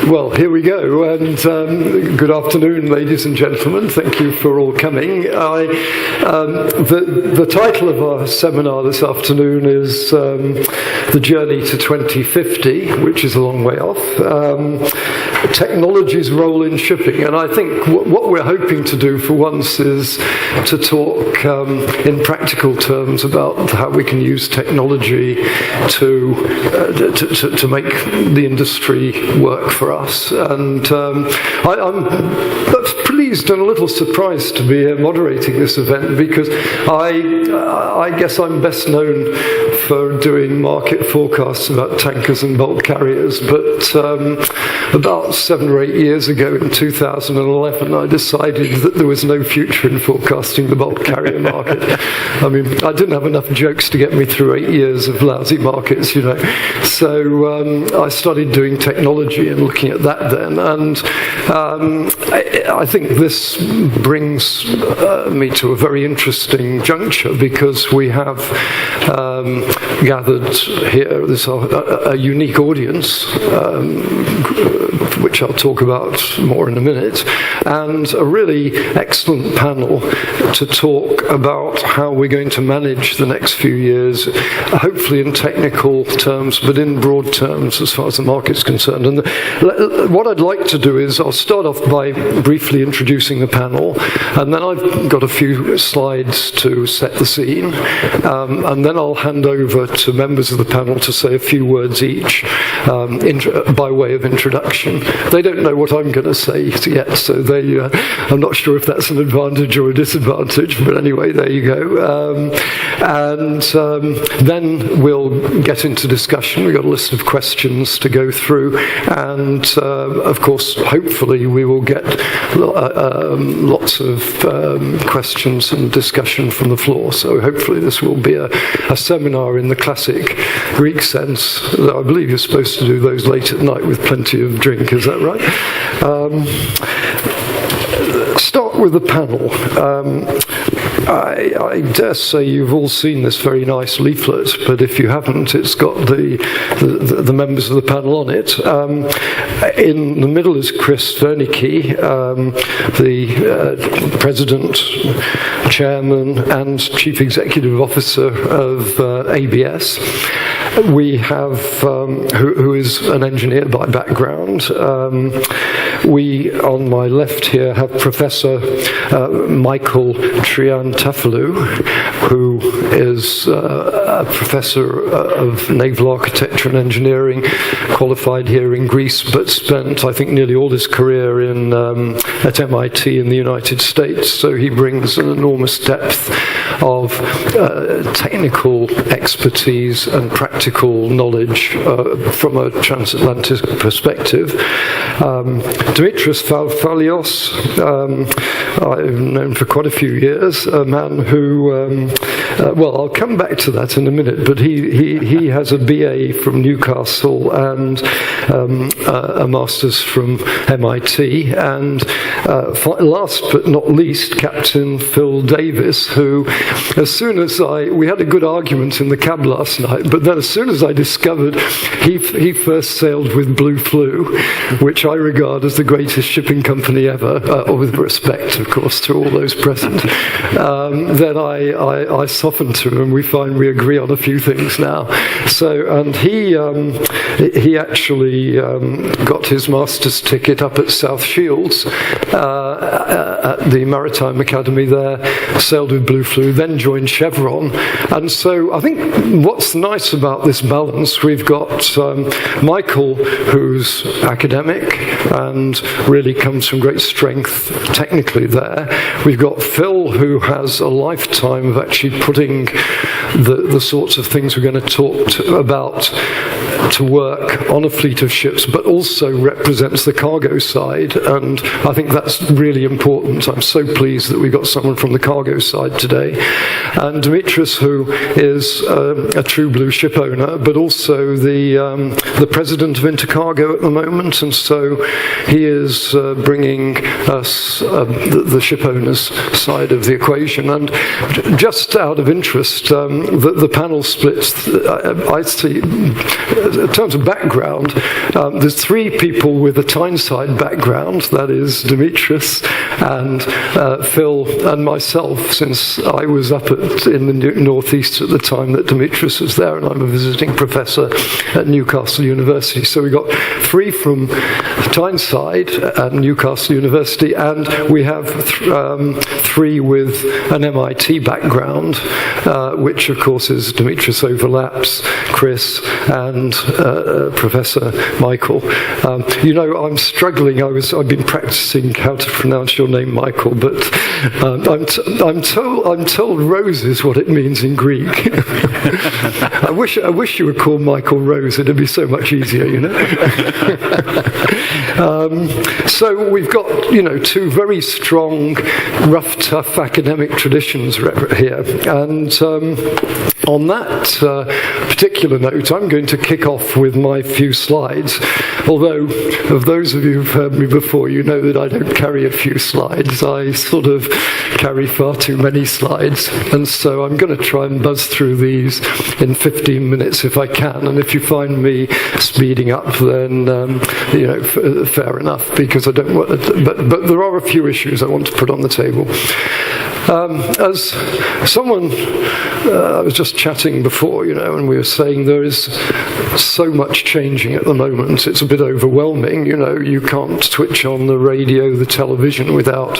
Well, here we go, and good afternoon, ladies and gentlemen. Thank you for all coming. The title of our seminar this afternoon is The Journey to 2050, which is a long way off. Technology's role in shipping, and I think what we're hoping to do for once is to talk in practical terms about how we can use technology to make the industry work for us. And I'm pleased and a little surprised to be here moderating this event, because I guess I'm best known for doing market forecasts about tankers and bulk carriers, but about 7 or 8 years ago in 2011 I decided that there was no future in forecasting the bulk carrier market. I mean, I didn't have enough jokes to get me through 8 years of lousy markets, you know. So I started doing technology and looking at that then, and I think this brings me to a very interesting juncture, because we have gathered here a unique audience, which I'll talk about more in a minute, and a really excellent panel to talk about how we're going to manage the next few years, hopefully in technical terms, but in broad terms as far as the market's concerned. And what I'd like to do is I'll start off by briefly introducing the panel, and then I've got a few slides to set the scene, and then I'll hand over to members of the panel to say a few words each by way of introduction. They don't know what I'm going to say yet, so I'm not sure if that's an advantage or a disadvantage, but anyway, there you go. Then we'll get into discussion. We've got a list of questions to go through, and of course, hopefully we will get lots of questions and discussion from the floor. So hopefully this will be a seminar in the classic Greek sense, that I believe you're supposed to do those late at night with plenty of drink. Is that right? Start with the panel. I dare say you've all seen this very nice leaflet, but if you haven't, it's got the members of the panel on it. In the middle is Chris Wiernicki, the President, Chairman and Chief Executive Officer of ABS. We have, who is an engineer by background. We, on my left here, have Professor Michael Triantafyllou, who is a professor of naval architecture and engineering, qualified here in Greece, but spent, I think, nearly all his career at MIT in the United States. So he brings an enormous depth of technical expertise and practical knowledge from a transatlantic perspective. Dimitrios Fafalios, I've known for quite a few years, a man who, well, I'll come back to that in a minute, but he has a BA from Newcastle and a master's from MIT, and last but not least, Captain Phil Davies, who, as soon as we had a good argument in the cab last night, but then as soon as I discovered he first sailed with Blue Flu, which I regard as the greatest shipping company ever, with respect, of course, to all those present, then I often to him, and we find we agree on a few things now. So, and he actually got his master's ticket up at South Shields at the Maritime Academy there, sailed with Blue Flu, then joined Chevron. And so I think what's nice about this balance, we've got Michael, who's academic and really comes from great strength technically there. We've got Phil, who has a lifetime of actually putting the sorts of things we're going to talk about to work on a fleet of ships, but also represents the cargo side, and I think that's really important. I'm so pleased that we got someone from the cargo side today. And Dimitrios, who is a true blue ship owner, but also the president of Intercargo at the moment, and so he is bringing us the ship owners side of the equation. And just out of interest, the panel splits, I see, in terms of background, there's three people with a Tyneside background, that is Dimitrios and Phil and myself, since I was up in the northeast at the time that Dimitrios was there, and I'm a visiting professor at Newcastle University. So we got three from Tyneside at Newcastle University, and we have three with an MIT background, which of course is Dimitrios overlaps, Chris, and Professor Michael. I'm struggling. I've been practicing how to pronounce your name, Michael, but I'm told Rose is what it means in Greek. I wish you were called Michael Rose. It'd be so much easier, So we've got two very strong, rough, tough academic traditions here, and on that particular note, I'm going to kick off with my few slides. Although, of those of you who've heard me before, you know that I don't carry a few slides. I sort of carry far too many slides. And so I'm going to try and buzz through these in 15 minutes if I can. And if you find me speeding up, then, fair enough, because I don't want to, but there are a few issues I want to put on the table. As someone, I was just chatting before, and we were saying there is so much changing at the moment. It's a bit overwhelming. You can't switch on the radio, the television without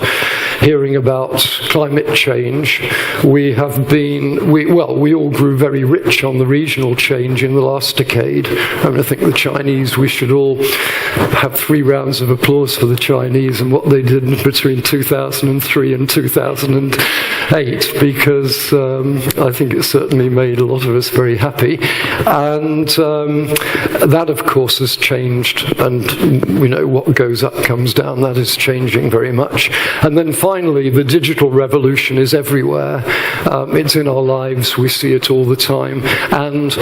hearing about climate change. We all grew very rich on the regional change in the last decade. I think the Chinese, we should all have 3 rounds of applause for the Chinese and what they did between 2003 and 2008, because I think it certainly made a lot of us very happy. And that, of course, has changed, and what goes up comes down. That is changing very much. And then finally, the digital revolution is everywhere. It's in our lives. We see it all the time. And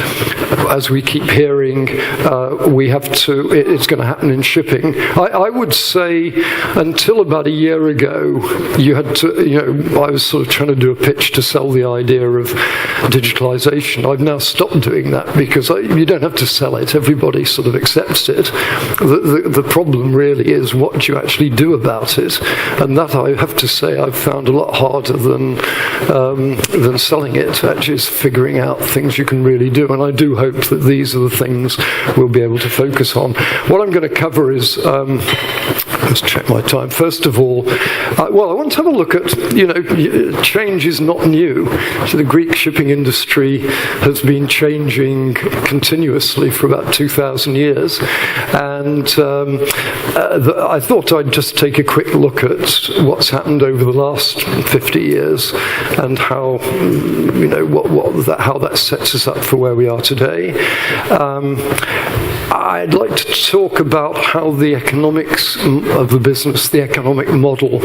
as we keep hearing, it's going to happen in shipping. I would say until about a year ago, you had to, I was sort of trying to do a pitch to sell the idea of digitalization. I've now stopped doing that because you don't have to sell it. Everybody sort of accepts it. The problem really is what you actually do about it. And that, I have to say, I've found a lot harder than selling it. Actually, is figuring out things you can really do. And I do hope that these are the things we'll be able to focus on. What I'm going to cover is, let's check my time. First of all, I want to have a look at, change is not new. So the Greek shipping industry has been changing continuously for about 2,000 years. And I thought I'd just take a quick look at what's happened over the last 50 years and how, how that sets us up for where we are today. I'd like to talk about how the economics of the business, the economic model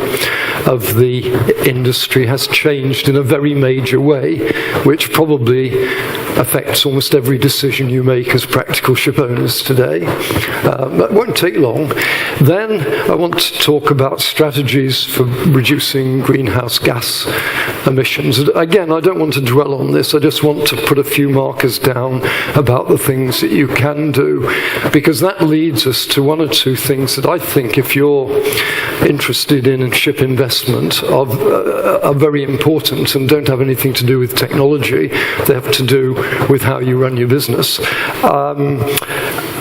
of the industry has changed in a very major way, which probably affects almost every decision you make as practical ship owners today. That won't take long. Then I want to talk about strategies for reducing greenhouse gas emissions. Again, I don't want to dwell on this. I just want to put a few markers down about the things that you can do, because that leads us to one or two things that I think, if you're interested in ship investment, are very important and don't have anything to do with technology. They have to do with how you run your business.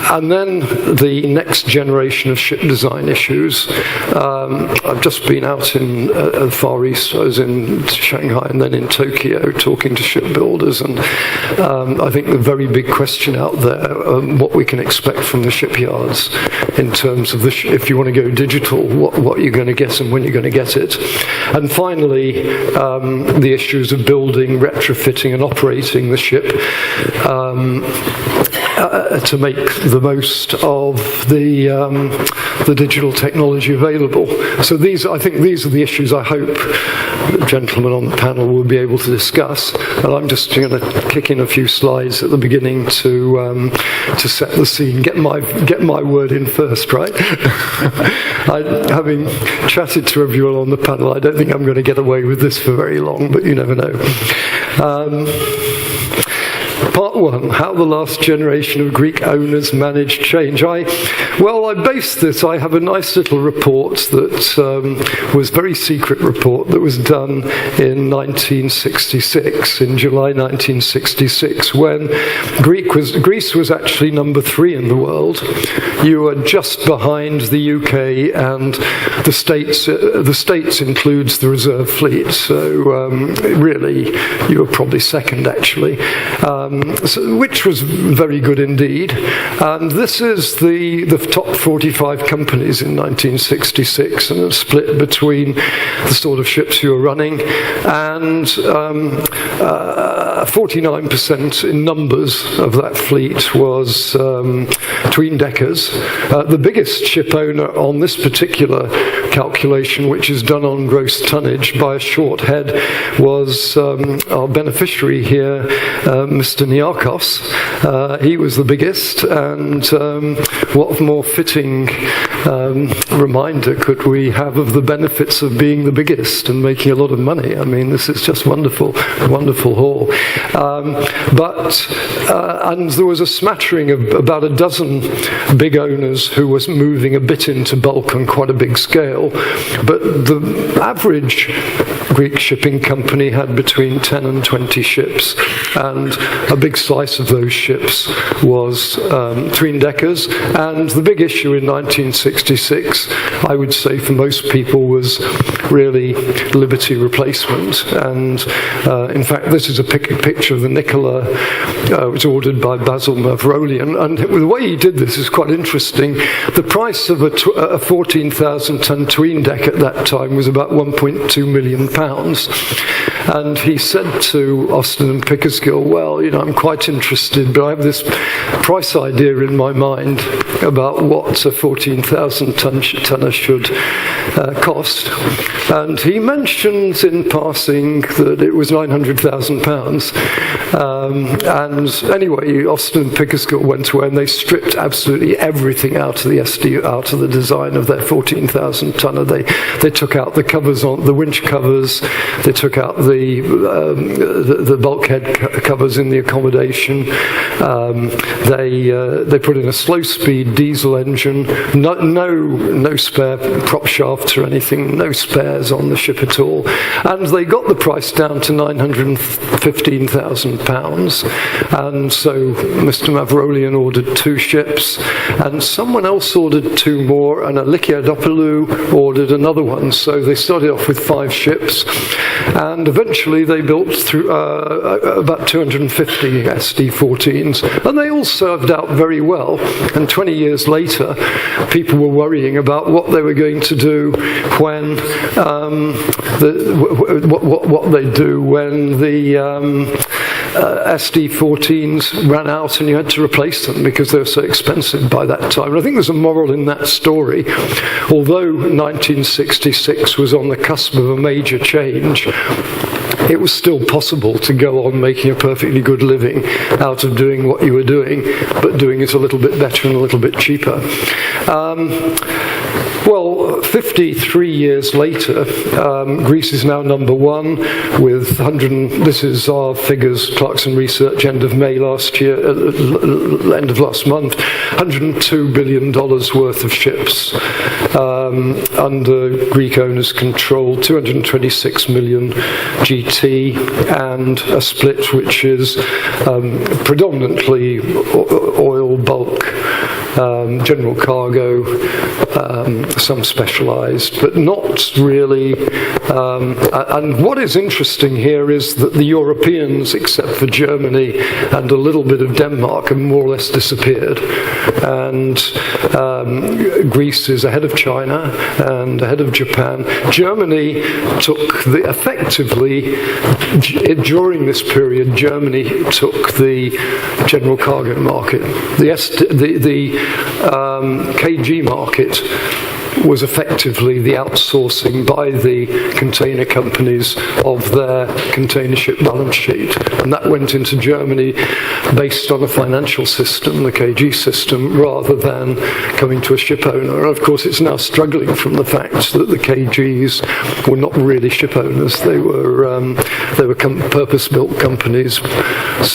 And then the next generation of ship design issues. I've just been out in the Far East. I was in Shanghai and then in Tokyo talking to shipbuilders, and I think the very big question out there, what we can expect from the shipyards in terms of if you want to go digital, what you're going to get and when you're going to get it. And finally, the issues of building, retrofitting and operating the ship to make the most of the digital technology available. So I think these are the issues I hope the gentlemen on the panel will be able to discuss. And I'm just going to kick in a few slides at the beginning to set the scene, get my word in first, right? Having chatted to everyone on the panel, I don't think I'm going to get away with this for very long, but you never know. Part one, how the last generation of Greek owners managed change. I based this, I have a nice little report that was a very secret report that was done in 1966, in July 1966, when Greece was actually number 3 in the world. You were just behind the UK and the States. The States includes the reserve fleet, so really you were probably second actually. Which was very good indeed. And this is the top 45 companies in 1966, and it's split between the sort of ships you were running, and 49% in numbers of that fleet was tween deckers. The biggest ship owner on this particular calculation, which is done on gross tonnage by a short head, was our beneficiary here, Mr. Niarchos. He was the biggest, and what more fitting reminder could we have of the benefits of being the biggest and making a lot of money? I mean, this is just wonderful, wonderful haul. And there was a smattering of about a dozen big owners who was moving a bit into bulk on quite a big scale, but the average Greek shipping company had between 10 and 20 ships, and a big slice of those ships was tween deckers. And the big issue in 1966, I would say for most people, was really Liberty replacement. And in fact, this is a picture of the Nicola. It was ordered by Basil Mavrolian, and the way he did this is quite interesting. The price of a 14,000-ton tween deck at that time was about £1.2 million. And he said to Austin and Pickersgill, well, you know, I'm quite interested, but I have this price idea in my mind about what a 14,000-tonner should cost. And he mentioned in passing that it was £900,000. And anyway, Austin and Pickersgill went away and they stripped absolutely everything out of the SD, out of the design of their 14,000-tonner. They took out the covers on the winch covers. They took out the bulkhead covers in the accommodation. They put in a slow-speed diesel engine. No spare prop shafts or anything. No spares on the ship at all. And they got the price down to £915,000. And so Mr. Mavrolian ordered 2 ships, and someone else ordered 2 more, and Lighthouse ordered another one. So they started off with 5 ships, and eventually they built through about 250 SD-14s, and they all served out very well. And 20 years later, people were worrying about what they were going to do when what they'd do when the SD-14s ran out and you had to replace them because they were so expensive by that time. And I think there's a moral in that story. Although 1966 was on the cusp of a major change, it was still possible to go on making a perfectly good living out of doing what you were doing, but doing it a little bit better and a little bit cheaper. Well, 53 years later, Greece is now number one with this is our figures, Clarkson Research, end of May last year, end of last month, $102 billion worth of ships under Greek owners' control, 226 million GT, and a split which is predominantly oil, bulk, general cargo, some specialised, but not really. And what is interesting here is that the Europeans, except for Germany and a little bit of Denmark, have more or less disappeared. And Greece is ahead of China and ahead of Japan. Germany took effectively, during this period, Germany took the general cargo market. The KG market was effectively the outsourcing by the container companies of their container ship balance sheet. And that went into Germany based on a financial system, the KG system, rather than coming to a ship owner. And of course, it's now struggling from the fact that the KGs were not really ship owners. They were purpose-built companies,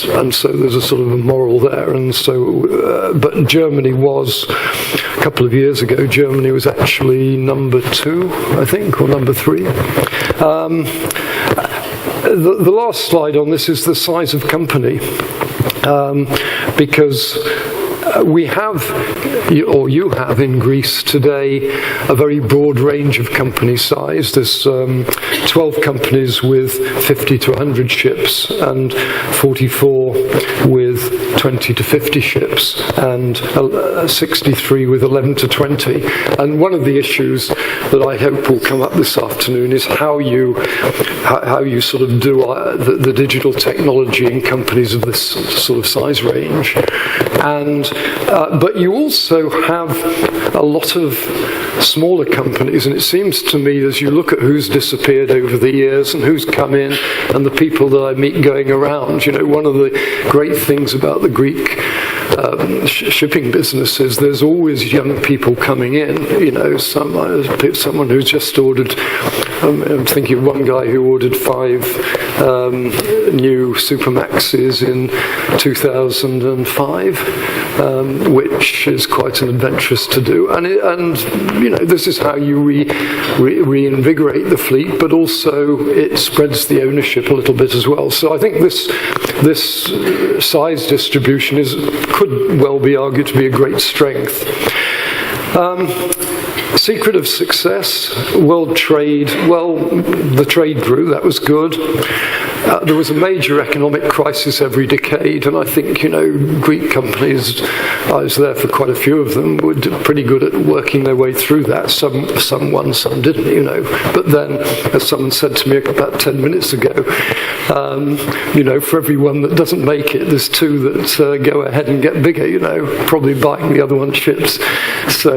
and so there's a sort of a moral there. And so, but Germany was, a couple of years ago, Germany was actually number 2, I think, or number 3. The last slide on this is the size of company, because we have, or you have in Greece today, a very broad range of company size. There's 12 companies with 50 to 100 ships and 44 with 20 to 50 ships and 63 with 11 to 20. And one of the issues that I hope will come up this afternoon is how you sort of do the digital technology in companies of this sort of size range. And but you also have a lot of smaller companies, and it seems to me, as you look at who's disappeared over the years and who's come in, and the people that I meet going around, you know, one of the great things about the Greek shipping business is there's always young people coming in. You know, someone who's just ordered. I'm thinking of one guy who ordered 5 new Supermaxes in 2005, which is quite an adventurous to do. And you know, this is how you reinvigorate the fleet, but also it spreads the ownership a little bit as well. So I think this size distribution could well be argued to be a great strength. Secret of success, world trade. Well, the trade grew, that was good. There was a major economic crisis every decade, and I think, you know, Greek companies, I was there for quite a few of them, were pretty good at working their way through that. Some won, some didn't, you know. But then, as someone said to me about 10 minutes ago, you know, for every one that doesn't make it, there's 2 that go ahead and get bigger, you know, probably buying the other one's ships. So,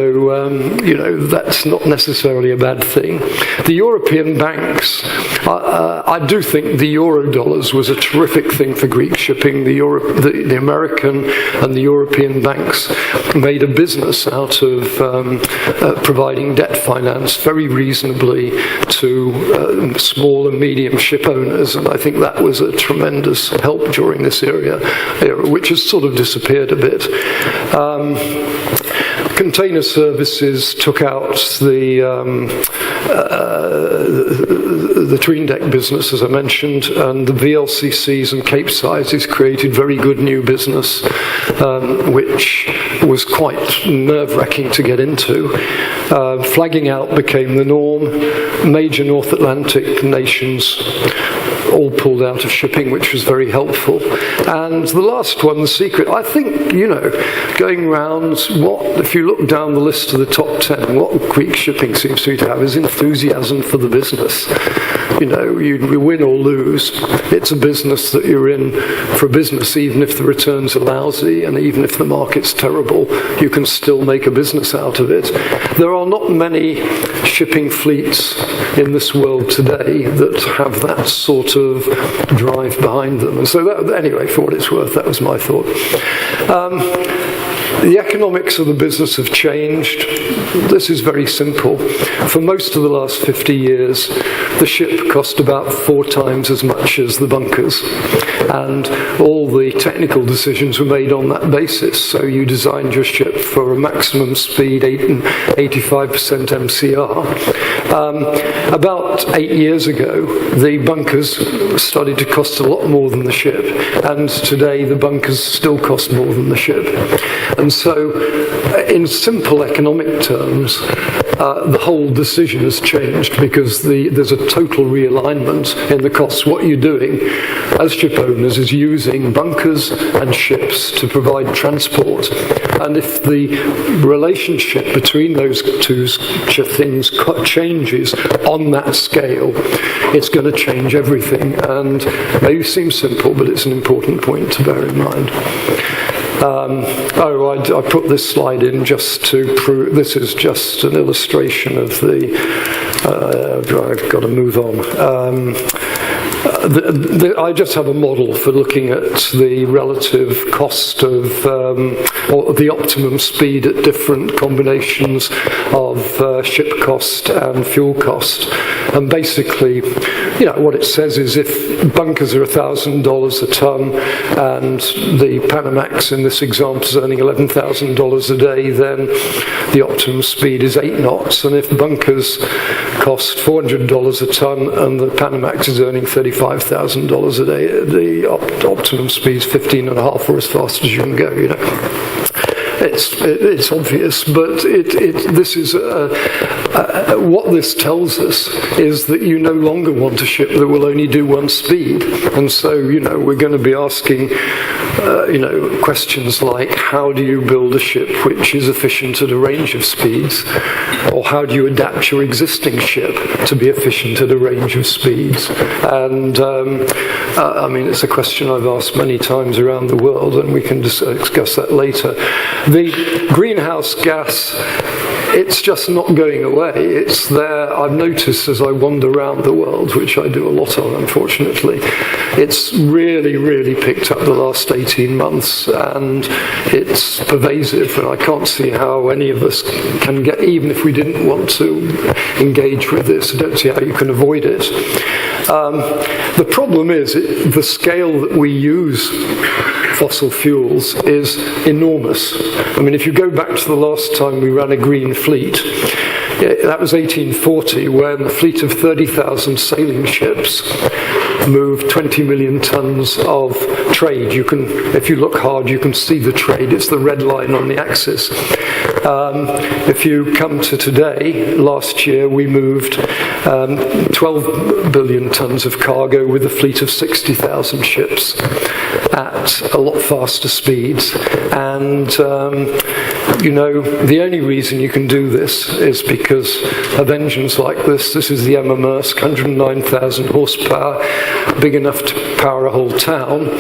you know, that's not necessarily a bad thing. The European banks, I do think the Eurodollars was a terrific thing for Greek shipping. The American and the European banks made a business out of providing debt finance very reasonably to small and medium ship owners, and I think that was a tremendous help during this era, which has sort of disappeared a bit. Container services took out the tween deck business, as I mentioned, and the VLCCs and Capesizes created very good new business, which was quite nerve-wracking to get into. Flagging out became the norm. Major North Atlantic nations all pulled out of shipping, which was very helpful. And the last one, the secret, I think, you know, going round, if you look down the list of the top 10, what Greek shipping seems to have is enthusiasm for the business. you win or lose. It's a business that you're in for a business, even if the returns are lousy and even if the market's terrible, you can still make a business out of it. There are not many shipping fleets in this world today that have that sort of drive behind them. And so anyway, for what it's worth, that was my thought. The economics of the business have changed. This is very simple. For most of the last 50 years, the ship cost about 4 times as much as the bunkers. And all the technical decisions were made on that basis. So you designed your ship for a maximum speed, 85% MCR. About 8 years ago, the bunkers started to cost a lot more than the ship. And today, the bunkers still cost more than the ship. And so, in simple economic terms, the whole decision has changed because there's a total realignment in the costs. What you're doing as ship owners is using bunkers and ships to provide transport. And if the relationship between those two things changes on that scale, it's going to change everything. And it may seem simple, but it's an important point to bear in mind. I put this slide in just to prove, this is just an illustration of the, I've got to move on. I just have a model for looking at the relative cost of, or the optimum speed at different combinations of ship cost and fuel cost. And basically, what it says is if bunkers are $1,000 a ton and the Panamax in this example is earning $11,000 a day, then the optimum speed is 8 knots. And if bunkers cost $400 a ton and the Panamax is earning $35,000 a day, the optimum speed is 15.5 or as fast as you can go, It's obvious, but this is what this tells us is that you no longer want a ship that will only do one speed, and so we're going to be asking questions like how do you build a ship which is efficient at a range of speeds, or how do you adapt your existing ship to be efficient at a range of speeds? And it's a question I've asked many times around the world, and we can discuss that later. The greenhouse gas, it's just not going away. It's there. I've noticed as I wander around the world, which I do a lot of, unfortunately, it's really, really picked up the last 18 months, and it's pervasive, and I can't see how any of us can get, even if we didn't want to engage with this, I don't see how you can avoid it. The problem is the scale that we use fossil fuels is enormous. If you go back to the last time we ran a green fleet, that was 1840, when a fleet of 30,000 sailing ships moved 20 million tons of trade. If you look hard, you can see the trade. It's the red line on the axis. If you come to today, last year we moved 12 billion tons of cargo with a fleet of 60,000 ships at a lot faster speeds. And the only reason you can do this is because of engines like this. This is the Emma Maersk, 109,000 horsepower, big enough to power a whole town.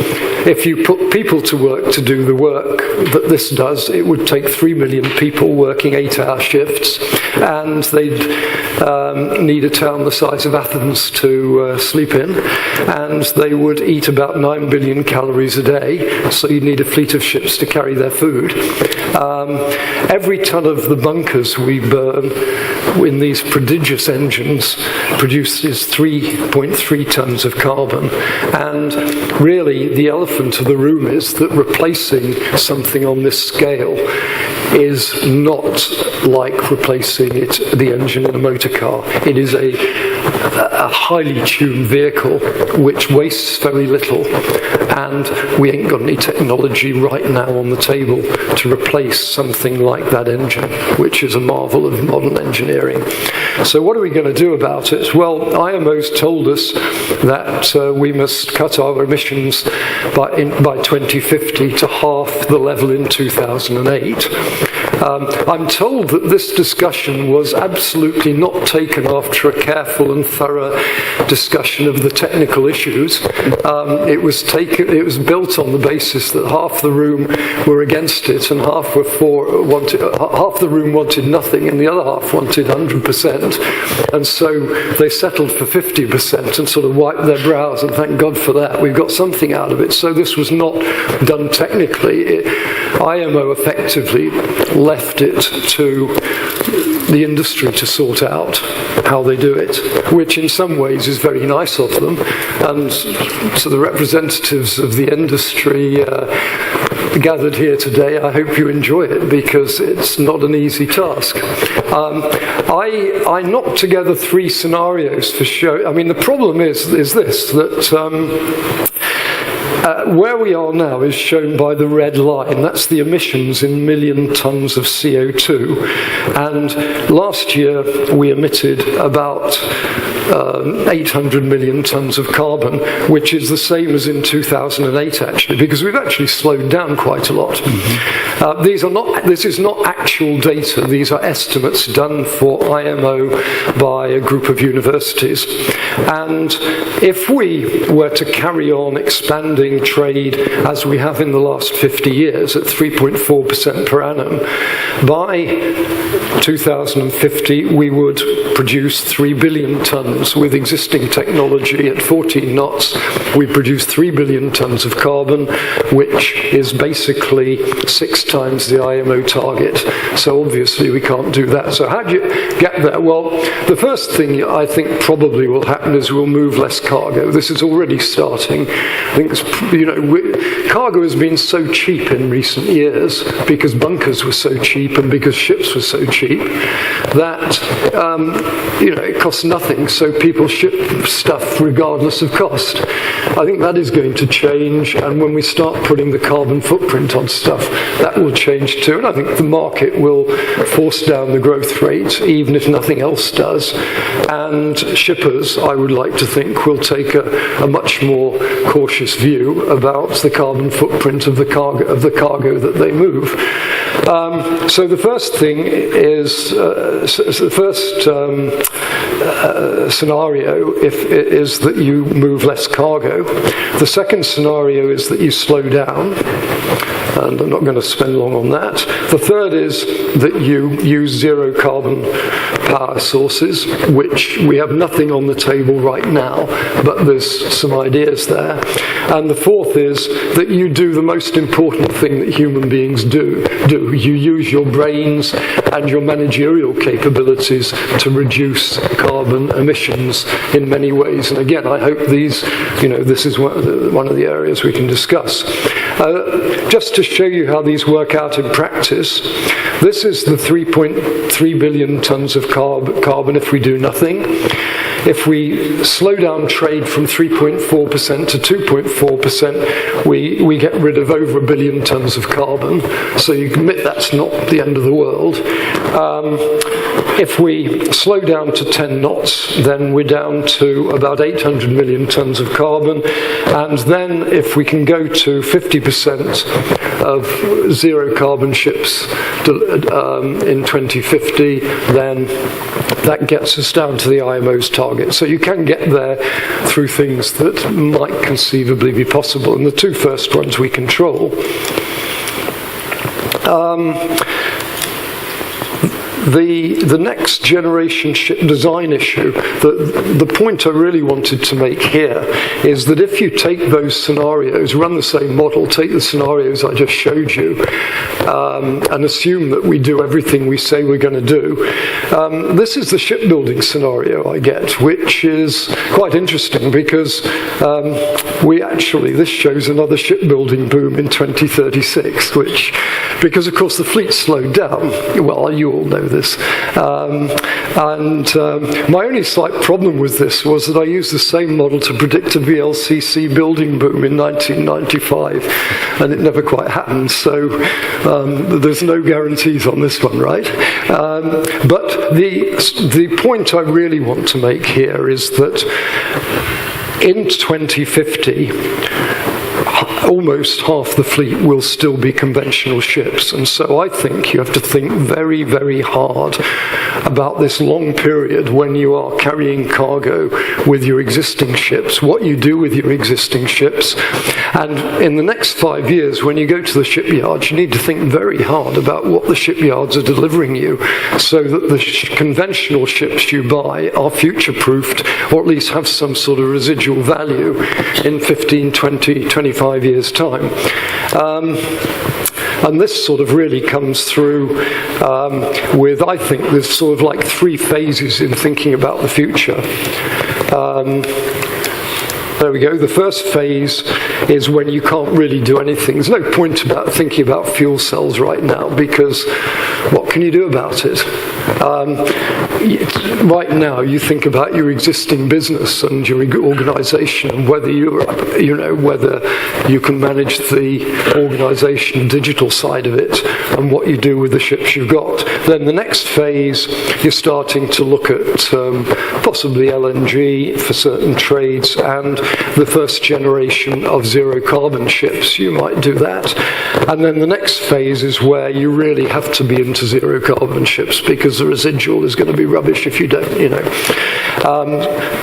If you put people to work to do the work that this does, it would take 3 million people working 8-hour shifts, and they'd need a town the size of Athens to sleep in, and they would eat about 9 billion calories a day, so you'd need a fleet of ships to carry their food. Every ton of the bunkers we burn in these prodigious engines produces 3.3 tons of carbon, and really the elephant of the room is that replacing something on this scale is not like replacing the engine in a motor car. It is a highly tuned vehicle which wastes very little, and we ain't got any technology right now on the table to replace something like that engine, which is a marvel of modern engineering. So what are we going to do about it? Well, IMO's told us that we must cut our emissions by 2050 to half the level in 2008. I'm told that this discussion was absolutely not taken after a careful and thorough discussion of the technical issues. It was built on the basis that half the room were against it and half the room wanted nothing and the other half wanted 100%. And so they settled for 50% and sort of wiped their brows, and thank God for that. We've got something out of it. So this was not done technically. IMO effectively left it to the industry to sort out how they do it, which in some ways is very nice of them. And to the representatives of the industry gathered here today, I hope you enjoy it, because it's not an easy task. I knocked together 3 scenarios for show. I mean, the problem is this, that where we are now is shown by the red line. That's the emissions in million tons of CO2. And last year we emitted about 800 million tons of carbon, which is the same as in 2008, actually, because we've actually slowed down quite a lot. This is not actual data. These are estimates done for IMO by a group of universities. And if we were to carry on expanding trade as we have in the last 50 years at 3.4% per annum, by 2050 we would produce 3 billion tons. With existing technology at 14 knots, we produce 3 billion tons of carbon, which is basically 6 times the IMO target. So obviously we can't do that. So how do you get there? Well, the first thing I think probably will happen is we'll move less cargo. This is already starting. I think cargo has been so cheap in recent years because bunkers were so cheap and because ships were so cheap that it costs nothing. So people ship stuff regardless of cost. I think that is going to change, and when we start putting the carbon footprint on stuff, that will change too. And I think the market will force down the growth rate, even if nothing else does. And shippers, I would like to think, will take a much more cautious view about the carbon footprint of the cargo that they move. So the first thing is the first scenario is that you move less cargo. The second scenario is that you slow down, and I'm not going to spend long on that. The third is that you use zero carbon power sources, which we have nothing on the table right now, but there's some ideas there. And the fourth is that you do the most important thing that human beings do. You use your brains and your managerial capabilities to reduce carbon emissions in many ways. And again, I hope this is one of the areas we can discuss. Just to show you how these work out in practice, this is the 3.3 billion tons of carbon if we do nothing. If we slow down trade from 3.4% to 2.4%, we get rid of over 1 billion tons of carbon. So you can admit that's not the end of the world. If we slow down to 10 knots, then we're down to about 800 million tons of carbon. And then if we can go to 50% of zero carbon ships in 2050, then that gets us down to the IMO's target. So you can get there through things that might conceivably be possible. And the 2 first ones we control. The next generation ship design issue, the point I really wanted to make here is that if you take those scenarios, run the same model, take the scenarios I just showed you, and assume that we do everything we say we're going to do, this is the shipbuilding scenario I get, which is quite interesting because this shows another shipbuilding boom in 2036, because of course the fleet slowed down. Well, you all know this. My only slight problem with this was that I used the same model to predict a VLCC building boom in 1995, and it never quite happened, so there's no guarantees on this one, right? But the point I really want to make here is that in 2050, almost half the fleet will still be conventional ships. And so I think you have to think very, very hard about this long period when you are carrying cargo with your existing ships, what you do with your existing ships. And in the next 5 years, when you go to the shipyards, you need to think very hard about what the shipyards are delivering you, so that the conventional ships you buy are future-proofed, or at least have some sort of residual value in 15, 20, 25 years' time. And this sort of really comes through with, I think, there's sort of like 3 phases in thinking about the future. There we go. The first phase is when you can't really do anything. There's no point about thinking about fuel cells right now, because what can you do about it? Right now, you think about your existing business and your organisation, and whether whether you can manage the organisation digital side of it, and what you do with the ships you've got. Then the next phase, you're starting to look at possibly LNG for certain trades, and the first generation of zero carbon ships. You might do that. And then the next phase is where you really have to be into zero carbon ships, because the residual is going to be rubbish if you don't,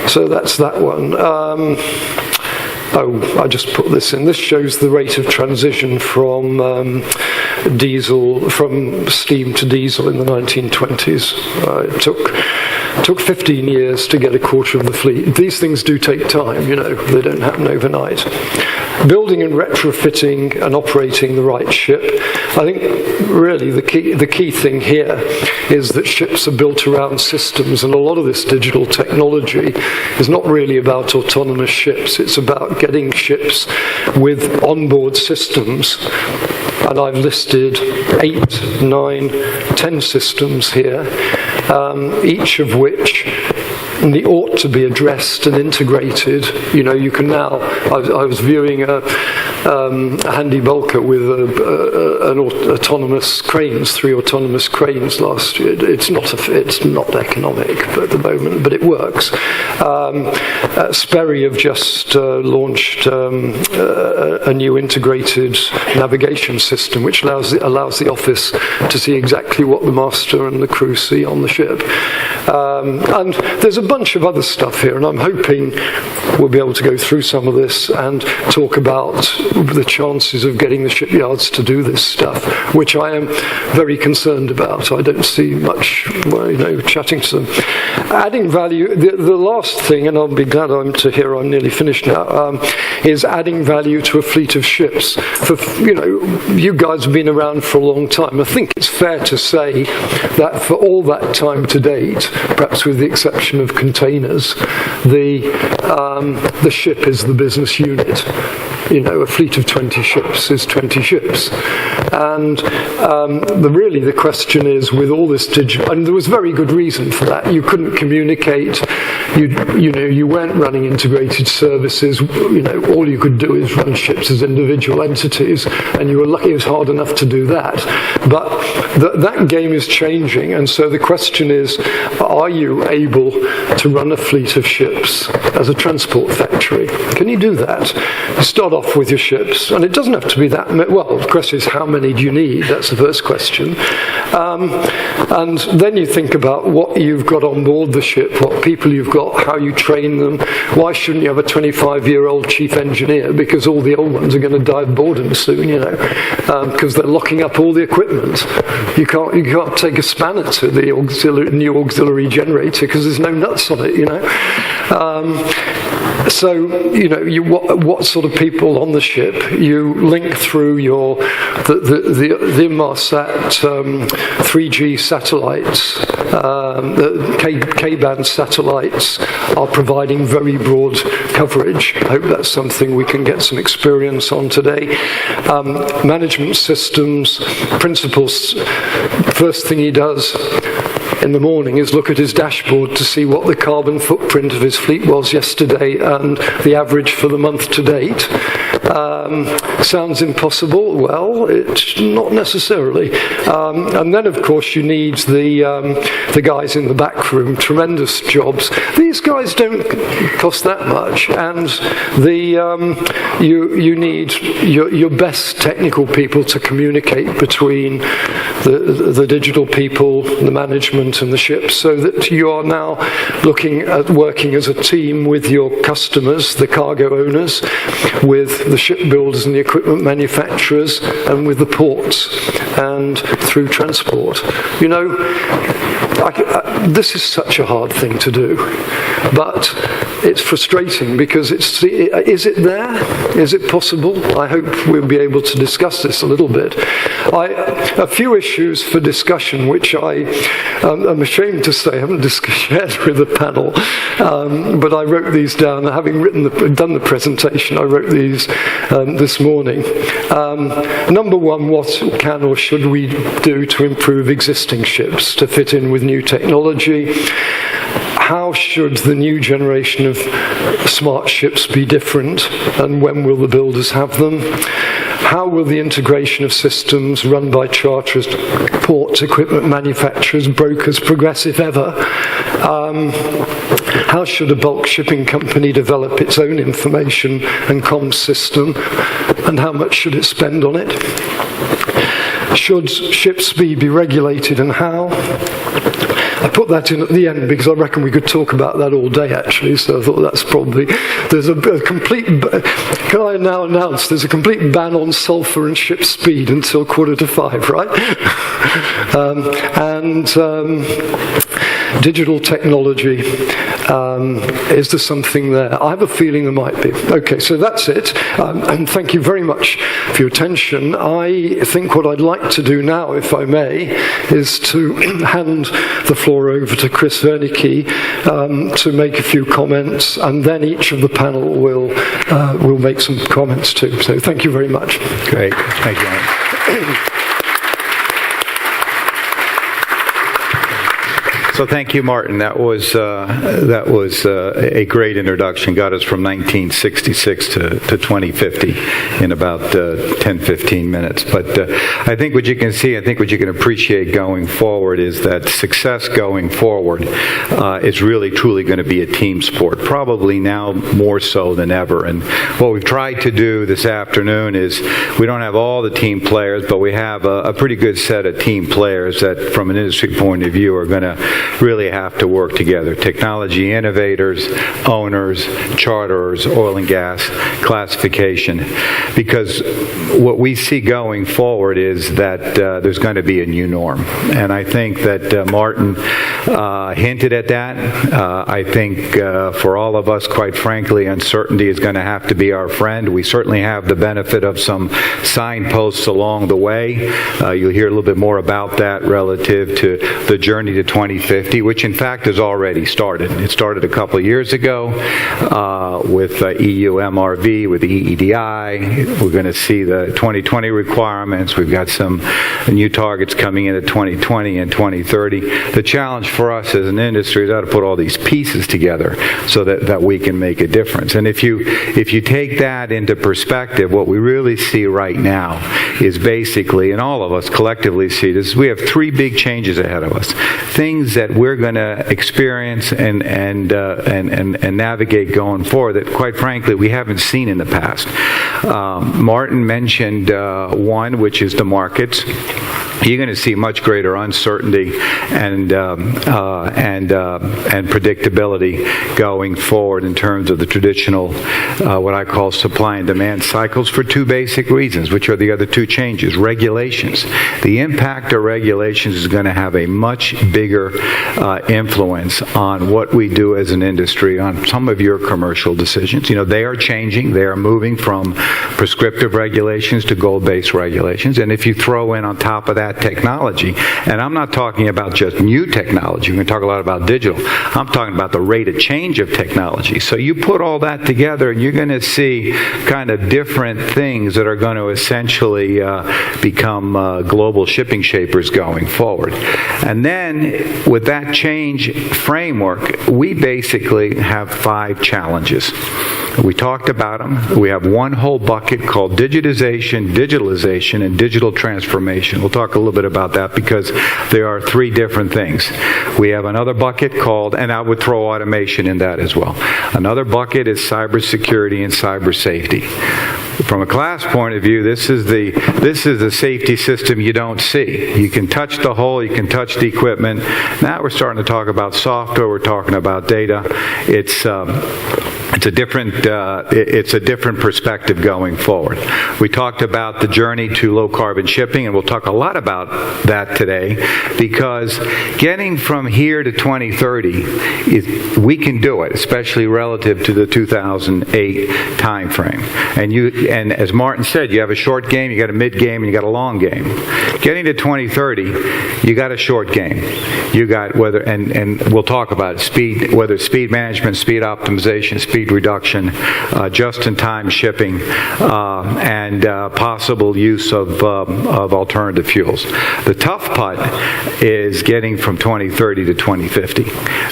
so that's that one. I just put this in. This shows the rate of transition from steam to diesel in the 1920s. It took 15 years to get a quarter of the fleet. These things do take time, they don't happen overnight. Building and retrofitting and operating the right ship. I think really the key thing here is that ships are built around systems, and a lot of this digital technology is not really about autonomous ships. It's about getting ships with onboard systems. And I've listed 8, 9, 10 systems here, each of which ought to be addressed and integrated. You can now. I was viewing a handy bulker with an autonomous cranes, 3 autonomous cranes last year. It's not economic at the moment, but it works. Sperry have just launched a new integrated navigation system, which allows the office to see exactly what the master and the crew see on the ship. And there's a bunch of other stuff here, and I'm hoping we'll be able to go through some of this and talk about the chances of getting the shipyards to do this stuff, which I am very concerned about. I don't see much, chatting to them. Adding value, the last thing, and I'll be glad I'm nearly finished now, is adding value to a fleet of ships. You guys have been around for a long time. I think it's fair to say that for all that time to date, perhaps with the exception of containers, the ship is the business unit. A fleet of 20 ships is 20 ships. And the question is, with all this digital, and there was very good reason for that. You couldn't communicate. You weren't running integrated services. All you could do is run ships as individual entities, and you were lucky it was hard enough to do that. But that game is changing, and so the question is, are you able to run a fleet of ships as a transport factory? Can you do that? You start off with your ships, and it doesn't have to be that many. Well, the question is, how many do you need? That's the first question. And then you think about what you've got on board the ship, what people you've got, how you train them. Why shouldn't you have a 25-year-old chief engineer? Because all the old ones are going to die of boredom soon, because they're locking up all the equipment. You can't take a spanner to the new auxiliary generator because there's no nuts on it, So, what sort of people on the ship? You link through the Inmarsat 3G satellites. The K-band satellites are providing very broad coverage. I hope that's something we can get some experience on today. Management systems, principals. First thing he does in the morning is look at his dashboard to see what the carbon footprint of his fleet was yesterday and the average for the month to date. Sounds impossible. Well, it's not necessarily. And then, of course, you need the guys in the back room, tremendous jobs. These guys don't cost that much, and you need your best technical people to communicate between the digital people, the management, and the ships, so that you are now looking at working as a team with your customers, the cargo owners, with the shipbuilders and the equipment manufacturers, and with the ports, and through transport. You know, this is such a hard thing to do, but it's frustrating because is it there? Is it possible? I hope we'll be able to discuss this a little bit. A few issues for discussion, which I'm ashamed to say I haven't shared with the panel, but I wrote these down. Having done the presentation, I wrote these this morning. Number one, what can or should we do to improve existing ships to fit in with new technology? How should the new generation of smart ships be different, and when will the builders have them? How will the integration of systems run by charterers, ports, equipment manufacturers, brokers progress, if ever? How should a bulk shipping company develop its own information and comms system, and how much should it spend on it? Should ship speed be regulated, and how? I put that in at the end because I reckon we could talk about that all day, actually, so I thought that's probably... There's a complete... Can I now announce there's a complete ban on sulfur and ship speed until 4:45, right? Digital technology, is there something there? I have a feeling there might be. Okay, so that's it, and thank you very much for your attention. I think what I'd like to do now, if I may, is to hand the floor over to Chris Wiernicki to make a few comments, and then each of the panel will make some comments too. So thank you very much. Great, thank you, Alan. So thank you, Martin. That was a great introduction. Got us from 1966 to 2050 in about 10-15 minutes. But I think what you can see, I think what you can appreciate going forward is that success going forward is really truly going to be a team sport, probably now more so than ever. And what we've tried to do this afternoon is we don't have all the team players, but we have a pretty good set of team players that, from an industry point of view, are going to really have to work together. Technology innovators, owners, charterers, oil and gas, classification. Because what we see going forward is that there's going to be a new norm. And I think that Martin hinted at that. I think for all of us, quite frankly, uncertainty is going to have to be our friend. We certainly have the benefit of some signposts along the way. You'll hear a little bit more about that relative to the journey to 2050, which in fact has already started. It started a couple of years ago with EU MRV, with the EEDI. We're going to see the 2020 requirements. We've got some new targets coming in at 2020 and 2030. The challenge for us as an industry is how to put all these pieces together so that we can make a difference. And if you take that into perspective, what we really see right now is basically, and all of us collectively see this, we have three big changes ahead of us. Things that we're going to experience and navigate going forward that, quite frankly, we haven't seen in the past. Martin mentioned one, which is the markets. You're going to see much greater uncertainty and predictability going forward in terms of the traditional, what I call supply and demand cycles, for two basic reasons, which are the other two changes. Regulations. The impact of regulations is going to have a much bigger influence on what we do as an industry, on some of your commercial decisions. You know, they are changing. They are moving from prescriptive regulations to goal-based regulations. And if you throw in on top of that technology, and I'm not talking about just new technology, we're going to talk a lot about digital, I'm talking about the rate of change of technology. So you put all that together and you're going to see kind of different things that are going to essentially become global shipping shapers going forward. And then with that change framework, we basically have 5 challenges. We talked about them. We have one whole bucket called digitization, digitalization, and digital transformation. We'll talk a little bit about that because there are three different things. We have another bucket called, and I would throw automation in that as well. Another bucket is cybersecurity and cyber safety. From a class point of view, this is the safety system you don't see. You can touch the hull, you can touch the equipment. Now we're starting to talk about software, we're talking about data. It's a different perspective going forward. We talked about the journey to low carbon shipping, and we'll talk a lot about that today, because getting from here to 2030, we can do it, especially relative to the 2008 timeframe. And as Martin said, you have a short game, you got a mid game, and you got a long game. Getting to 2030, you got a short game. You got and we'll talk about it, speed, whether it's speed management, speed optimization, speed reduction, just-in-time shipping, and possible use of alternative fuels. The tough part is getting from 2030 to 2050,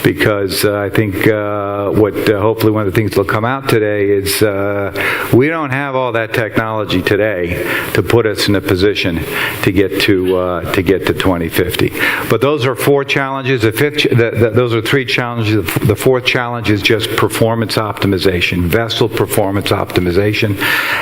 because I think hopefully one of the things that'll come out today is we don't have all that technology today to put us in a position to get to 2050. But those are four challenges. Those are three challenges. The fourth challenge is just performance optimization, vessel performance optimization.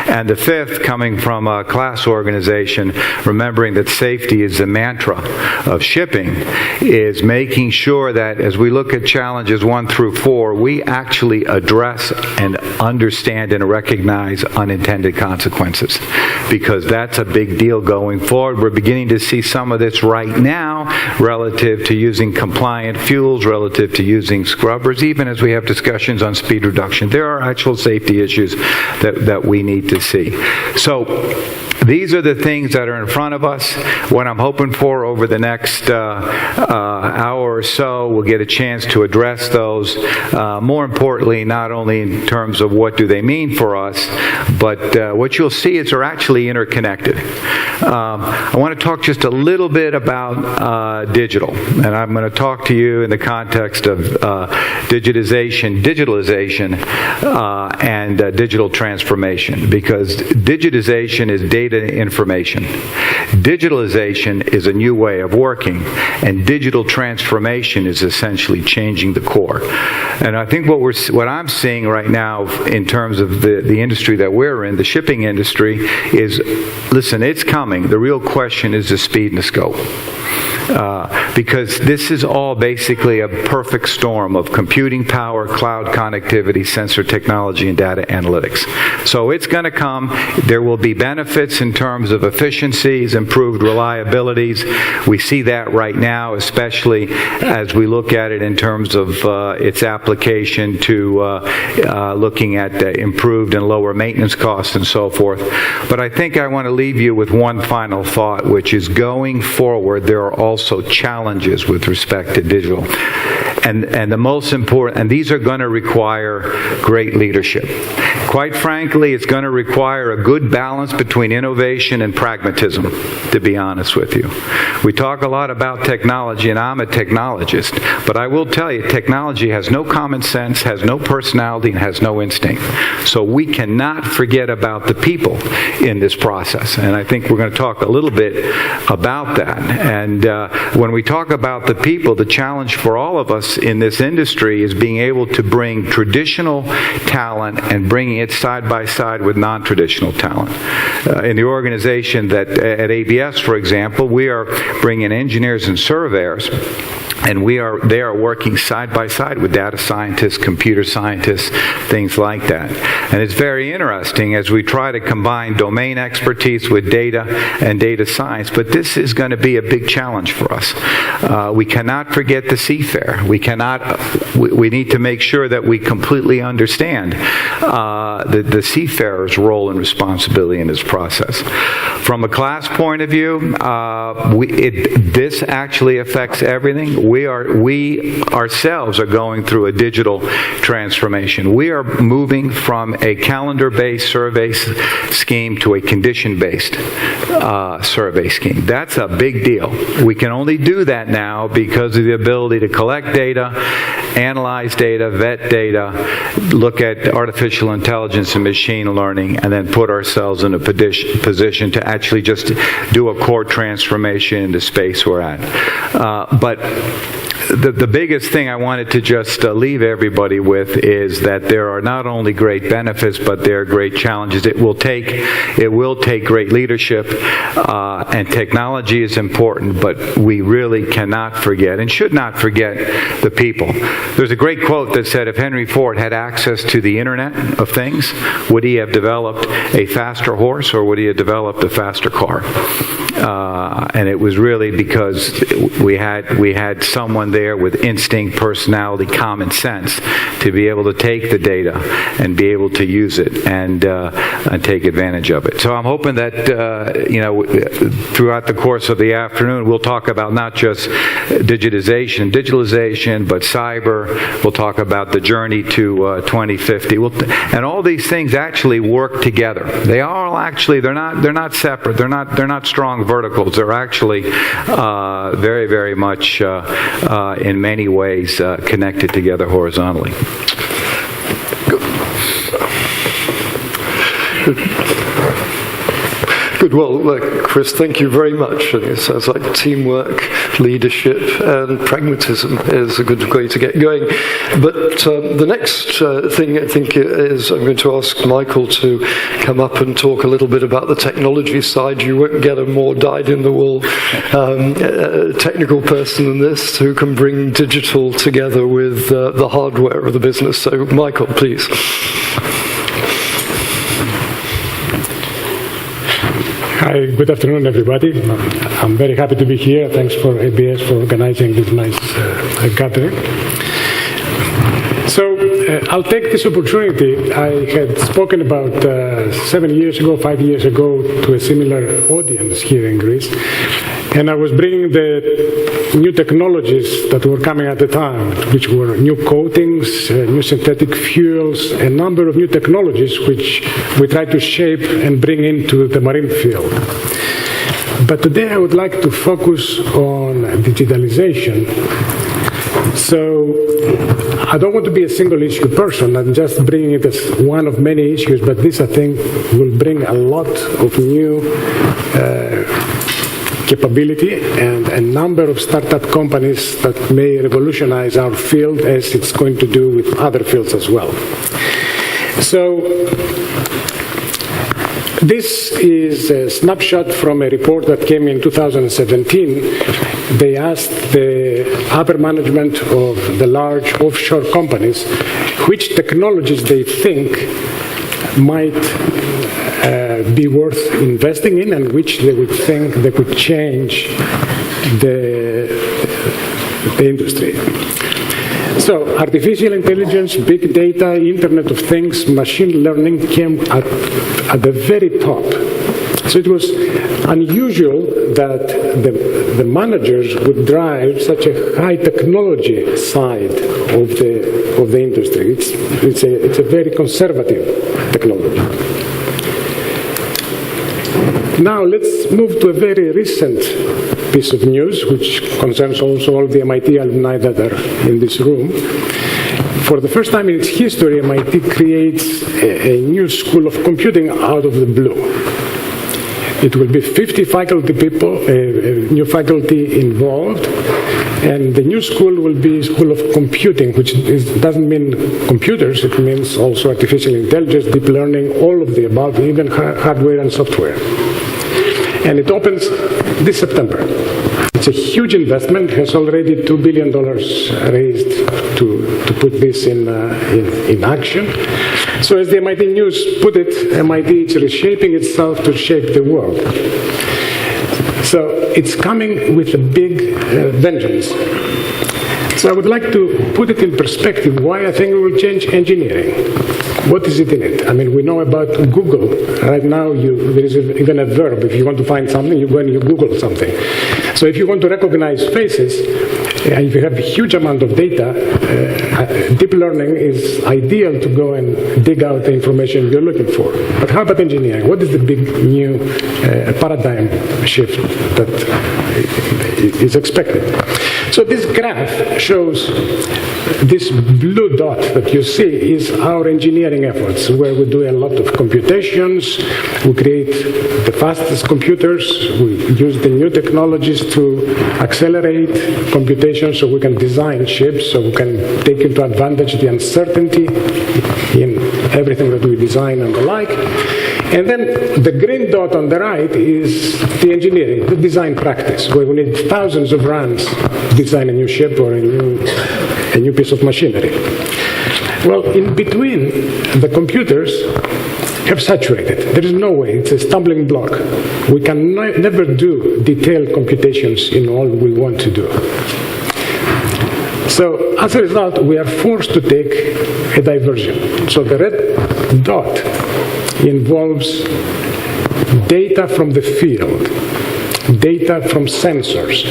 And the fifth, coming from a class organization, remembering that safety is the mantra of shipping, is making sure that as we look at challenges 1 through 4, we actually address and understand and recognize unintended consequences, because that's a big deal going forward. We're beginning to see some of this right now relative to using compliant fuels, relative to using scrubbers, even as we have discussions on speed reduction. There are actual safety issues that we need to see. So these are the things that are in front of us. What I'm hoping for over the next hour or so, we'll get a chance to address those. More importantly, not only in terms of what do they mean for us, but what you'll see is they're actually interconnected. I want to talk just a little bit about digital, and I'm going to talk to you in the context of digitalization, and digital transformation, because digitization is data information. Digitalization is a new way of working, and digital transformation is essentially changing the core. And I think what I'm seeing right now in terms of the industry that we're in, the shipping industry, is, listen, it's coming. The real question is the speed and the scope. Because this is all basically a perfect storm of computing power, cloud connectivity, sensor technology, and data analytics. So it's going to come. There will be benefits in terms of efficiencies, improved reliabilities. We see that right now, especially as we look at it in terms of its application to looking at improved and lower maintenance costs and so forth. But I think I want to leave you with one final thought, which is going forward, there are also challenges with respect to digital. And the most important, and these are going to require great leadership. Quite frankly, it's going to require a good balance between innovation and pragmatism, to be honest with you. We talk a lot about technology, and I'm a technologist, but I will tell you, technology has no common sense, has no personality, and has no instinct. So we cannot forget about the people in this process, and I think we're going to talk a little bit about that. And when we talk about the people, the challenge for all of us in this industry is being able to bring traditional talent and bringing it side by side with non-traditional talent. In the organization that at ABS, for example, we are bringing engineers and surveyors, and they are working side by side with data scientists, computer scientists, things like that. And it's very interesting as we try to combine domain expertise with data and data science, but this is going to be a big challenge for us. We cannot forget the seafarer. We need to make sure that we completely understand the seafarer's role and responsibility in this process. From a class point of view, this actually affects everything. We ourselves are going through a digital transformation. We are moving from a calendar-based survey scheme to a condition-based survey scheme. That's a big deal. We can only do that now because of the ability to collect data analyze data, vet data, look at artificial intelligence and machine learning, and then put ourselves in a position to actually just do a core transformation in the space we're at. But the biggest thing I wanted to just leave everybody with is that there are not only great benefits, but there are great challenges. It will take great leadership, and technology is important, but we really cannot forget and should not forget the people. There's a great quote that said, if Henry Ford had access to the Internet of Things, would he have developed a faster horse or would he have developed a faster car? And it was really because we had someone there with instinct, personality, common sense to be able to take the data and be able to use it and take advantage of it. So I'm hoping that throughout the course of the afternoon we'll talk about not just digitalization, but cyber. We'll talk about the journey to 2050. And all these things actually work together. They all actually they're not separate. They're not strong verticals. They're actually very, very much in many ways connected together horizontally. Good. Well, Chris, thank you very much. And it sounds like teamwork, leadership, and pragmatism is a good way to get going. But the next thing I think is I'm going to ask Michael to come up and talk a little bit about the technology side. You won't get a more dyed-in-the-wool technical person than this who can bring digital together with the hardware of the business. So, Michael, please. Hi, good afternoon, everybody. I'm very happy to be here. Thanks for ABS for organizing this nice gathering. So I'll take this opportunity. I had spoken about 5 years ago, to a similar audience here in Greece, and I was bringing the new technologies that were coming at the time, which were new coatings, new synthetic fuels, a number of new technologies which we try to shape and bring into the marine field. But today I would like to focus on digitalization. So I don't want to be a single issue person. I'm just bringing it as one of many issues, but this, I think, will bring a lot of new capability and a number of startup companies that may revolutionize our field, as it's going to do with other fields as well. So this is a snapshot from a report that came in 2017. They asked the upper management of the large offshore companies which technologies they think might be worth investing in and which they would think they could change the industry. So artificial intelligence, big data, Internet of Things, machine learning came at the very top. So it was unusual that the managers would drive such a high technology side of the industry. It's a very conservative technology. Now let's move to a very recent piece of news, which concerns also all the MIT alumni that are in this room. For the first time in its history, MIT creates a new school of computing out of the blue. It will be 50 faculty people, new faculty involved, and the new school will be a school of computing, which doesn't mean computers, it means also artificial intelligence, deep learning, all of the above, even hardware and software. And it opens this September. It's a huge investment, has already $2 billion raised to put this in action. So as the MIT News put it, MIT is reshaping itself to shape the world. So it's coming with a big vengeance. So I would like to put it in perspective why I think it will change engineering. What is it in it? I mean, we know about Google. Right now, there is even a verb. If you want to find something, you go and you Google something. So if you want to recognize faces, if you have a huge amount of data, deep learning is ideal to go and dig out the information you're looking for. But how about engineering? What is the big new paradigm shift that is expected? So this graph shows this blue dot that you see is our engineering efforts, where we do a lot of computations, we create the fastest computers, we use the new technologies to accelerate computation so we can design ships, so we can take into advantage the uncertainty in everything that we design and the like. And then the green dot on the right is the engineering, the design practice, where we need thousands of runs to design a new ship or a new piece of machinery. Well, in between, the computers have saturated. There is no way. It's a stumbling block. We can never do detailed computations in all we want to do. So as a result, we are forced to take a diversion. So the red dot involves data from the field, data from sensors.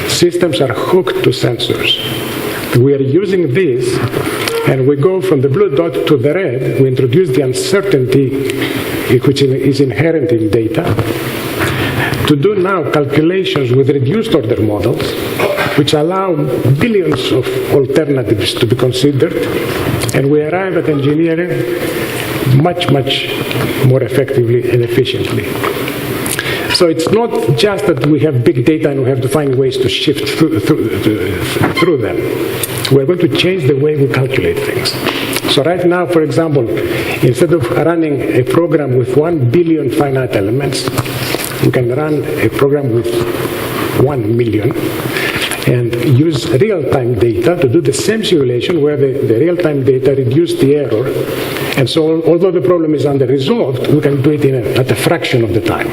Systems are hooked to sensors. We are using this, and we go from the blue dot to the red. We introduce the uncertainty which is inherent in data to do now calculations with reduced order models, which allow billions of alternatives to be considered, and we arrive at engineering much, much more effectively and efficiently. So it's not just that we have big data and we have to find ways to shift through them. We're going to change the way we calculate things. So right now, for example, instead of running a program with 1 billion finite elements, we can run a program with 1 million and use real-time data to do the same simulation where the real-time data reduce the error. And so although the problem is under-resolved, we can do it at a fraction of the time.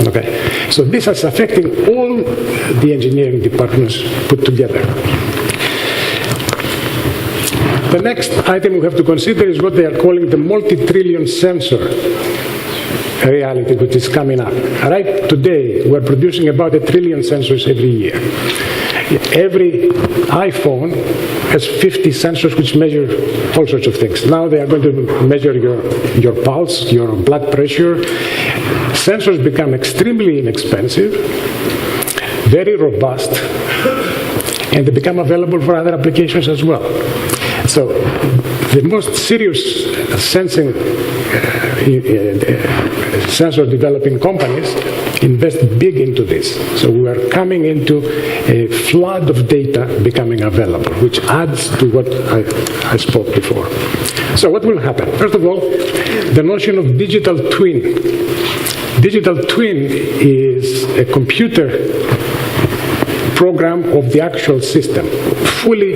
Okay? So this is affecting all the engineering departments put together. The next item we have to consider is what they are calling the multi-trillion sensor reality, which is coming up. Right today, we're producing about 1 trillion sensors every year. Every iPhone has 50 sensors which measure all sorts of things. Now they are going to measure your pulse, your blood pressure. Sensors become extremely inexpensive, very robust, and they become available for other applications as well. So the most serious sensing sensor developing companies invest big into this. So we are coming into a flood of data becoming available, which adds to what I spoke before. So what will happen? First of all, the notion of digital twin. Digital twin is a computer program of the actual system, fully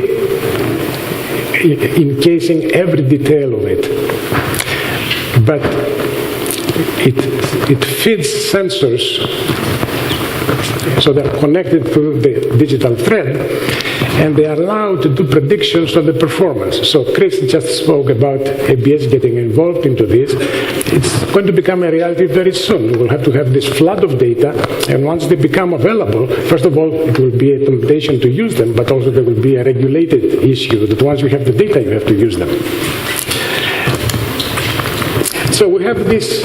encasing every detail of it. But it feeds sensors, so they're connected through the digital thread, and they are allowed to do predictions on the performance. So Chris just spoke about ABS getting involved into this. It's going to become a reality very soon. We'll have to have this flood of data, and once they become available, first of all, it will be a temptation to use them, but also there will be a regulated issue that once you have the data, you have to use them. So we have this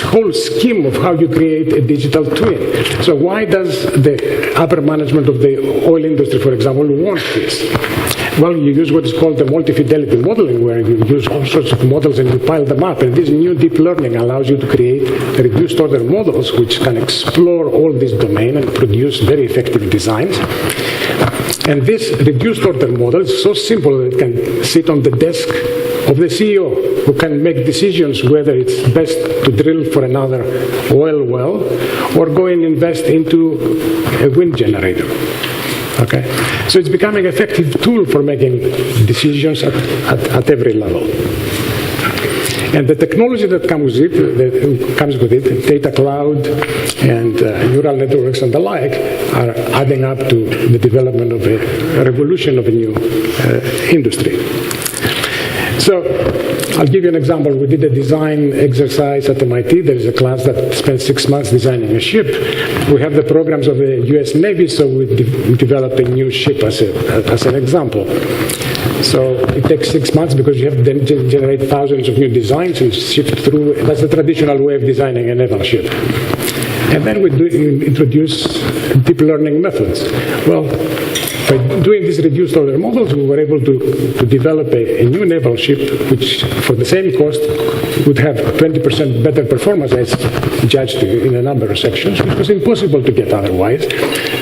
whole scheme of how you create a digital twin. So why does the upper management of the oil industry, for example, want this? Well, you use what is called the multi-fidelity modeling, where you use all sorts of models and you pile them up. And this new deep learning allows you to create reduced order models which can explore all this domain and produce very effective designs. And this reduced order model is so simple that it can sit on the desk of the CEO, who can make decisions whether it's best to drill for another oil well or go and invest into a wind generator. Okay? So it's becoming an effective tool for making decisions at every level. And the technology that comes with it, data cloud and neural networks and the like, are adding up to the development of a revolution of a new industry. So I'll give you an example. We did a design exercise at MIT. There is a class that spent 6 months designing a ship. We have the programs of the US Navy, so we developed a new ship as an example. So it takes 6 months because you have to then generate thousands of new designs and shift through. That's the traditional way of designing a naval ship. And then we introduce deep learning methods. Well, by doing these reduced order models, we were able to develop a new naval ship, which for the same cost would have 20% better performance as judged in a number of sections, which was impossible to get otherwise,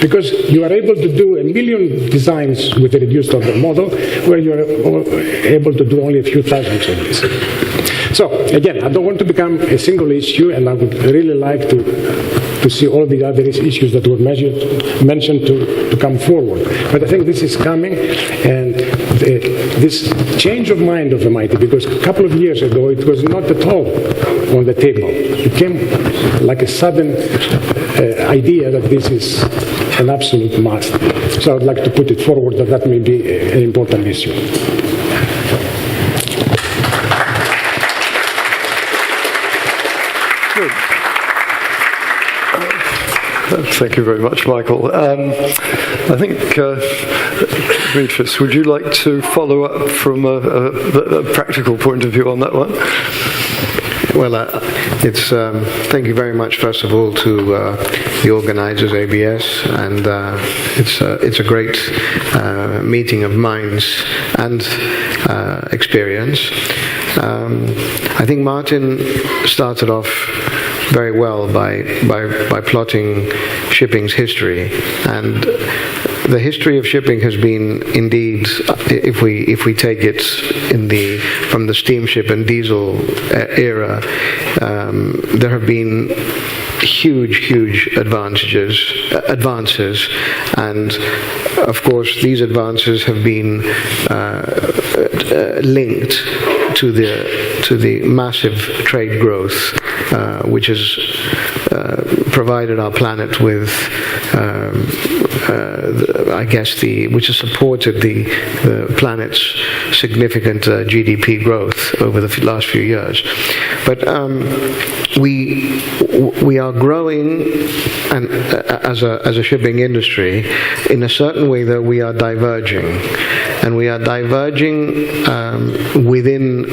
because you are able to do 1 million designs with a reduced order model, where you are able to do only a few thousands of these. So, again, I don't want to become a single issue, and I would really like to see all the other issues that were mentioned to come forward. But I think this is coming, and this change of mind of MIT, because a couple of years ago it was not at all on the table. It came like a sudden idea that this is an absolute must. So I would like to put it forward that may be an important issue. Thank you very much, Michael. I think, Dimitrios, would you like to follow up from a practical point of view on that one? Well, thank you very much, first of all, to the organizers, ABS, and it's a great meeting of minds and experience. I think Martin started off very well by plotting shipping's history, and the history of shipping has been indeed, if we take it from the steamship and diesel era, there have been huge advances, and of course these advances have been linked to the massive trade growth, which has provided our planet with, which has supported the planet's significant GDP growth over the last few years. But we are growing, and as a shipping industry, in a certain way that we are diverging, and we are diverging within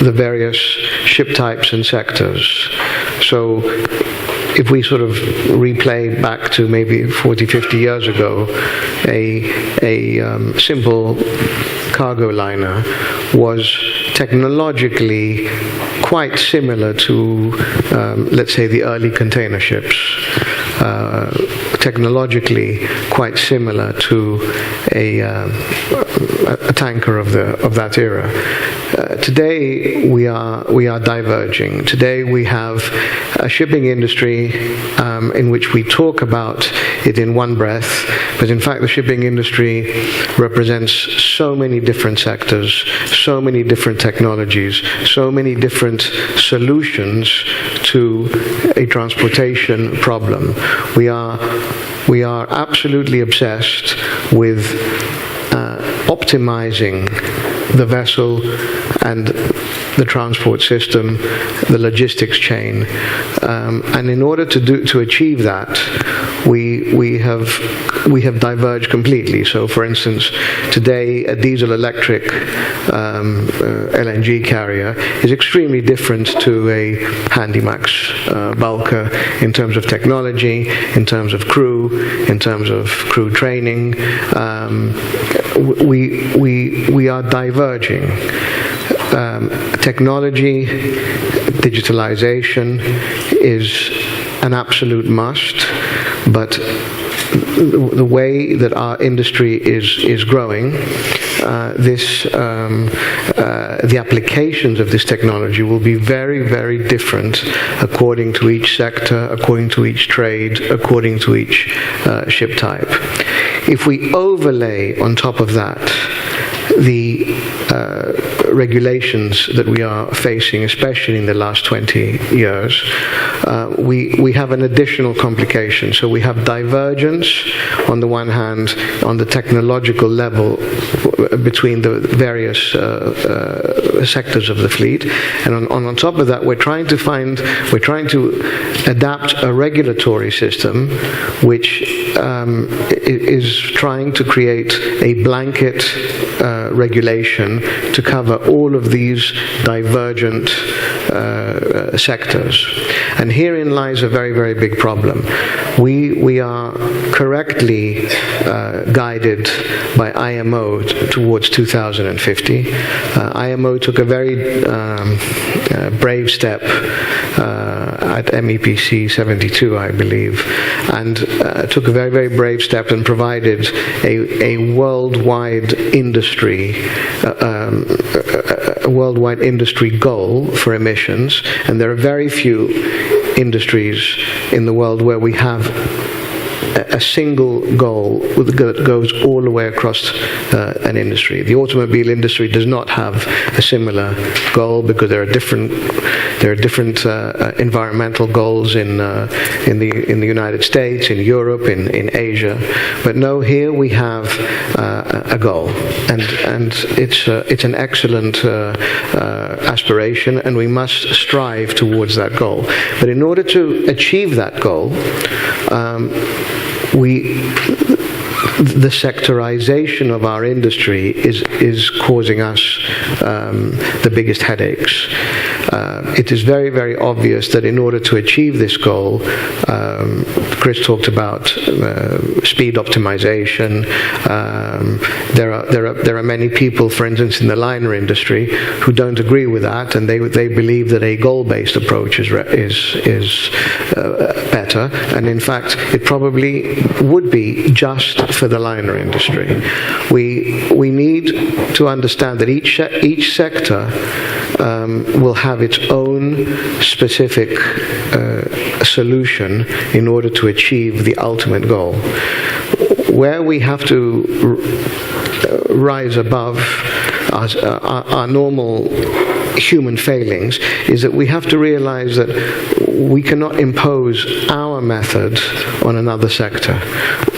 the various ship types and sectors. So if we sort of replay back to maybe 40, 50 years ago, a simple cargo liner was technologically quite similar to, let's say, the early container ships. Technologically quite similar to a tanker of that era. Today we are diverging. Today we have a shipping industry in which we talk about it in one breath, but in fact the shipping industry represents so many different sectors, so many different technologies, so many different solutions to a transportation problem. We are absolutely obsessed with optimizing the vessel and the transport system, the logistics chain, and in order to achieve that, we have diverged completely. So, for instance, today a diesel-electric LNG carrier is extremely different to a Handymax bulker in terms of technology, in terms of crew, in terms of crew training. We are diverging. Technology, digitalization is an absolute must, but the way that our industry is growing, the applications of this technology will be very, very different according to each sector, according to each trade, according to each ship type. If we overlay on top of that the regulations that we are facing, especially in the last 20 years, we have an additional complication. So we have divergence on the one hand on the technological level between the various sectors of the fleet, and on top of that we're trying to adapt a regulatory system which is trying to create a blanket regulation to cover all of these divergent sectors. And herein lies a very, very big problem. We are correctly guided by IMO towards 2050. IMO took a very brave step at MEPC 72, I believe, and took a very, very brave step and provided a worldwide industry goal for emissions. And there are very few industries in the world where we have a single goal that goes all the way across an industry. The automobile industry does not have a similar goal because there are different environmental goals in the United States, in Europe, in Asia. But no, here we have a goal, and it's an excellent aspiration, and we must strive towards that goal. But in order to achieve that goal, the sectorization of our industry is causing us the biggest headaches. It is very, very obvious that in order to achieve this goal, Chris talked about speed optimization. There are many people, for instance, in the liner industry, who don't agree with that, and they believe that a goal-based approach is better. And in fact, it probably would be just for the liner industry. We need to understand that each sector will have its own specific solution in order to achieve the ultimate goal. Where we have to rise above our normal human failings is that we have to realize that we cannot impose our method on another sector.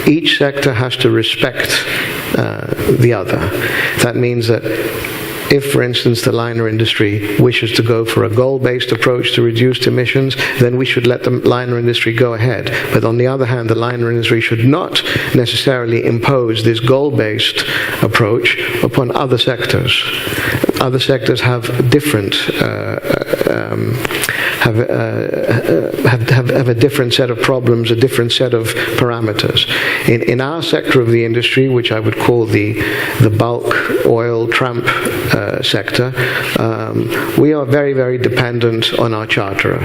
Each sector has to respect the other. That means that if, for instance, the liner industry wishes to go for a goal-based approach to reduced emissions, then we should let the liner industry go ahead. But on the other hand, the liner industry should not necessarily impose this goal-based approach upon other sectors. Other sectors have different have a different set of problems, a different set of parameters. In our sector of the industry, which I would call the bulk oil tramp sector, we are very, very dependent on our charterer.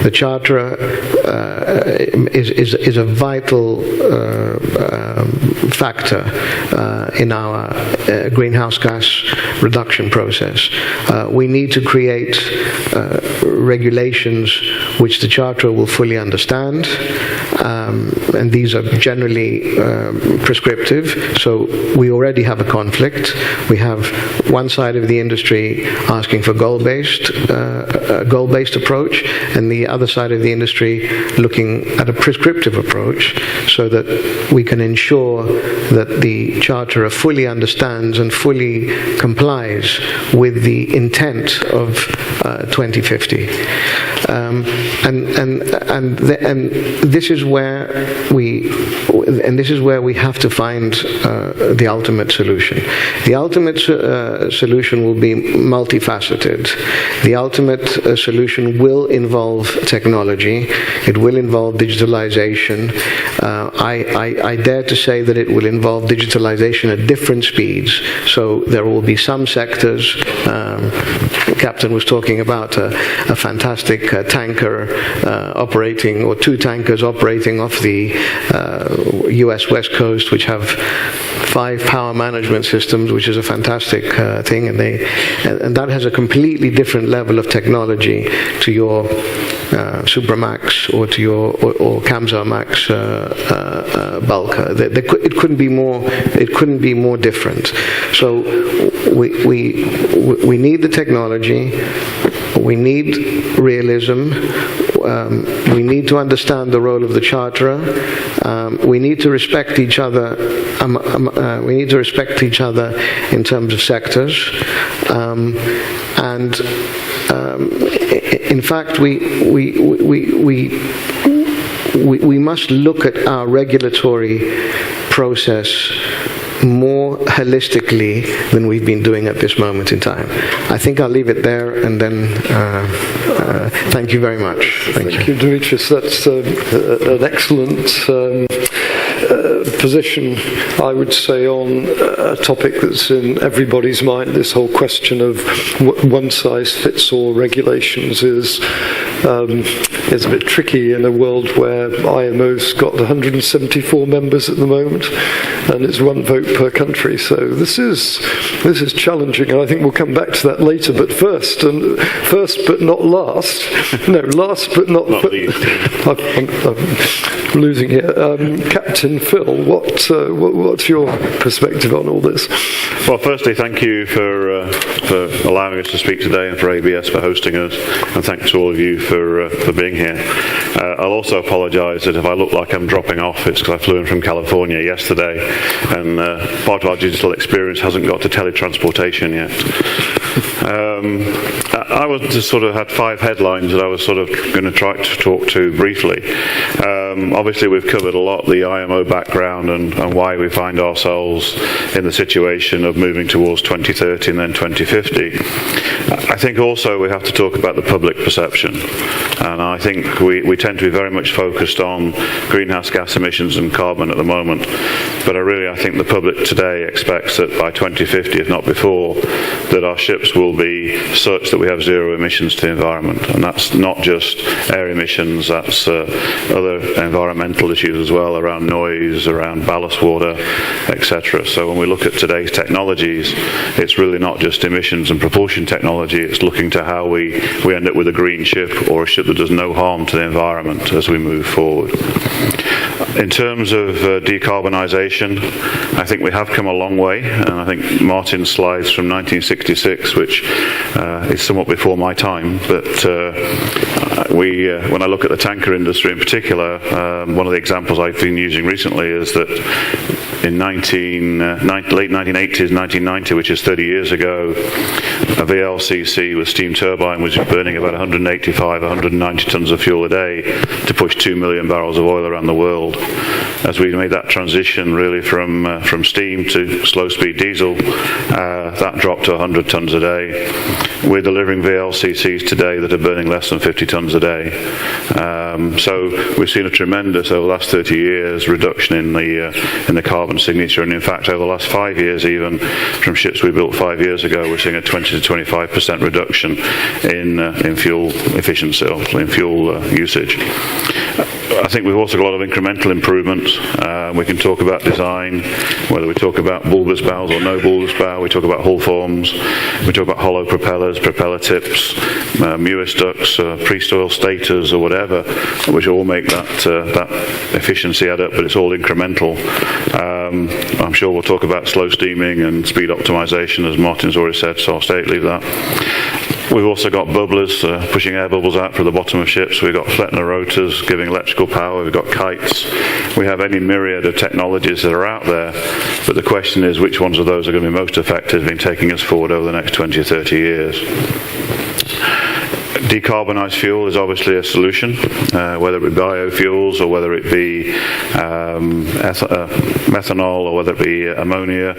The charterer is a vital factor in our greenhouse gas reduction process. We need to create regulations which the charterer will fully understand, and these are generally prescriptive. So we already have a conflict. We have one side of the industry asking for goal-based approach, and the other side of the industry looking at a prescriptive approach, so that we can ensure that the charterer fully understands and fully complies with the intent of 2050. And this is where we have to find the ultimate solution. The ultimate solution will be multifaceted. The ultimate solution will involve technology. It will involve digitalization. I dare to say that it will involve digitalization at different speeds. So there will be some sectors. Captain was talking about a fantastic tanker operating, or two tankers operating off the US West Coast, which have 5 power management systems, which is a fantastic thing, and that has a completely different level of technology to your Supramax or to your or Kamsar Max bulker. It couldn't be more different. So we need the technology. We need realism. We need to understand the role of the charterer. We need to respect each other. We need to respect each other in terms of sectors. In fact, we must look at our regulatory process more holistically than we've been doing at this moment in time. I think I'll leave it there, and then thank you very much. Thank you, Dimitrios. That's an excellent position, I would say, on a topic that's in everybody's mind. This whole question of one-size-fits-all regulations is a bit tricky in a world where IMO's got 174 members at the moment, and it's one vote per country. So this is challenging, and I think we'll come back to that later. But first but not last. No, last but not least. I'm losing here. Captain Phil, what's your perspective on all this? Well, firstly, thank you for allowing us to speak today, and for ABS for hosting us, and thanks to all of you for being here. I'll also apologise that if I look like I'm dropping off, it's because I flew in from California yesterday, and part of our digital experience hasn't got to teletransportation yet. I was just sort of had 5 headlines that I was sort of going to try to talk to briefly. Obviously, we've covered a lot the IMO background and why we find ourselves in the situation of moving towards 2030 and then 2050. I think also we have to talk about the public perception, and I think we tend to be very much focused on greenhouse gas emissions and carbon at the moment, but I think the public today expects that by 2050, if not before, that our ships will be such that we have zero emissions to the environment, and that's not just air emissions, that's other environmental issues as well, around noise, around ballast water, etc. So when we look at today's technologies, it's really not just emissions and propulsion technology, it's looking to how we end up with a green ship, or a ship that does no harm to the environment as we move forward. In terms of decarbonisation, I think we have come a long way, and I think Martin's slides from 1966, which is somewhat before my time, but when I look at the tanker industry in particular, one of the examples I've been using recently is that in late 1980s, 1990, which is 30 years ago, a VLCC with steam turbine was burning about 185, 190 tons of fuel a day to push 2 million barrels of oil around the world. As we made that transition really from steam to slow-speed diesel, that dropped to 100 tons a day. We're delivering VLCCs today that are burning less than 50 tons a day. So we've seen a tremendous, over the last 30 years, reduction in the carbon signature, and in fact over the last 5 years, even from ships we built 5 years ago, we're seeing a 20 to 25% reduction in fuel efficiency, in fuel usage. I think we've also got a lot of incremental improvements. We can talk about design, whether we talk about bulbous bows or no bulbous bow. We talk about hull forms. We talk about hollow propellers, propeller tips, Mewis ducts, pre-oil stators, or whatever, which all make that efficiency add up. But it's all incremental. I'm sure we'll talk about slow steaming and speed optimization, as Martin's already said. So I'll leave that. We've also got bubblers, pushing air bubbles out from the bottom of ships. We've got Flettner rotors giving electrical power. We've got kites. We have any myriad of technologies that are out there. But the question is, which ones of those are going to be most effective in taking us forward over the next 20 or 30 years? Decarbonised fuel is obviously a solution, whether it be biofuels or whether it be methanol or whether it be ammonia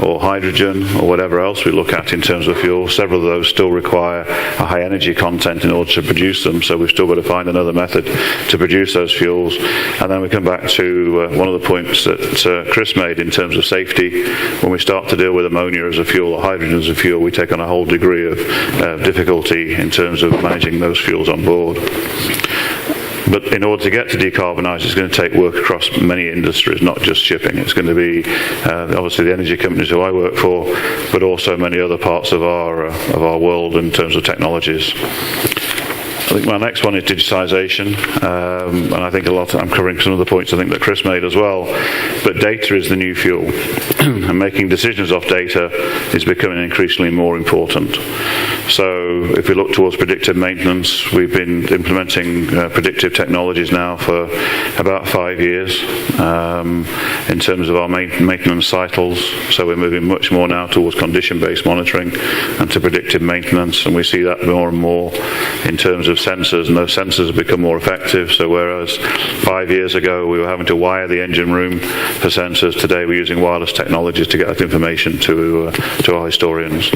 or hydrogen or whatever else we look at in terms of fuel. Several of those still require a high energy content in order to produce them, so we've still got to find another method to produce those fuels. And then we come back to one of the points that Chris made in terms of safety. When we start to deal with ammonia as a fuel or hydrogen as a fuel, we take on a whole degree of difficulty in terms of managing those fuels on board. But in order to get to decarbonise, it's going to take work across many industries, not just shipping. It's going to be obviously the energy companies who I work for, but also many other parts of our world in terms of technologies. I think my next one is digitisation, and I think I'm covering some of the points I think that Chris made as well, but data is the new fuel, and making decisions off data is becoming increasingly more important. So if we look towards predictive maintenance, we've been implementing predictive technologies now for about 5 years in terms of our maintenance cycles, so we're moving much more now towards condition-based monitoring and to predictive maintenance, and we see that more and more in terms of sensors, and those sensors have become more effective. So whereas 5 years ago we were having to wire the engine room for sensors, today we're using wireless technologies to get that information to our historians.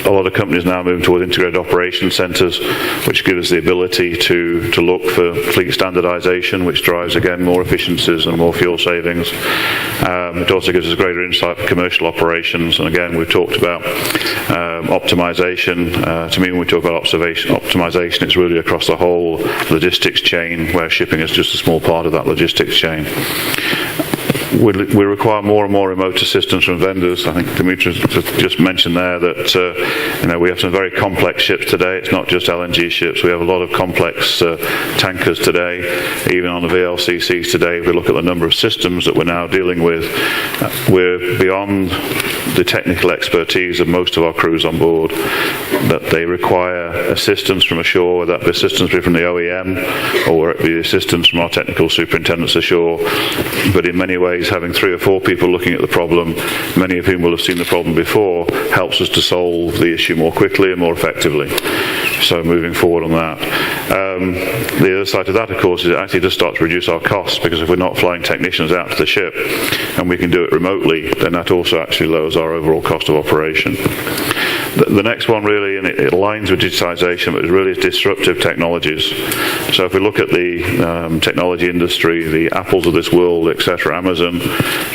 A lot of companies now moving towards integrated operation centres, which give us the ability to look for fleet standardisation, which drives, again, more efficiencies and more fuel savings. It also gives us greater insight for commercial operations, and again, we've talked about optimisation. To me, when we talk about optimisation, it's really across the whole logistics chain, where shipping is just a small part of that logistics chain. We require more and more remote assistance from vendors. I think Dimitrios just mentioned there that we have some very complex ships today. It's not just LNG ships. We have a lot of complex tankers today. Even on the VLCCs today, if we look at the number of systems that we're now dealing with, we're beyond the technical expertise of most of our crews on board, that they require assistance from ashore, whether that be assistance from the OEM or it be assistance from our technical superintendents ashore. But in many ways, having 3 or 4 people looking at the problem, many of whom will have seen the problem before, helps us to solve the issue more quickly and more effectively. So moving forward on that. The other side of that, of course, is it actually just starts to reduce our costs, because if we're not flying technicians out to the ship and we can do it remotely, then that also actually lowers our overall cost of operation. The next one really, and it aligns with digitisation, but it really is disruptive technologies. So if we look at the technology industry, the Apples of this world, etc., Amazon,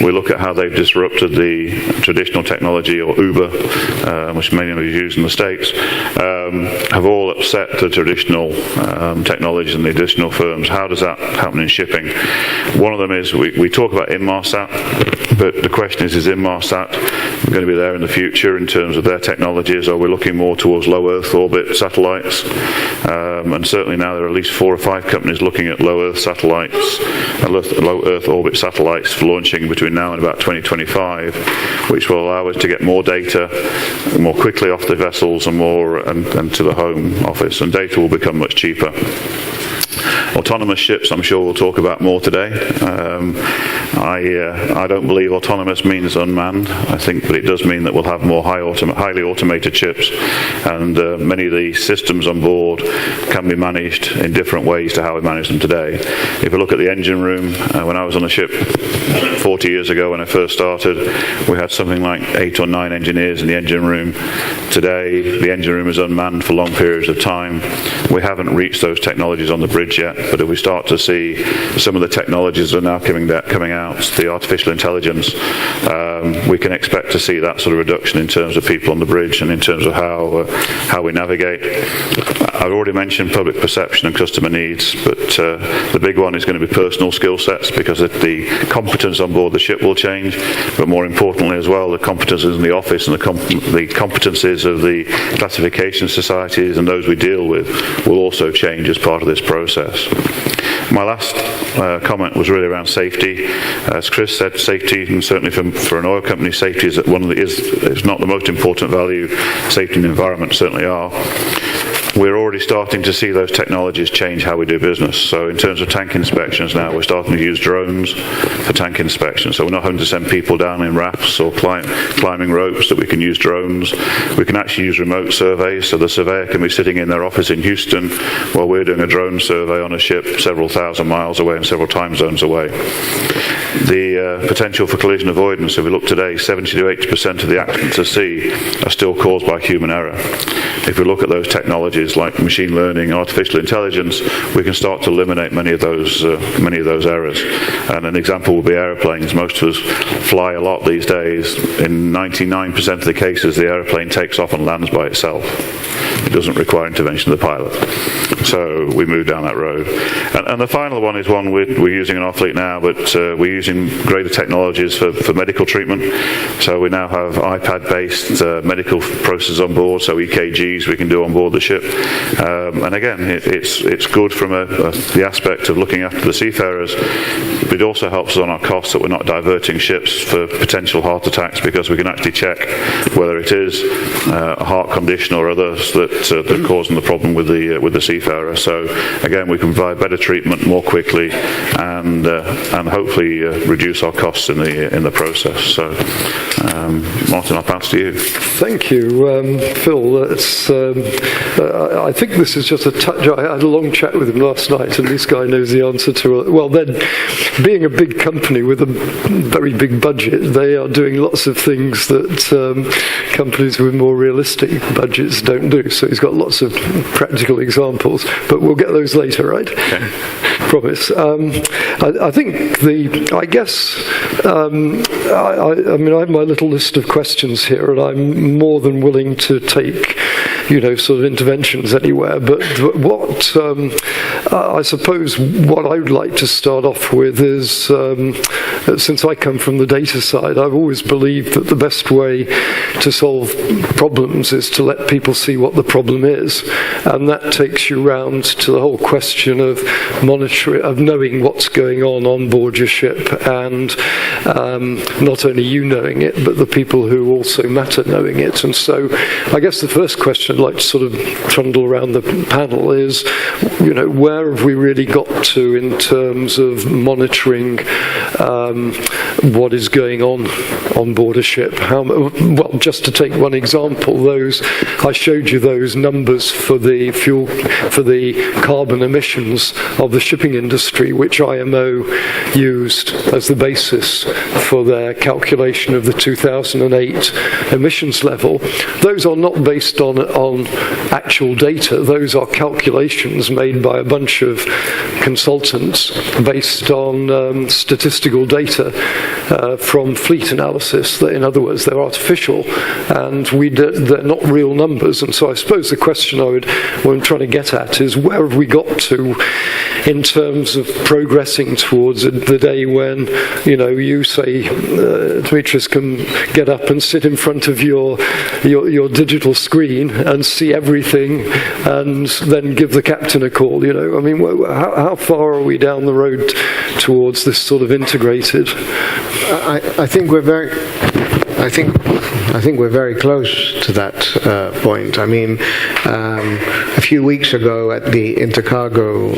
we look at how they've disrupted the traditional technology, or Uber, which many of you use in the States, have all upset the traditional technologies and the additional firms. How does that happen in shipping? One of them is we talk about Inmarsat, but the question is Inmarsat going to be there in the future in terms of their technologies? Are we looking more towards low Earth orbit satellites? And certainly now there are at least 4 or 5 companies looking at low Earth satellites, low Earth orbit satellites for launching between now and about 2025, which will allow us to get more data more quickly off the vessels and more and to the home office, and data will become much cheaper. Autonomous ships, I'm sure we'll talk about more today. I don't believe autonomous means unmanned. I think, but it does mean that we'll have more highly automated ships, and many of the systems on board can be managed in different ways to how we manage them today. If you look at the engine room, when I was on a ship 40 years ago when I first started, we had something like 8 or 9 engineers in the engine room. Today, the engine room is unmanned for long periods of time. We haven't reached those technologies on the bridge yet, but if we start to see some of the technologies that are now coming out, the artificial intelligence, we can expect to see that sort of reduction in terms of people on the bridge and in terms of how we navigate. I've already mentioned public perception and customer needs, but the big one is going to be personal skill sets, because the competence on board the ship will change, but more importantly as well, the competences in the office and the competencies of the classification societies and those we deal with will also change as part of this process. My last comment was really around safety. As Chris said, safety, and certainly for an oil company, safety is not the most important value. Safety and the environment certainly are. We're already starting to see those technologies change how we do business. So in terms of tank inspections now, we're starting to use drones for tank inspections. So we're not having to send people down in rafts or climbing ropes, that we can use drones. We can actually use remote surveys, so the surveyor can be sitting in their office in Houston while we're doing a drone survey on a ship several thousand miles away and several time zones away. The potential for collision avoidance, if we look today, 70 to 80% of the accidents at sea are still caused by human error. If we look at those technologies like machine learning, artificial intelligence, we can start to eliminate many of those errors. And an example would be aeroplanes. Most of us fly a lot these days. In 99% of the cases, the aeroplane takes off and lands by itself. It doesn't require intervention of the pilot. So we move down that road. And the final one is one we're using in our fleet now, but we're using greater technologies for medical treatment. So we now have iPad-based medical processes on board, so EKGs we can do on board the ship. And again, it's good from the aspect of looking after the seafarers, but it also helps us on our costs that we're not diverting ships for potential heart attacks, because we can actually check whether it is a heart condition or others that are causing the problem with the seafarer. So again, we can provide better treatment more quickly, and hopefully reduce our costs in the process. So, Martin, I'll pass to you. Thank you, Phil. I think this is just a touch. I had a long chat with him last night, and this guy knows the answer to it. Well, then, being a big company with a very big budget, they are doing lots of things that companies with more realistic budgets don't do. So he's got lots of practical examples, but we'll get those later, right? Okay. Promise. I think I mean, I have my little list of questions here, and I'm more than willing to take, sort of interventions anywhere. But what I suppose what I would like to start off with is, since I come from the data side, I've always believed that the best way to solve problems is to let people see what the problem is, and that takes you round to the whole question of monitoring, of knowing what's going on board your ship, and not only you knowing it, but the people who also matter knowing it. And so I guess the first question I'd like to sort of trundle around the panel is, where have we really got to in terms of monitoring what is going on board a ship? Well, just to take one example, I showed you those numbers for the carbon emissions of the shipping industry, which IMO used as the basis for their calculation of the 2008 emissions level. Those are not based on actual data. Those are calculations made by a bunch of consultants based on statistical data from fleet analysis. In other words, they're artificial, and they're not real numbers. And so I suppose the question what I'm trying to get at is, where have we got to in terms of progressing towards the day when, you say, Dimitrios, can get up and sit in front of your digital screen and see everything, and then give the captain a call. I mean, how far are we down the road towards this sort of integrated? I think we're very close to that point. I mean, a few weeks ago at the Intercargo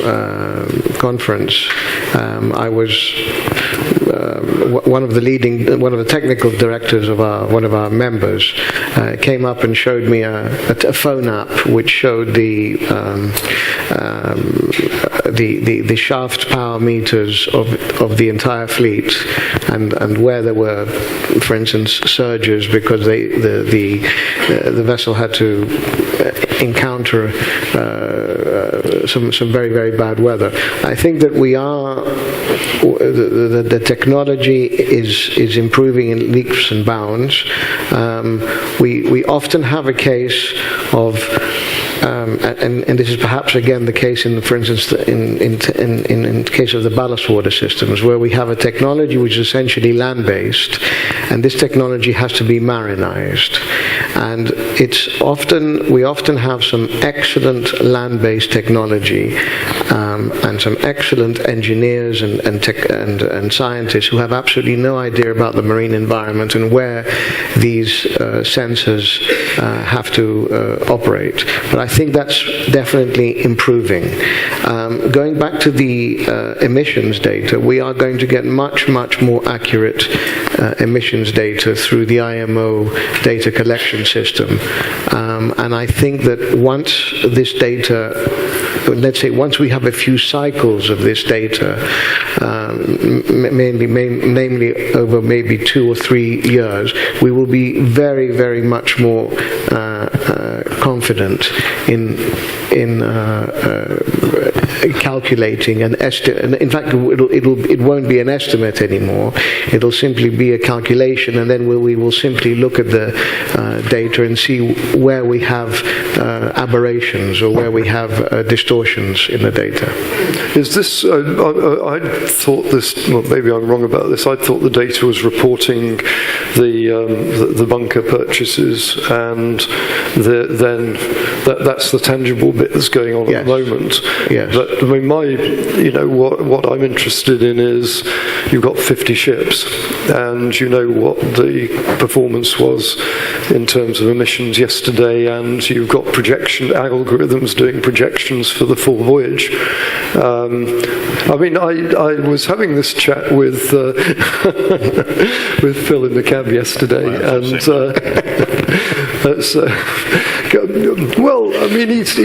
conference, I was one of the technical directors of one of our members came up and showed me a phone app which showed the shaft power meters of the entire fleet, and where there were, for instance, surges because the vessel had to encounter some very, very bad weather. I think that the technology is improving in leaps and bounds. We often have a case of and this is perhaps again the case for instance in case of the ballast water systems, where we have a technology which is essentially land-based, and this technology has to be marinized, and we often have some excellent land-based technology and some excellent engineers and scientists who have absolutely no idea about the marine environment and where these sensors have to operate. But I think that's definitely improving. Going back to the emissions data, we are going to get much, much more accurate emissions data through the IMO data collection system. And I think that once this data, let's say once we have a few cycles of this data, namely over maybe 2 or 3 years, we will be very, very much more confident in calculating and in fact it won't be an estimate anymore. It'll simply be a calculation, and then we will simply look at the data and see where we have aberrations or where we have distortions in the data. Is this? I thought this. Well, maybe I'm wrong about this. I thought the data was reporting the bunker purchases, and then that's the tangible bit that's going on at the moment. Yes. But I mean, what I'm interested in is, you've got 50 ships, and you know what the performance was in terms of emissions yesterday, and you've got projection algorithms doing projections for the full voyage. I mean, I was having this chat with with Phil in the cab yesterday, and well, I mean, he's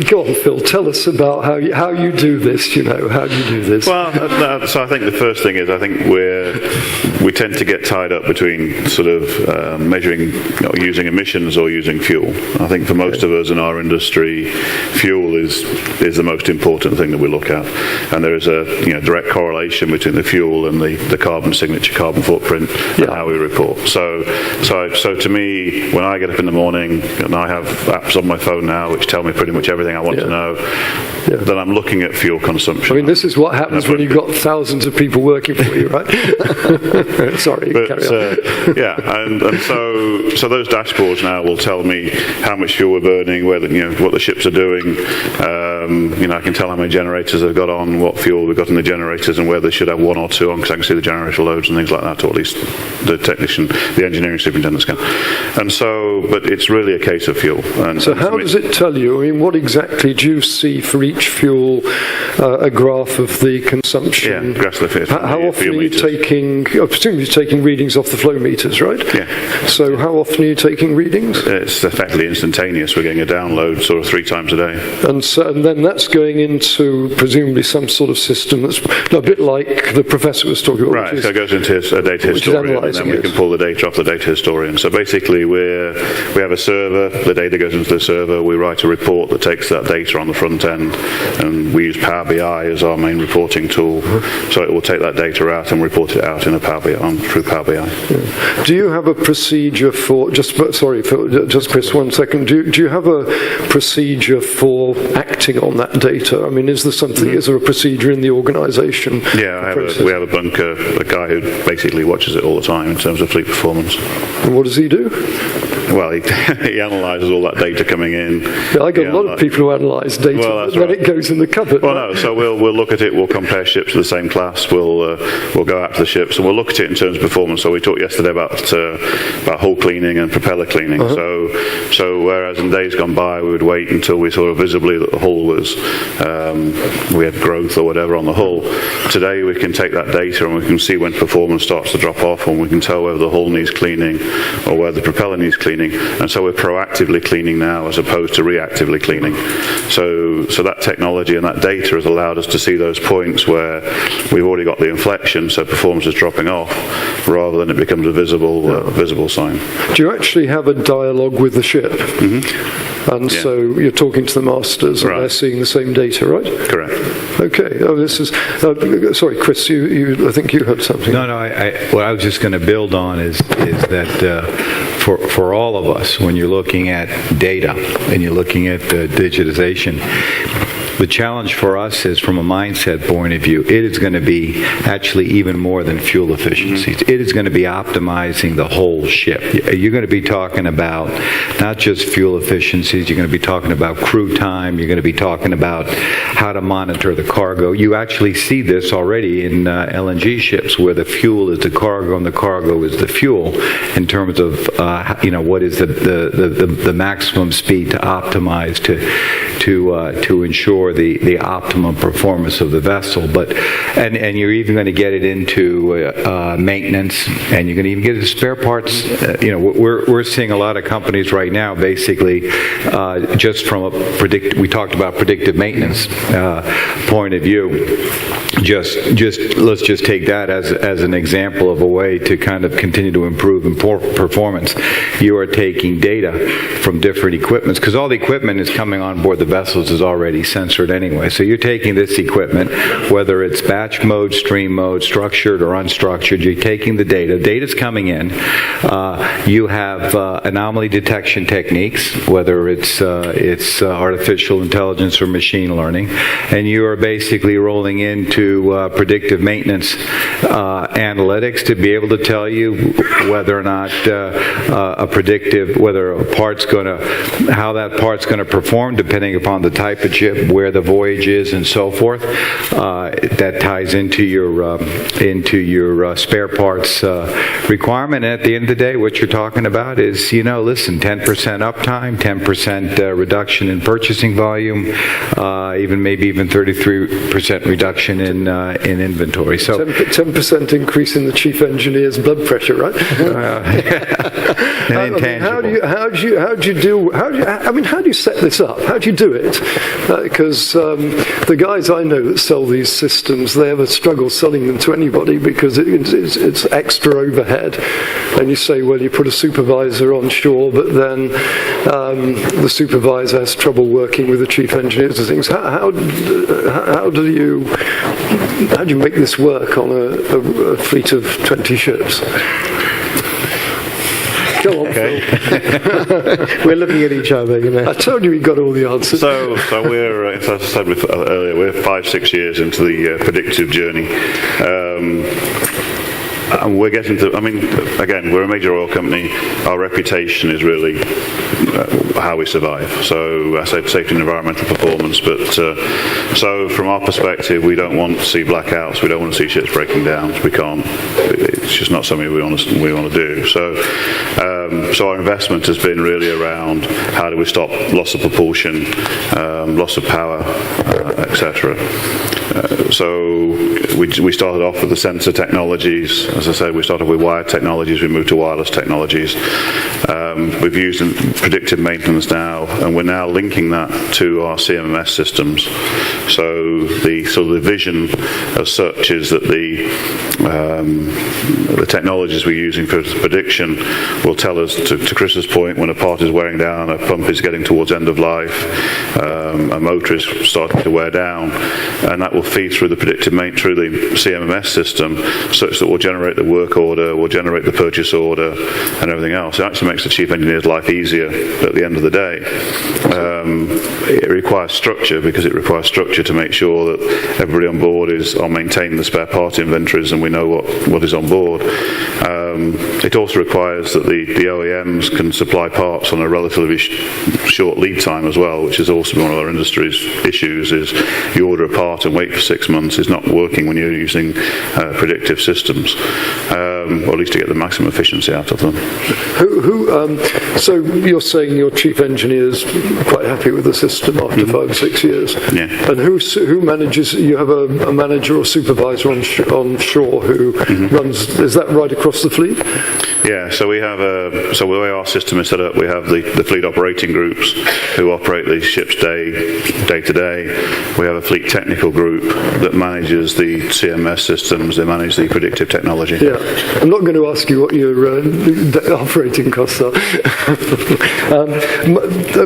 go on, Phil, tell us about how you do this. How do you do this? Well, so I think the first thing is, I think we tend to get tied up between sort of measuring, using emissions or using fuel. I think for most of us in our industry, fuel is the most important thing that we look at, and there is a direct correlation between the fuel and the carbon signature, carbon footprint, and how we report. So to me, when I get up in the morning, and I have apps on my phone now which tell me pretty much everything I want to know, then I'm looking at fuel consumption. I mean, this is what happens when you've got thousands of people working for you, right? Carry on. And so those dashboards now will tell me how much fuel we're burning, what the ships are doing. I can tell how many generators they've got on, what fuel we've got in the generators, and where they should have one or two on, because I can see the generator loads and things like that, or at least the technician, the engineering superintendents can. And so, but it's really a case of fuel. And so how does it tell you? I mean, what exactly do you see for each fuel? A graph of the consumption. Yeah, how often are you taking? I presume you're taking readings off the flow meters, right? Yeah. So how often are you taking readings? It's effectively instantaneous. We're getting a download sort of 3 times a day. And then that's going into presumably some sort of system that's a bit like the professor was talking about. Right. So it goes into a data historian, and then we can pull the data off the data historian. So basically, we have a server. The data goes into the server. We write a report that takes that data on the front end, and we use Power BI as our main reporting tool. So it will take that data out and report it out in a Power BI through Power BI. Yeah. Do you have a procedure for just Chris, 1 second? Do you have a procedure for acting on that data? I mean, is there a procedure in the organisation? Yeah, we have a bunker, a guy who basically watches it all the time in terms of fleet performance. And what does he do? Well, he analyses all that data coming in. Yeah, I got a lot of people who analyse data, but then it goes in the cupboard. Well, no, so we'll look at it, we'll compare ships of the same class, we'll go out to the ships, and we'll look at it in terms of performance. So we talked yesterday about hull cleaning and propeller cleaning. So whereas in days gone by we would wait until we saw visibly that the hull was, we had growth or whatever on the hull, today we can take that data and we can see when performance starts to drop off, and we can tell whether the hull needs cleaning or whether the propeller needs cleaning. And so we're proactively cleaning now as opposed to reactively cleaning. So that technology and that data has allowed us to see those points where we've already got the inflection, so performance is dropping off, rather than it becomes a visible sign. Do you actually have a dialogue with the ship? Mm-hmm. And so you're talking to the masters, and they're seeing the same data, right? Correct. Okay. Oh, this is. Sorry, Chris. I think you had something. No. What I was just going to build on is that for all of us, when you're looking at data and you're looking at digitization, the challenge for us is, from a mindset point of view, it is going to be actually even more than fuel efficiency. Mm-hmm. It is going to be optimizing the whole ship. You're going to be talking about not just fuel efficiencies, you're going to be talking about crew time, you're going to be talking about how to monitor the cargo. You actually see this already in LNG ships, where the fuel is the cargo and the cargo is the fuel, in terms of what is the maximum speed to optimize to ensure the optimum performance of the vessel. And you're even going to get it into maintenance, and you're going to even get it to spare parts. We're seeing a lot of companies right now, basically, just from we talked about predictive maintenance point of view. Let's just take that as an example of a way to kind of continue to improve performance. You are taking data from different equipments, because all the equipment is coming on board the vessels is already censored anyway. So you're taking this equipment, whether it's batch mode, stream mode, structured or unstructured, you're taking the data. Data's coming in. You have anomaly detection techniques, whether it's artificial intelligence or machine learning, and you are basically rolling into into predictive maintenance analytics to be able to tell you whether or not whether a part's going to, how that part's going to perform depending upon the type of chip, where the voyage is, and so forth. That ties into your spare parts requirement. And at the end of the day, what you're talking about is, listen, 10% uptime, 10% reduction in purchasing volume, maybe even 33% reduction in inventory. So 10% increase in the chief engineer's blood pressure, right? An intangible. How do you set this up? How do you do it? Because the guys I know that sell these systems, they have a struggle selling them to anybody because it's extra overhead. And you say, well, you put a supervisor on shore, but then the supervisor has trouble working with the chief engineers and things. How do you make this work on a fleet of 20 ships? Go on, Okay. Phil. We're looking at each other, I told you we got all the answers. So we're, as I said earlier, we're 5-6 years into the predictive journey. And we're getting to, again, we're a major oil company. Our reputation is really how we survive. So I said safety and environmental performance, but so from our perspective, we don't want to see blackouts. We don't want to see ships breaking down. We can't. It's just not something we want to do. So our investment has been really around how do we stop loss of propulsion, loss of power, etc. So we started off with the sensor technologies. As I said, we started with wired technologies. We moved to wireless technologies. We've used predictive maintenance now, and we're now linking that to our CMMS systems. So the vision as such is that the technologies we're using for prediction will tell us, to Chris's point, when a part is wearing down, a pump is getting towards end of life, a motor is starting to wear down, and that will feed through the through the CMMS system, such that we'll generate the work order, we'll generate the purchase order, and everything else. It actually makes the chief engineer's life easier at the end of the day. It requires structure, because it requires structure to make sure that everybody on board is maintaining the spare part inventories and we know what is on board. It also requires that the OEMs can supply parts on a relatively short lead time as well, which is also one of our industry's issues, is you order a part and wait for 6 months is not working when you're using predictive systems, or at least to get the maximum efficiency out of them. So you're saying your chief engineer's quite happy with the system after 5-6 years? Yeah. And who manages? You have a manager or supervisor on shore who runs. Is that right across the fleet? Yeah. So we have the way our system is set up, we have the fleet operating groups who operate these ships day to day. We have a fleet technical group that manages the CMS systems. They manage the predictive technology. Yeah. I'm not going to ask you what your operating costs are.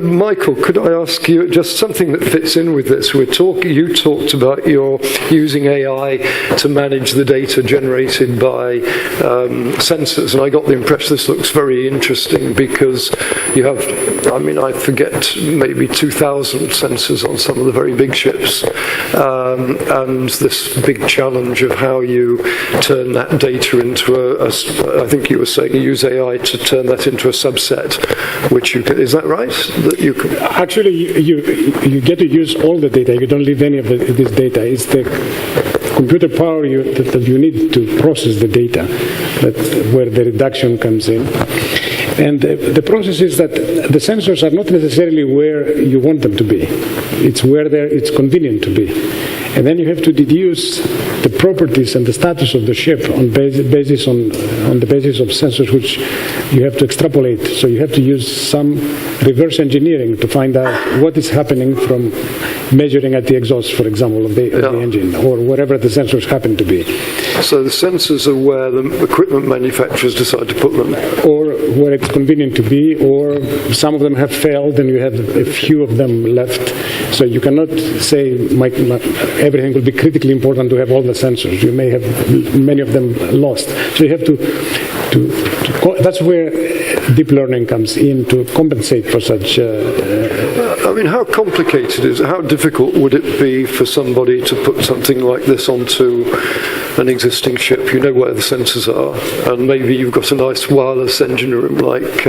Michael, could I ask you just something that fits in with this? You talked about your using AI to manage the data generated by sensors, and I got the impression this looks very interesting because you have, I forget, maybe 2,000 sensors on some of the very big ships, and this big challenge of how you turn that data into I think you were saying you use AI to turn that into a subset, which you can, is that right? That you can Actually, you get to use all the data. You don't leave any of this data. It's the computer power that you need to process the data where the reduction comes in. And the process is that the sensors are not necessarily where you want them to be. It's where it's convenient to be. And then you have to deduce the properties and the status of the ship on the basis of sensors, which you have to extrapolate. So you have to use some reverse engineering to find out what is happening from measuring at the exhaust, for example, of the engine, or wherever the sensors happen to be. So the sensors are where the equipment manufacturers decide to put them, or where it's convenient to be, or some of them have failed and you have a few of them left. So you cannot say everything will be critically important to have all the sensors. You may have many of them lost. So you have to that's where deep learning comes in to compensate for such I mean, how complicated is it? How difficult would it be for somebody to put something like this onto an existing ship? You know where the sensors are, and maybe you've got a nice wireless engine room like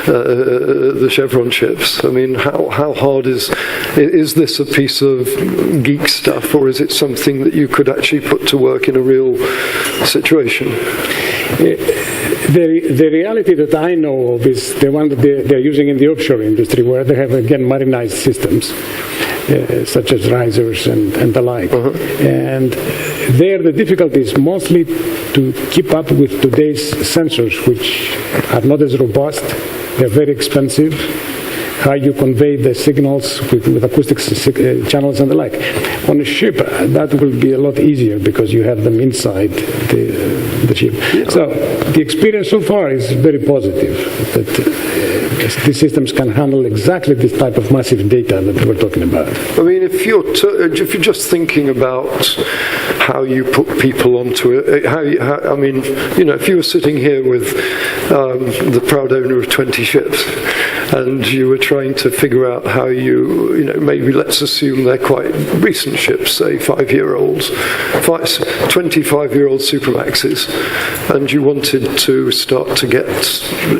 the Chevron ships. I mean, how hard is this a piece of geek stuff, or is it something that you could actually put to work in a real situation? The reality that I know of is the one that they're using in the offshore industry, where they have, again, marinized systems, such as risers and the like. And there the difficulty is mostly to keep up with today's sensors, which are not as robust, they're very expensive, how you convey the signals with acoustic channels and the like. On a ship, that will be a lot easier because you have them inside the ship. Yeah. So the experience so far is very positive, that these systems can handle exactly this type of massive data that we're talking about. I mean, if you're just thinking about how you put people onto it, I mean, you know, if you were sitting here with the proud owner of 20 ships, and you were trying to figure out how you know, maybe let's assume they're quite recent ships, say 5-year-olds, 25-year-old Supramaxes, and you wanted to start to get,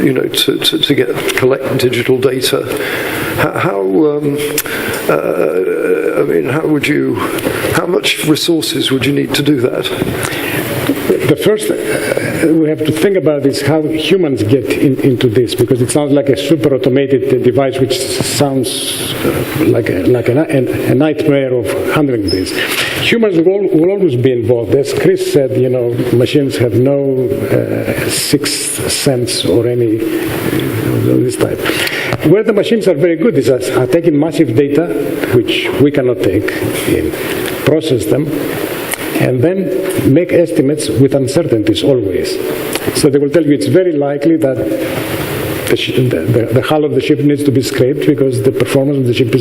you know, to collect digital data. How much resources would you need to do that? The first we have to think about is how humans get into this, because it sounds like a super automated device, which sounds like a nightmare of handling this. Humans will always be involved. As Chris said, you know, machines have no sixth sense or any of this type. Where the machines are very good is at taking massive data, which we cannot take, and process them, and then make estimates with uncertainties always. So they will tell you it's very likely that the hull of the ship needs to be scraped because the performance of the ship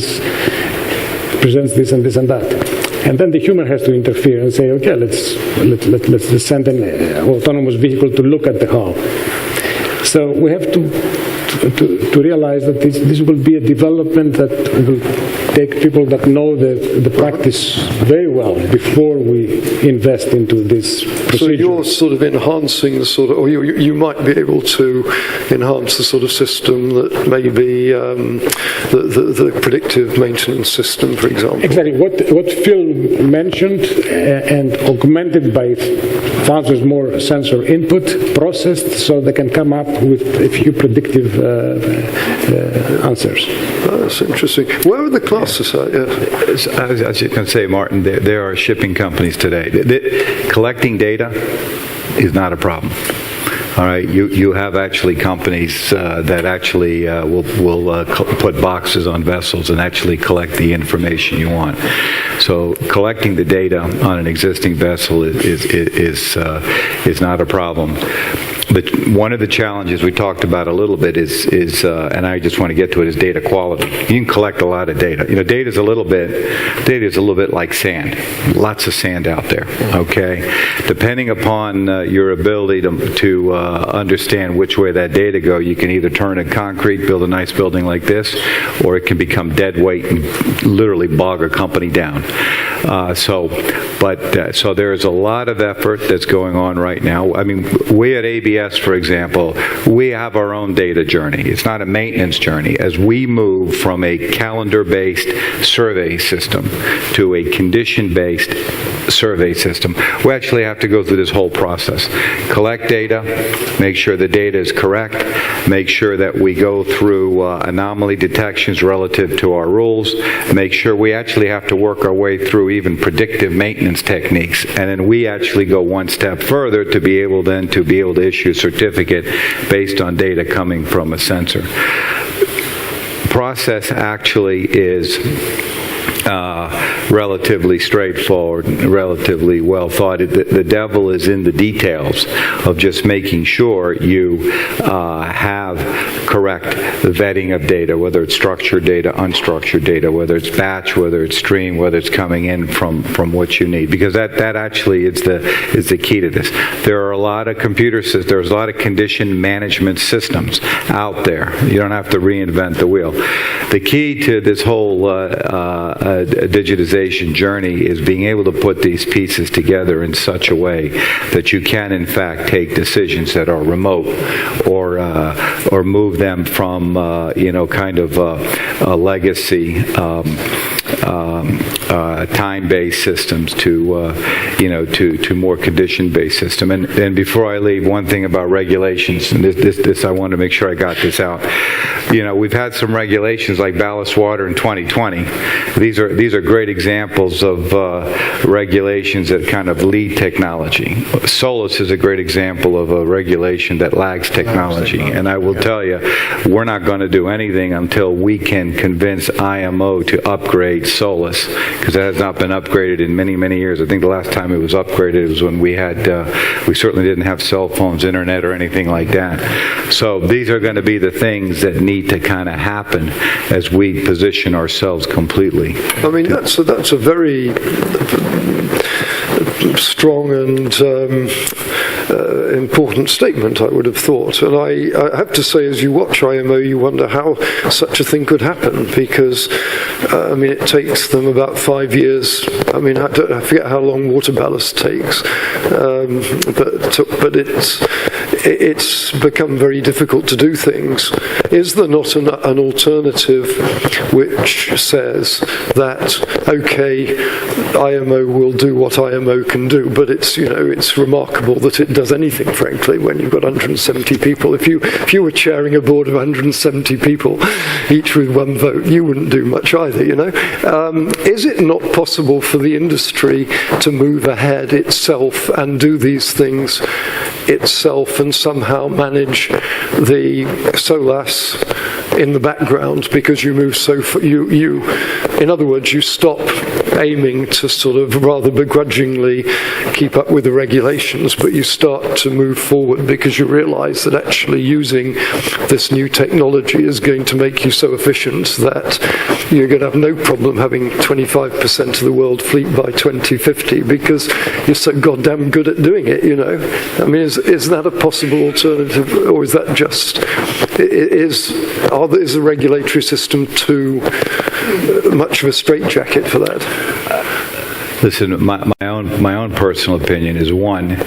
presents this and this and that. And then the human has to interfere and say, okay, let's send an autonomous vehicle to look at the hull. So we have to realize that this will be a development that will take people that know the practice very well before we invest into this procedure. So you're sort of enhancing the sort of, or you might be able to enhance the sort of system that maybe the predictive maintenance system, for example. Exactly. What Phil mentioned, and augmented by thousands more sensor input, processed so they can come up with a few predictive answers. That's interesting. Where are the classes at? Yes. As you can say, Martin, there are shipping companies today. Collecting data is not a problem. All right, you have actually companies that actually will put boxes on vessels and actually collect the information you want. So collecting the data on an existing vessel is not a problem. But one of the challenges we talked about a little bit is and I just want to get to it, is data quality. You can collect a lot of data. You know, data is a little bit like sand. Lots of sand out there. Okay, depending upon your ability to understand which way that data go, you can either turn it concrete, build a nice building like this, or it can become dead weight and literally bog a company down. So there's a lot of effort that's going on right now. I mean, we at ABS, for example, we have our own data journey. It's not a maintenance journey. As we move from a calendar-based survey system to a condition-based survey system, we actually have to go through this whole process. Collect data, make sure the data is correct, make sure that we go through anomaly detections relative to our rules, make sure we actually have to work our way through even predictive maintenance techniques, and then we actually go one step further to be able to issue a certificate based on data coming from a sensor. Process actually is relatively straightforward, relatively well thought. The devil is in the details of just making sure you have correct vetting of data, whether it's structured data, unstructured data, whether it's batch, whether it's stream, whether it's coming in from what you need, because that actually is the key to this. There are a lot of computer systems, there's a lot of condition management systems out there. You don't have to reinvent the wheel. The key to this whole digitization journey is being able to put these pieces together in such a way that you can in fact take decisions that are remote, or move them from kind of a legacy time-based systems to more condition-based system. And before I leave, one thing about regulations, and this I want to make sure I got this out. We've had some regulations like ballast water in 2020. These are great examples of regulations that kind of lead technology. SOLAS is a great example of a regulation that lags technology. And I will tell you, we're not going to do anything until we can convince IMO to upgrade SOLAS, because that has not been upgraded in many, many years. I think the last time it was upgraded was when we certainly didn't have cell phones, internet, or anything like that. So these are going to be the things that need to kind of happen as we position ourselves completely. I mean, that's a very strong and important statement, I would have thought. And I have to say, as you watch IMO, you wonder how such a thing could happen, because it takes them about 5 years. I forget how long water ballast takes, but it's become very difficult to do things. Is there not an alternative which says that, okay, IMO will do what IMO can do, but it's remarkable that it does anything, frankly, when you've got 170 people. If you were chairing a board of 170 people, each with one vote, you wouldn't do much either, Is it not possible for the industry to move ahead itself and do these things itself and somehow manage the SOLAS in the background, because you move in other words, you stop aiming to sort of rather begrudgingly keep up with the regulations, but you start to move forward because you realize that actually using this new technology is going to make you so efficient that you're going to have no problem having 25% of the world fleet by 2050 because you're so goddamn good at doing it, Is that a possible alternative, or is that just, is the regulatory system too much of a straitjacket for that? Listen, my own personal opinion is, one,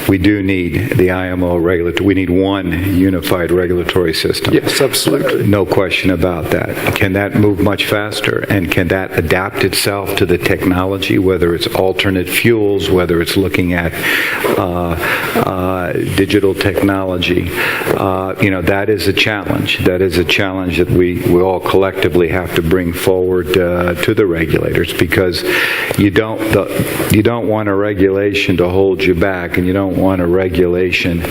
we do need the IMO regulatory. We need one unified regulatory system. Yes, absolutely. No question about that. Can that move much faster? And can that adapt itself to the technology, whether it's alternate fuels, whether it's looking at digital technology? That is a challenge. That is a challenge that we all collectively have to bring forward to the regulators, because you don't want a regulation to hold you back, and you don't want a regulation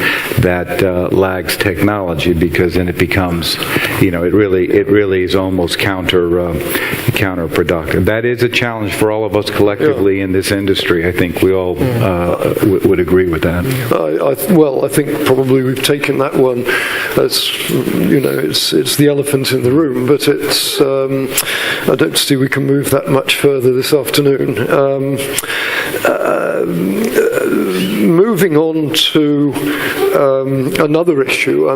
that lags technology, because then it becomes, it really is almost counterproductive. That is a challenge for all of us collectively in this industry. I think we all would agree with that. I think probably we've taken that one as, it's the elephant in the room, but it's, I don't see we can move that much further this afternoon. Moving on to another issue,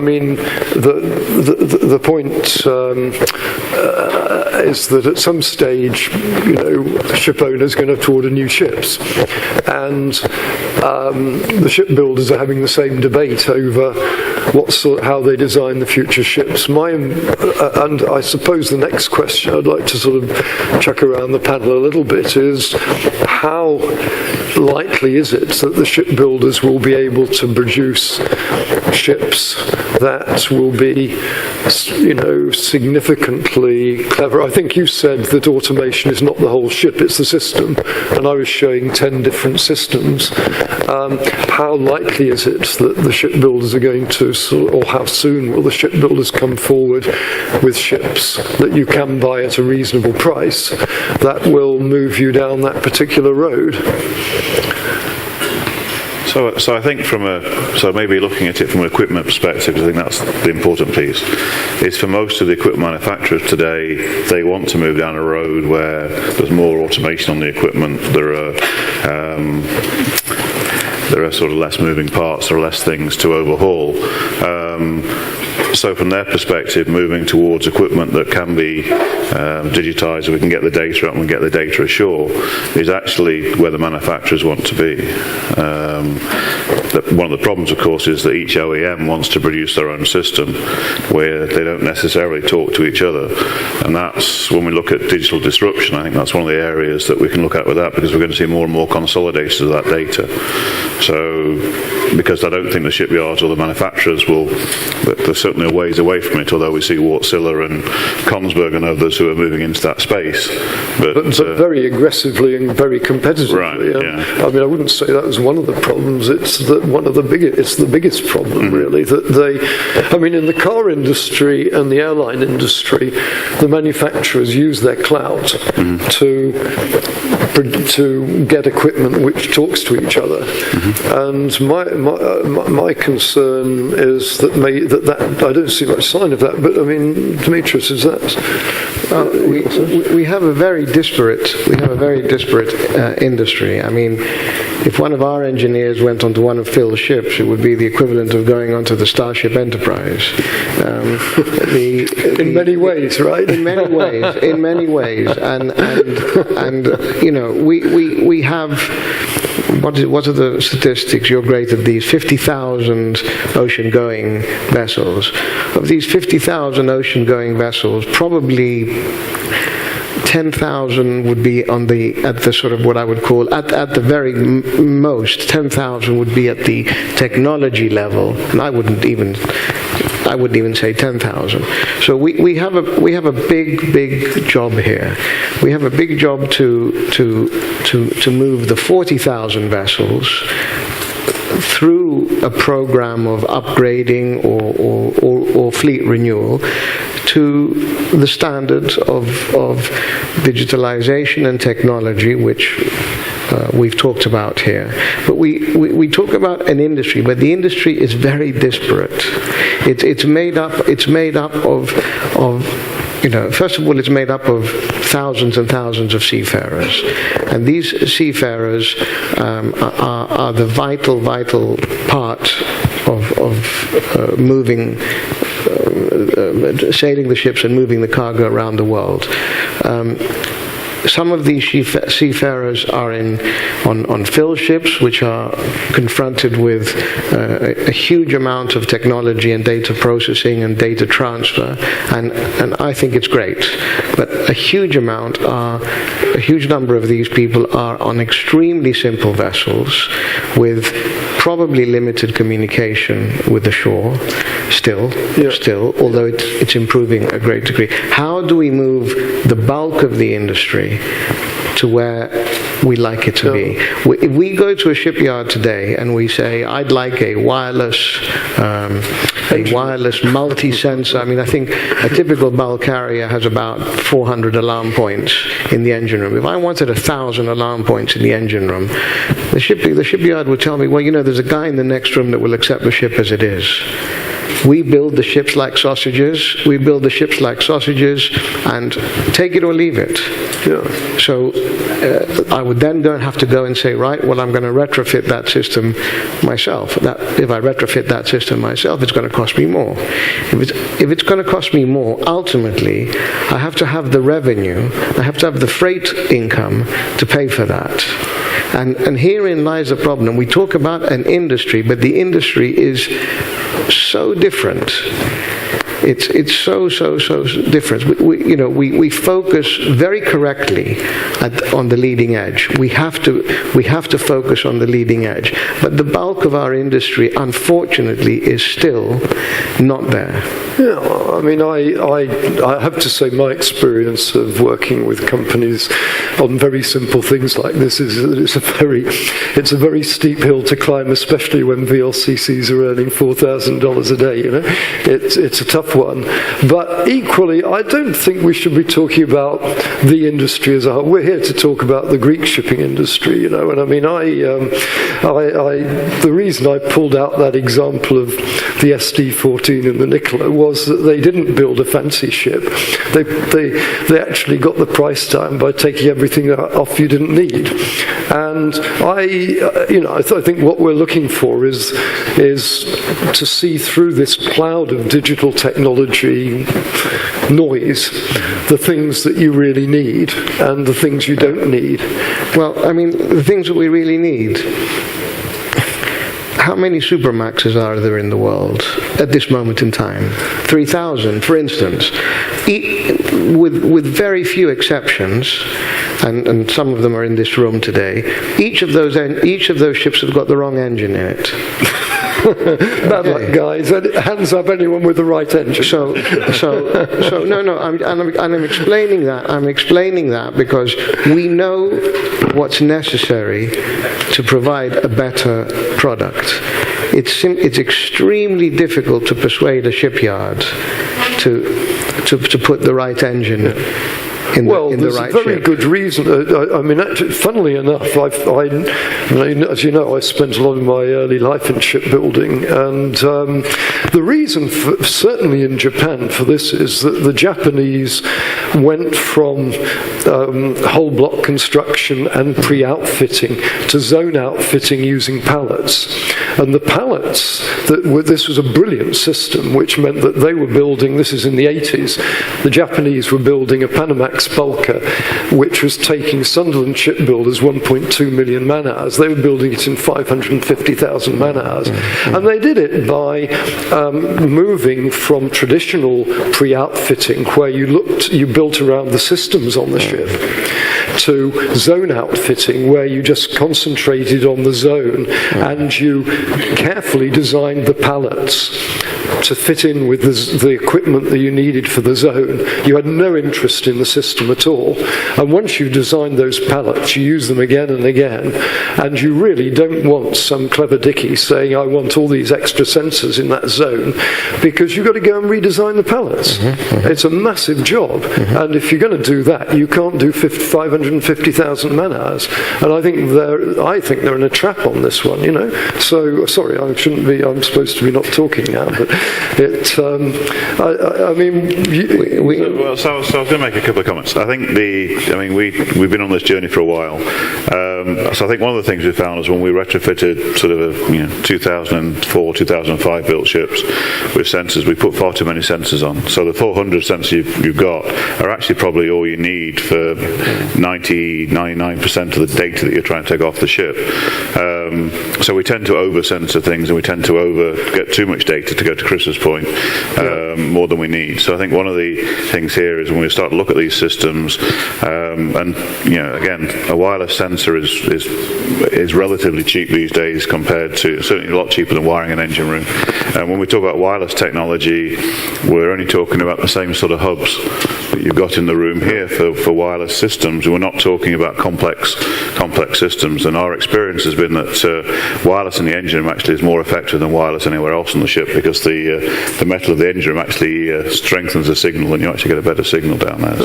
the point is that at some stage, ship owners are going to have to order new ships, and the shipbuilders are having the same debate over how they design the future ships. And I suppose the next question I'd like to sort of chuck around the panel a little bit is, how likely is it that the shipbuilders will be able to produce ships that will be, significantly clever? I think you said that automation is not the whole ship, it's the system, and I was showing 10 different systems. how likely is it that the shipbuilders are going to, or how soon will the shipbuilders come forward with ships that you can buy at a reasonable price that will move you down that particular road? So I think so maybe looking at it from an equipment perspective, I think that's the important piece, is for most of the equipment manufacturers today, they want to move down a road where there's more automation on the equipment, there are sort of less moving parts, there are less things to overhaul. So from their perspective, moving towards equipment that can be digitized, so we can get the data out and we get the data ashore, is actually where the manufacturers want to be. One of the problems, of course, is that each OEM wants to produce their own system where they don't necessarily talk to each other. And that's, when we look at digital disruption, I think that's one of the areas that we can look at with that, because we're going to see more and more consolidations of that data. So, because I don't think the shipyards or the manufacturers will, they're certainly a ways away from it, although we see Wärtsilä and Kongsberg and others who are moving into that space. But very aggressively and very competitively. Right, yeah. I mean, I wouldn't say that was one of the problems. It's the biggest problem, really. That I mean, in the car industry and the airline industry, the manufacturers use their clout to get equipment which talks to each other. And my concern is that I don't see much sign of that. But I mean, Dimitrios, is that? We have a very disparate industry. I mean, if one of our engineers went onto one of Phil's ships, it would be the equivalent of going onto the Starship Enterprise. In many ways, right? In many ways, and you know, we have. What are the statistics? You're great at these. 50,000 ocean-going vessels. Of these 50,000 ocean-going vessels, probably 10,000 would be at the sort of what I would call, at the very most, 10,000 would be at the technology level, and I wouldn't even say 10,000. So we have a big job here. We have a big job to move the 40,000 vessels through a program of upgrading or fleet renewal to the standards of digitalization and technology, which we've talked about here. But we talk about an industry, but the industry is very disparate. It's made up of you know, first of all, it's made up of thousands and thousands of seafarers, and these seafarers are the vital part of moving, sailing the ships and moving the cargo around the world. Some of these seafarers are on fill ships, which are confronted with a huge amount of technology and data processing and data transfer, and I think it's great. But a huge number of these people are on extremely simple vessels with probably limited communication with the shore, still, although it's improving a great degree. How do we move the bulk of the industry to where we like it to be? If we go to a shipyard today and we say, I'd like a wireless multi-sensor. I mean, I think a typical bulk carrier has about 400 alarm points in the engine room. If I wanted 1,000 alarm points in the engine room, the shipyard would tell me, well, you know, there's a guy in the next room that will accept the ship as it is. We build the ships like sausages. And take it or leave it. Yeah. So I would then have to go and say, right, well, I'm going to retrofit that system myself. If I retrofit that system myself, it's going to cost me more. If it's going to cost me more, ultimately, I have to have the revenue, I have to have the freight income to pay for that. And herein lies the problem. We talk about an industry, but the industry is so different. It's so different. We focus very correctly on the leading edge. We have to focus on the leading edge. But the bulk of our industry, unfortunately, is still not there. Yeah, I mean, I have to say my experience of working with companies on very simple things like this is that it's a very steep hill to climb, especially when VLCCs are earning $4,000 a day. You know, it's a tough one. But equally, I don't think we should be talking about the industry as a whole. We're here to talk about the Greek shipping industry. You know, and I mean, the reason I pulled out that example of the SD-14 and the Nikola was that they didn't build a fancy ship. They actually got the price down by taking everything off you didn't need. And I think what we're looking for is to see through this cloud of digital technology noise the things that you really need and the things you don't need. Well, I mean, the things that we really need. How many Supramaxes are there in the world at this moment in time? 3,000, for instance. With very few exceptions, and some of them are in this room today, each of those ships have got the wrong engine in it. Bad luck, guys. Hands up, anyone with the right engine. So no. I'm explaining that. I'm explaining that because we know what's necessary to provide a better product. It's extremely difficult to persuade a shipyard to put the right engine in the right ship. Well, there's a very good reason. I mean, actually, funnily enough, as you know, I spent a lot of my early life in shipbuilding, and the reason, certainly in Japan, for this is that the Japanese went from whole block construction and pre-outfitting to zone outfitting using pallets. And the pallets, this was a brilliant system, which meant that they were building, this is in the 80s, the Japanese were building a Panamax bulker, which was taking Sunderland shipbuilders 1.2 million man-hours. They were building it in 550,000 man-hours. And they did it by moving from traditional pre-outfitting, where you built around the systems on the ship, to zone outfitting, where you just concentrated on the zone and you carefully designed the pallets to fit in with the equipment that you needed for the zone. You had no interest in the system at all. And once you designed those pallets, you use them again and again, and you really don't want some clever dickie saying, I want all these extra sensors in that zone, because you've got to go and redesign the pallets. It's a massive job. And if you're going to do that, you can't do 550,000 man-hours. And I think they're in a trap on this one, you know. So, sorry, I'm supposed to be not talking now, but I mean... So I was going to make a couple of comments. I think we've been on this journey for a while. So I think one of the things we found is when we retrofitted sort of 2004, 2005 built ships with sensors, we put far too many sensors on. So the 400 sensors you've got are actually probably all you need for 99% of the data that you're trying to take off the ship. So we tend to over-sensor things, and we tend to get too much data, to go to Chris's point, more than we need. So I think one of the things here is when we start to look at these systems, and again, a wireless sensor is relatively cheap these days compared to, certainly a lot cheaper than wiring an engine room. And when we talk about wireless technology, we're only talking about the same sort of hubs that you've got in the room here for wireless systems. We're not talking about complex systems, and our experience has been that wireless in the engine room actually is more effective than wireless anywhere else on the ship, because the metal of the engine room actually strengthens the signal, and you actually get a better signal down there.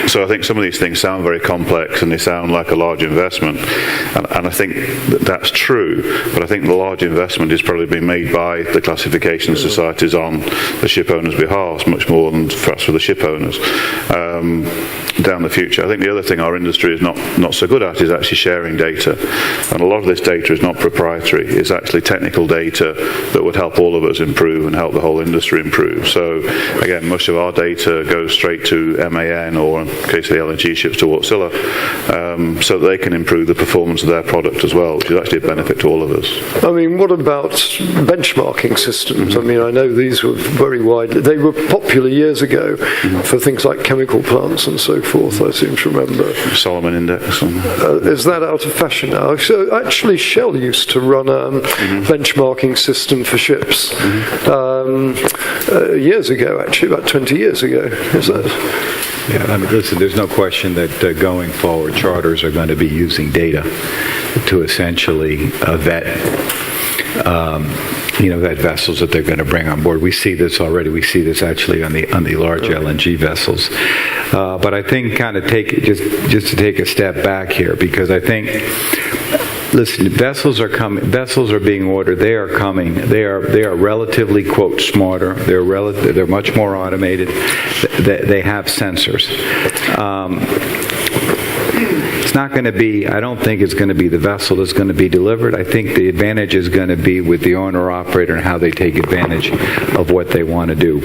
So I think some of these things sound very complex and they sound like a large investment, and I think that's true, but I think the large investment is probably being made by the classification societies on the ship owners' behalf, much more than perhaps for the ship owners down the future. I think the other thing our industry is not so good at is actually sharing data, and a lot of this data is not proprietary. It's actually technical data that would help all of us improve and help the whole industry improve. So again, much of our data goes straight to MAN, or in the case of the LNG ships, to Wärtsilä, so that they can improve the performance of their product as well, which is actually a benefit to all of us. I mean, what about benchmarking systems? I mean, I know these were very widely, they were popular years ago, ago for things like chemical plants and so forth, I seem to remember. Solomon Index. Is that out of fashion now? So actually Shell used to run a benchmarking system for ships years ago, actually, about 20 years ago. Is that? Yeah, I mean, listen, there's no question that going forward, charters are going to be using data to essentially vet vessels that they're going to bring on board. We see this already. We see this actually on the large LNG vessels. But I think kind of just to take a step back here, because I think, listen, vessels are coming. Vessels are being ordered. They are coming. They are relatively, quote, smarter. They're much more automated. They have sensors. It's not going to be, I don't think it's going to be the vessel that's going to be delivered. I think the advantage is going to be with the owner-operator and how they take advantage of what they want to do.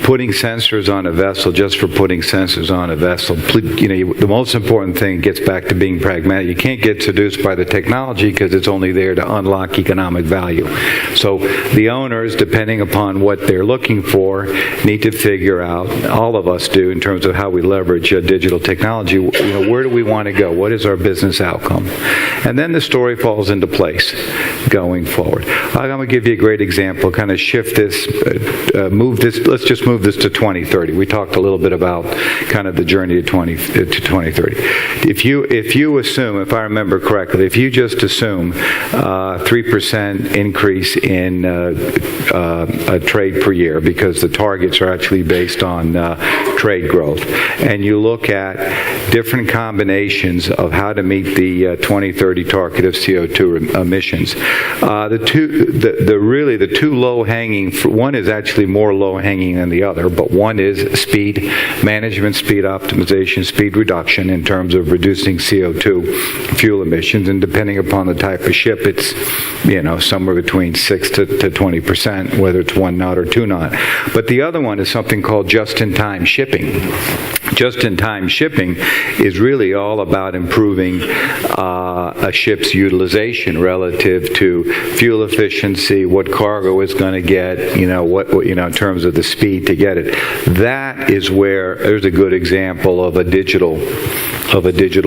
Putting sensors on a vessel just for putting sensors on a vessel, the most important thing gets back to being pragmatic. You can't get seduced by the technology because it's only there to unlock economic value. So the owners, depending upon what they're looking for, need to figure out, all of us do, in terms of how we leverage digital technology, where do we want to go? What is our business outcome? And then the story falls into place going forward. I'm going to give you a great example, kind of shift this, let's just move this to 2030. We talked a little bit about kind of the journey to 2030. If you assume, if I remember correctly, if you just assume 3% increase in trade per year, because the targets are actually based on trade growth, and you look at different combinations of how to meet the 2030 target of CO2 emissions, the two low-hanging, one is actually more low-hanging than the other, but one is speed management, speed optimization, speed reduction in terms of reducing CO2 fuel emissions, and depending upon the type of ship, it's somewhere between 6 to 20%, whether it's 1 knot or 2 knot. But the other one is something called just-in-time shipping. Just-in-time shipping is really all about improving a ship's utilization relative to fuel efficiency, what cargo is going to get, in terms of the speed to get it. That is where there's a good example of a digital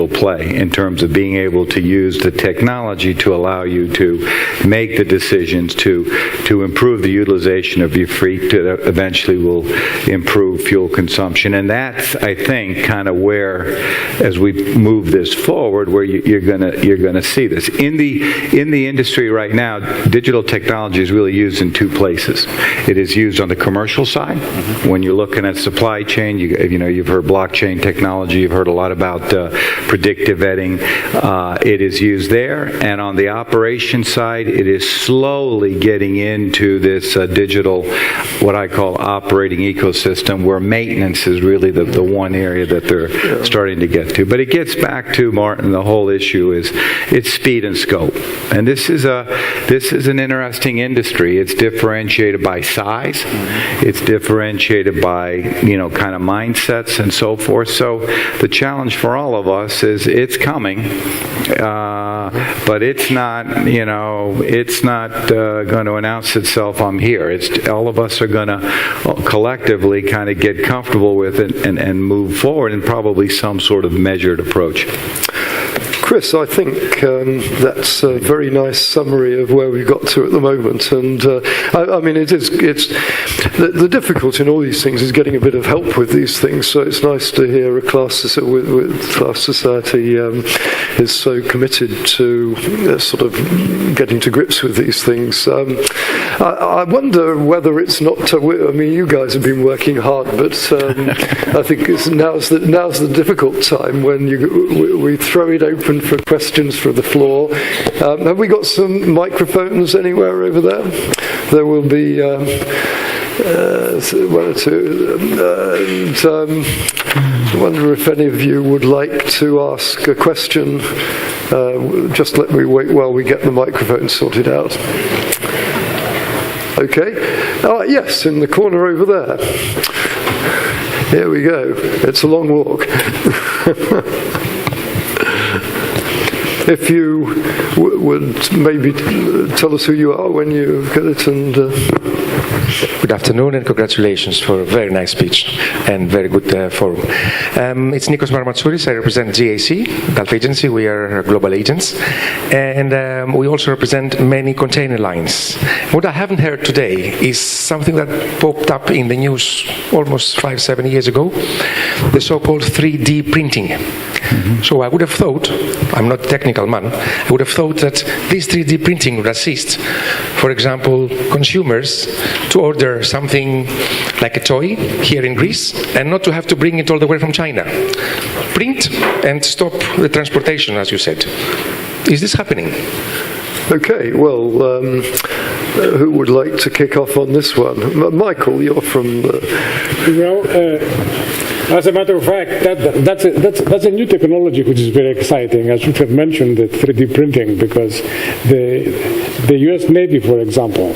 play in terms of being able to use the technology to allow you to make the decisions to improve the utilization of your fleet that eventually will improve fuel consumption. And that's, I think, kind of where, as we move this forward, where you're gonna see this in the industry right now. Digital technology is really used in two places. It is used on the commercial side when you're looking at supply chain. You've heard blockchain technology. You've heard a lot about predictive vetting. It is used there, and on the operations side, it is slowly getting into this digital, what I call operating ecosystem, where maintenance is really the one area that they're starting to get to. But it gets back to, Martin, the whole issue is it's speed and scope, and this is an interesting industry. It's differentiated by size. It's differentiated by kind of mindsets and so forth. So the challenge for all of us is it's coming, but it's not going to announce itself, I'm here. It's all of us are going to collectively kind of get comfortable with it and move forward in probably some sort of measured approach. Chris, I think that's a very nice summary of where we've got to at the moment. And I mean, it's the difficulty in all these things is getting a bit of help with these things. So it's nice to hear a class society is so committed to sort of getting to grips with these things. I wonder whether it's not. I mean, you guys have been working hard, but I think now's the difficult time when we throw it open for questions from the floor. Have we got some microphones anywhere over there? There will be one or two. I wonder if any of you would like to ask a question. Just let me wait while we get the microphone sorted out. Okay. Yes, in the corner over there. Here we go. It's a long walk. If you would maybe tell us who you are when you get it, and Good afternoon and congratulations for a very nice speech and very good forum. It's Nikos Marmatsouris. I represent GAC, Gulf Agency. We are global agents. And we also represent many container lines. What I haven't heard today is something that popped up in the news almost 5-7 years ago, the so-called 3D printing. Mm-hmm. So I would have thought, I'm not a technical man, I would have thought that this 3D printing would assist, for example, consumers to order something like a toy here in Greece and not to have to bring it all the way from China. Print and stop the transportation, as you said. Is this happening? Okay, well, who would like to kick off on this one? Michael, you're from... As a matter of fact, that's a new technology which is very exciting. I should have mentioned the 3D printing because the U.S. Navy, for example,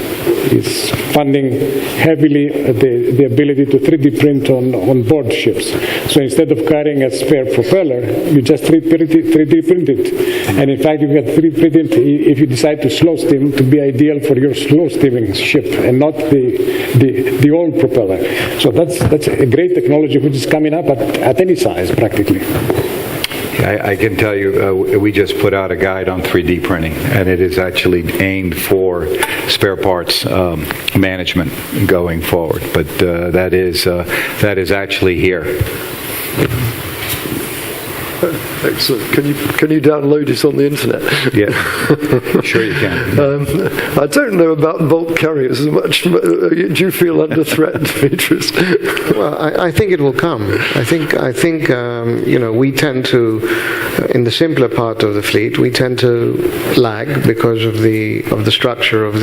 is funding heavily the ability to 3D print on board ships. So instead of carrying a spare propeller, you just 3D print it. And in fact, you can 3D print it if you decide to slow steam to be ideal for your slow steaming ship and not the old propeller. So that's a great technology which is coming up at any size practically. I can tell you, we just put out a guide on 3D printing, and it is actually aimed for spare parts management going forward. But that is actually here. Excellent. Can you download it on the internet? Yeah, sure you can. I don't know about bulk carriers as much. Do you feel under threat, Dimitrios? Well, I think it will come. I think we tend to, in the simpler part of the fleet, we tend to lag because of the structure of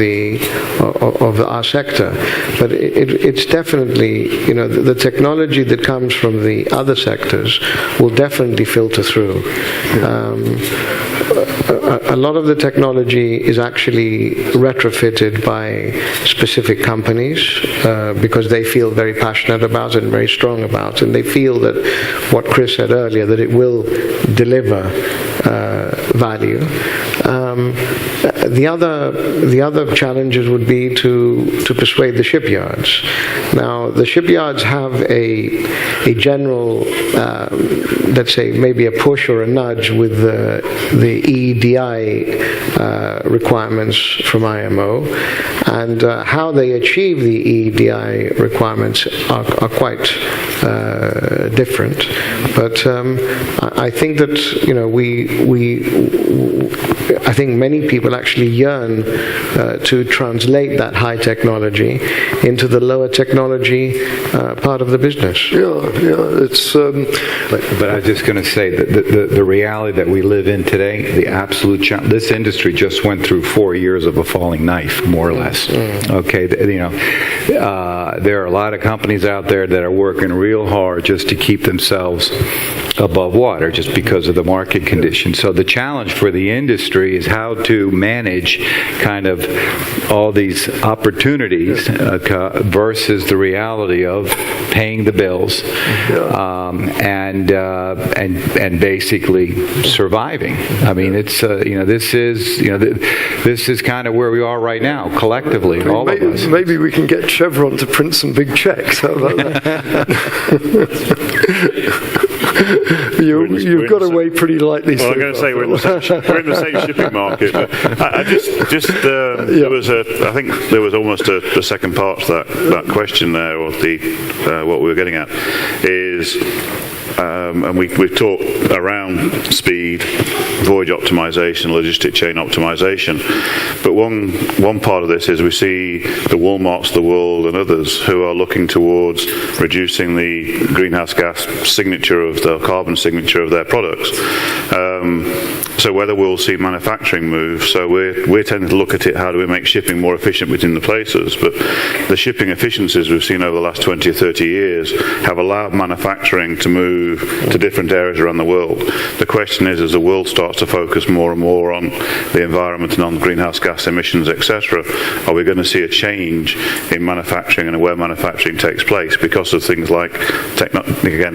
our sector. But it's definitely, the technology that comes from the other sectors will definitely filter through. A lot of the technology is actually retrofitted by specific companies because they feel very passionate about it and very strong about it. And they feel that what Chris said earlier, that it will deliver value. The other challenges would be to persuade the shipyards. Now, the shipyards have a general, let's say, maybe a push or a nudge with the EEDI requirements from IMO, and how they achieve the EEDI requirements are quite different. But I think that I think many people actually yearn to translate that high technology into the lower technology part of the business. Yeah, it's. But I was just going to say that the reality that we live in today, the absolute this industry just went through 4 years of a falling knife, more or less. Okay, there are a lot of companies out there that are working real hard just to keep themselves above water, just because of the market conditions. So the challenge for the industry is how to manage kind of all these opportunities versus the reality of paying the bills and basically surviving. I mean, it's this is kind of where we are right now, collectively, all of us. Maybe we can get Chevron to print some big checks. How about that? You've got away pretty lightly. Well, I'm going to say we're in the same shipping market. But I think there was almost a second part to that question there, or what we were getting at is. And we've talked around speed, voyage optimization, logistic chain optimization. But one part of this is we see the Walmarts of the world and others who are looking towards reducing the greenhouse gas signature of the carbon signature of their products. So whether we'll see manufacturing move, so we're tending to look at it, how do we make shipping more efficient within the places? But the shipping efficiencies we've seen over the last 20 or 30 years have allowed manufacturing to move to different areas around the world. The question is, as the world starts to focus more and more on the environment and on greenhouse gas emissions, etc., are we going to see a change in manufacturing and where manufacturing takes place because of things like,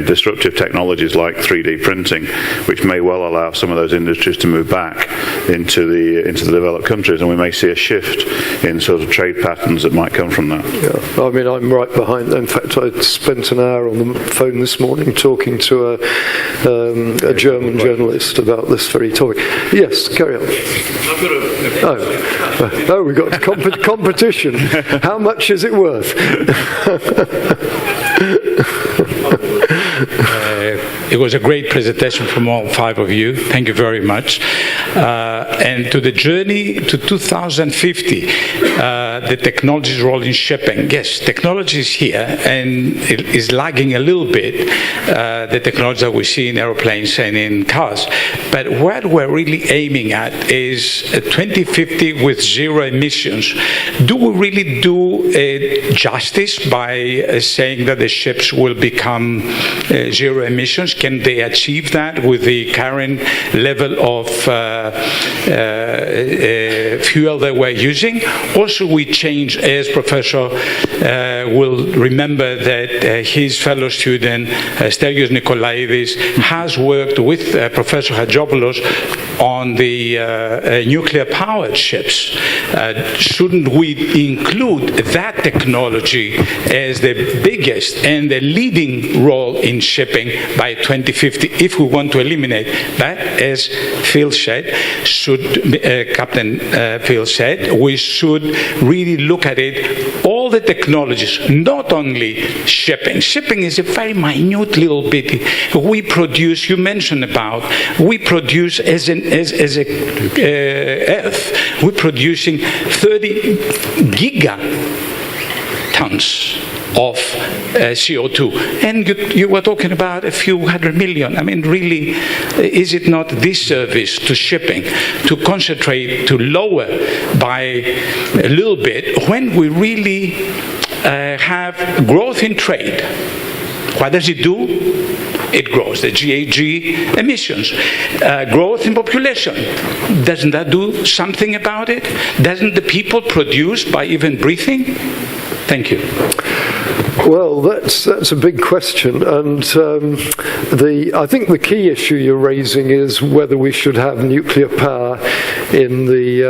disruptive technologies like 3D printing, which may well allow some of those industries to move back into the developed countries, and we may see a shift in sort of trade patterns that might come from that. Yeah, I mean, I'm right behind that. In fact, I spent an hour on the phone this morning talking to a German journalist about this very topic. Yes, carry on. Oh, we've got competition. How much is it worth? It was a great presentation from all five of you. Thank you very much. And to the journey to 2050, the technology's role in shipping. Yes, technology is here and it is lagging a little bit, the technology that we see in airplanes and in cars. But what we're really aiming at is 2050 with zero emissions. Do we really do justice by saying that the ships will become zero emissions? Can they achieve that with the current level of fuel that we're using? Or should we change, as Professor will remember that his fellow student, Stavros Nikolaidis, has worked with Professor Hadjopoulos on the nuclear-powered ships. Shouldn't we include that technology as the biggest and the leading role in shipping by 2050 if we want to eliminate that? As Phil said, Captain Phil said, we should really look at it, all the technologies, not only shipping. Shipping is a very minute little bit. We produce, you mentioned about, we produce as Earth, we're producing 30 gigatons of CO2. And you were talking about a few 100 million. I mean, really, is it not disservice to shipping to concentrate, to lower by a little bit when we really have growth in trade? What does it do? It grows the GHG emissions. Growth in population. Doesn't that do something about it? Doesn't the people produce by even breathing? Thank you. Well, that's a big question, and I think the key issue you're raising is whether we should have nuclear power in the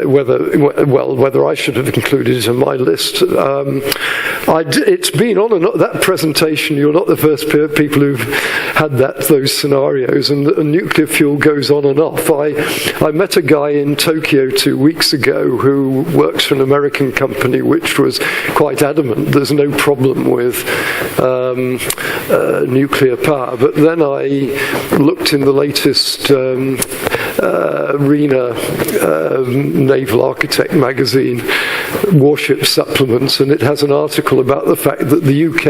whether I should have included it in my list. It's been on and on, that presentation. You're not the first people who've had those scenarios, and nuclear fuel goes on and off. I met a guy in Tokyo 2 weeks ago who works for an American company which was quite adamant there's no problem with nuclear power. But then I looked in the latest RENA Naval Architect magazine, Warship Supplements, and it has an article about the fact that the UK,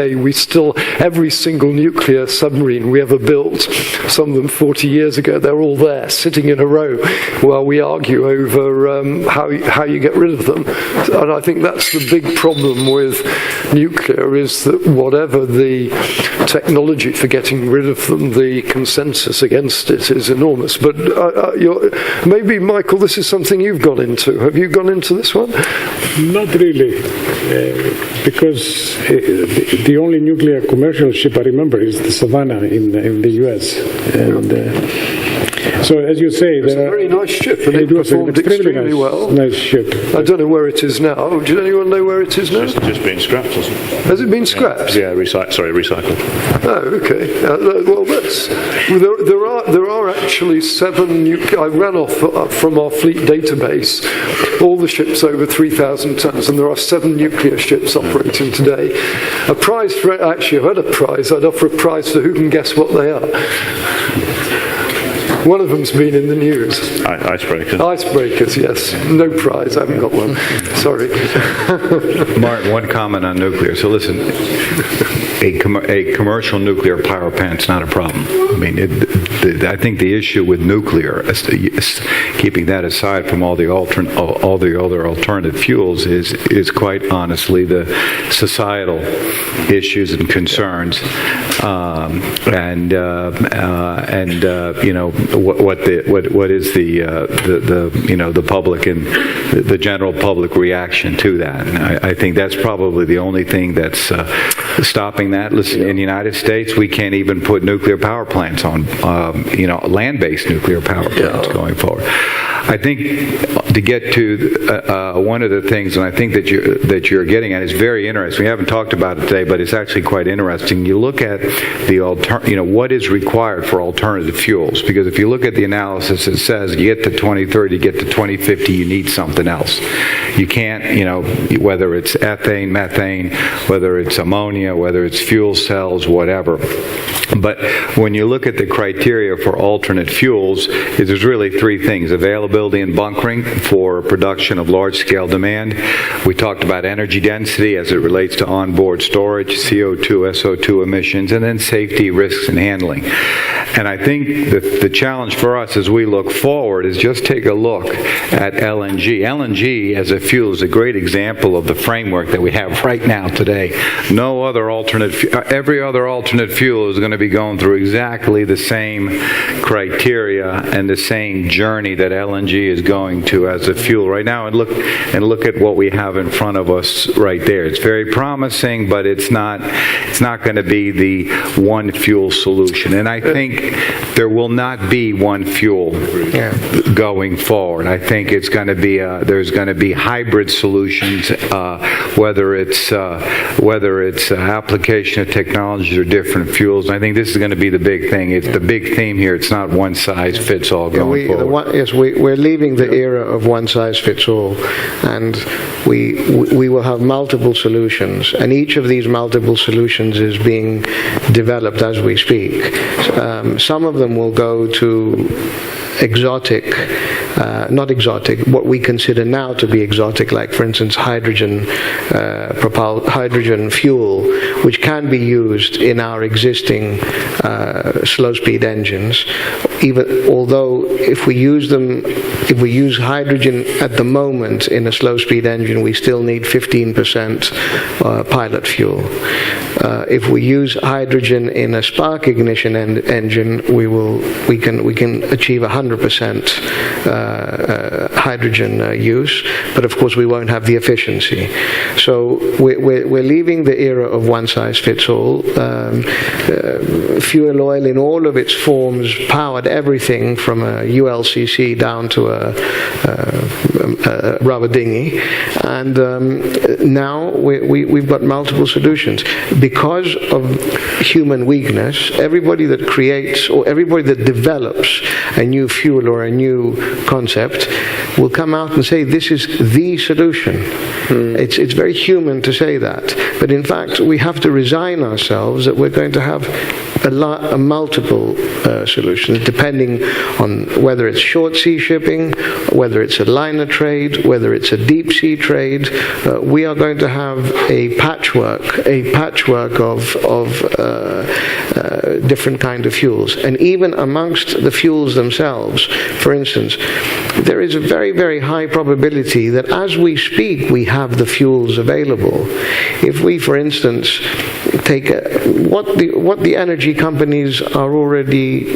every single nuclear submarine we ever built, some of them 40 years ago, they're all there, sitting in a row, while we argue over how you get rid of them. And I think that's the big problem with nuclear, is that whatever the technology for getting rid of them, the consensus against it is enormous. But maybe, Michael, this is something you've gone into. Have you gone into this one? Not really, because the only nuclear commercial ship I remember is the Savannah in the US. And so, as you say, it's a very nice ship, and it performed extremely well. Nice ship. I don't know where it is now. Does anyone know where it is now? Just been scrapped, hasn't it? Has it been scrapped? Yeah, recycled. Oh, okay. Well, there are actually 7 I ran off from our fleet database all the ships over 3,000 tons, and there are 7 nuclear ships operating today. A prize for actually, I've had a prize. I'd offer a prize for who can guess what they are. One of them's been in the news. Icebreakers. Icebreakers, yes. No prize. I haven't got one. Sorry. Martin, one comment on nuclear. So listen, a commercial nuclear power plant's not a problem. I mean, I think the issue with nuclear, keeping that aside from all the other alternative fuels, is quite honestly the societal issues and concerns, what is the public and the general public reaction to that. And I think that's probably the only thing that's stopping that. Listen, in the United States, we can't even put nuclear power plants on, land-based nuclear power plants going forward. I think to get to one of the things, and I think that you're getting at is very interesting. We haven't talked about it today, but it's actually quite interesting. You look at what is required for alternative fuels, because if you look at the analysis, it says you get to 2030, you get to 2050, you need something else. You can't, whether it's ethane, methane, whether it's ammonia, whether it's fuel cells, whatever. But when you look at the criteria for alternate fuels, there's really three things: availability and bunkering for production of large-scale demand. We talked about energy density as it relates to onboard storage, CO2, SO2 emissions, and then safety, risks, and handling. And I think the challenge for us as we look forward is just take a look at LNG. LNG as a fuel is a great example of the framework that we have right now today. No other every other alternate fuel is going to be going through exactly the same criteria and the same journey that LNG is going to as a fuel right now. And look at what we have in front of us right there. It's very promising, but it's not going to be the one fuel solution. And I think there will not be one fuel going forward. I think it's going to be there's going to be hybrid solutions, whether it's application of technologies or different fuels. And I think this is going to be the big thing. It's the big theme here. It's not one size fits all going forward. We're leaving the era of one size fits all, and we will have multiple solutions, and each of these multiple solutions is being developed as we speak. Some of them will go to what we consider now to be exotic, like for instance hydrogen fuel, which can be used in our existing slow-speed engines. Although if we use hydrogen at the moment in a slow-speed engine, we still need 15% pilot fuel. If we use hydrogen in a spark ignition engine, we can achieve 100% hydrogen use, but of course we won't have the efficiency. So we're leaving the era of one size fits all. Fuel oil in all of its forms powered everything from a ULCC down to a rubber dinghy, and now we've got multiple solutions. Because of human weakness, everybody that creates or everybody that develops a new fuel or a new concept will come out and say this is the solution. It's very human to say that, but in fact we have to resign ourselves that we're going to have multiple solutions depending on whether it's short sea shipping, whether it's a liner trade, whether it's a deep sea trade. We are going to have a patchwork of different kind of fuels, and even amongst the fuels themselves. For instance, there is a very, very high probability that as we speak we have the fuels available. If we, for instance, take what the energy companies are already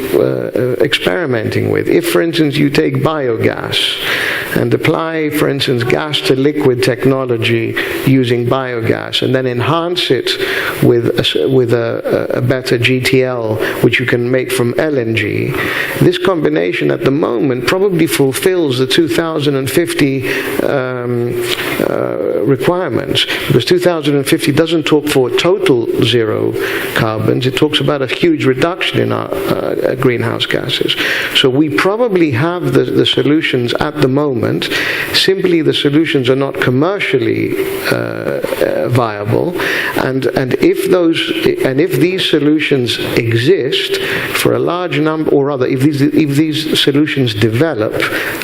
experimenting with. If, for instance, you take biogas and apply, for instance, gas-to-liquid technology using biogas, and then enhance it with a better GTL, which you can make from LNG, this combination at the moment probably fulfills the 2050 requirements, because 2050 doesn't talk for total zero carbons. It talks about a huge reduction in our greenhouse gases. So we probably have the solutions at the moment. Simply the solutions are not commercially viable, and if these solutions exist for a large number, or rather if these solutions develop,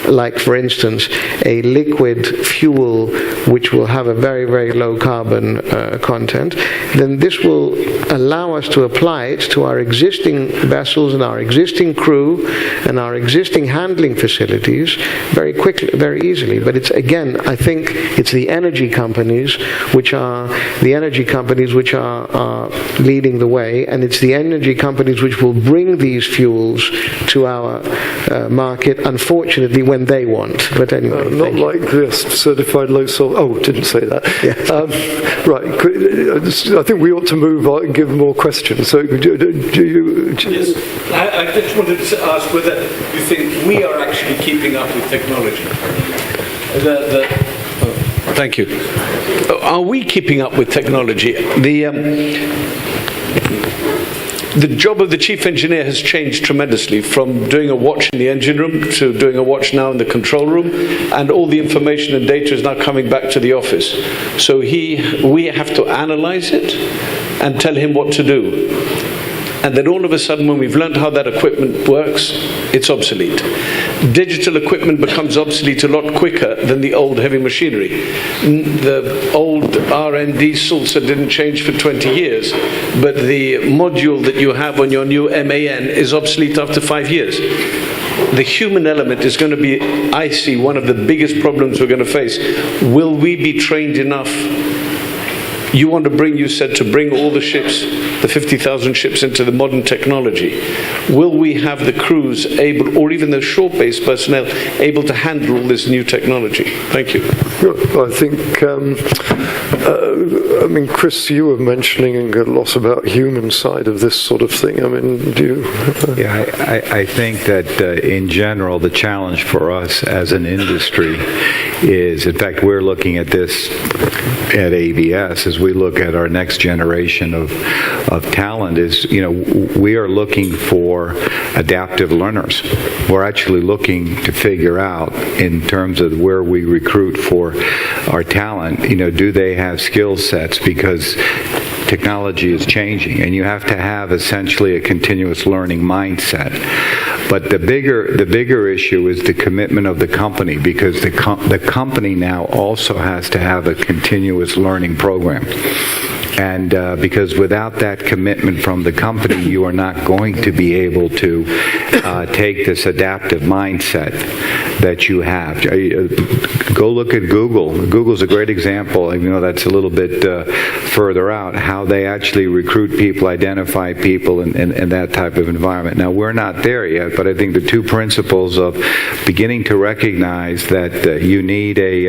like for instance a liquid fuel which will have a very, very low carbon content, then this will allow us to apply it to our existing vessels and our existing crew and our existing handling facilities very quickly, very easily. But it's, again, I think it's the energy companies which are are the energy companies which are leading the way, and it's the energy companies which will bring these fuels to our market, unfortunately, when they want. But anyway, not like this certified low sulfur. Oh, didn't say that. Yeah. Right. I think we ought to move on and give more questions. So, do you? Yes. I just wanted to ask whether you think we are actually keeping up with technology. Thank you. Are we keeping up with technology? The job of the chief engineer has changed tremendously, from doing a watch in the engine room to doing a watch now in the control room, and all the information and data is now coming back to the office. So we have to analyze it and tell him what to do. And then all of a sudden, when we've learned how that equipment works, it's obsolete. Digital equipment becomes obsolete a lot quicker than the old heavy machinery. The old R&D Sulzer didn't change for 20 years, but the module that you have on your new MAN is obsolete after 5 years. The human element is going to be, I see, one of the biggest problems we're going to face. Will we be trained enough? You said to bring all the ships, the 50,000 ships, into the modern technology. Will we have the crews able, or even the shore-based personnel, able to handle all this new technology? Thank you. I think, Chris, you were mentioning a lot about human side of this sort of thing. Do you? Yeah, I think that in general, the challenge for us as an industry is, in fact, we're looking at this at ABS as we look at our next generation of talent, is, we are looking for adaptive learners. We're actually looking to figure out, in terms of where we recruit for our talent, do they have skill sets, because technology is changing, and you have to have essentially a continuous learning mindset. But the bigger issue is the commitment of the company, because the company now also has to have a continuous learning program. And because without that commitment from the company, you are not going to be able to take this adaptive mindset that you have. Go look at Google. Google's a great example. That's a little bit further out, how they actually recruit people, identify people in that type of environment. Now, we're not there yet, but I think the two principles of beginning to recognize that you need a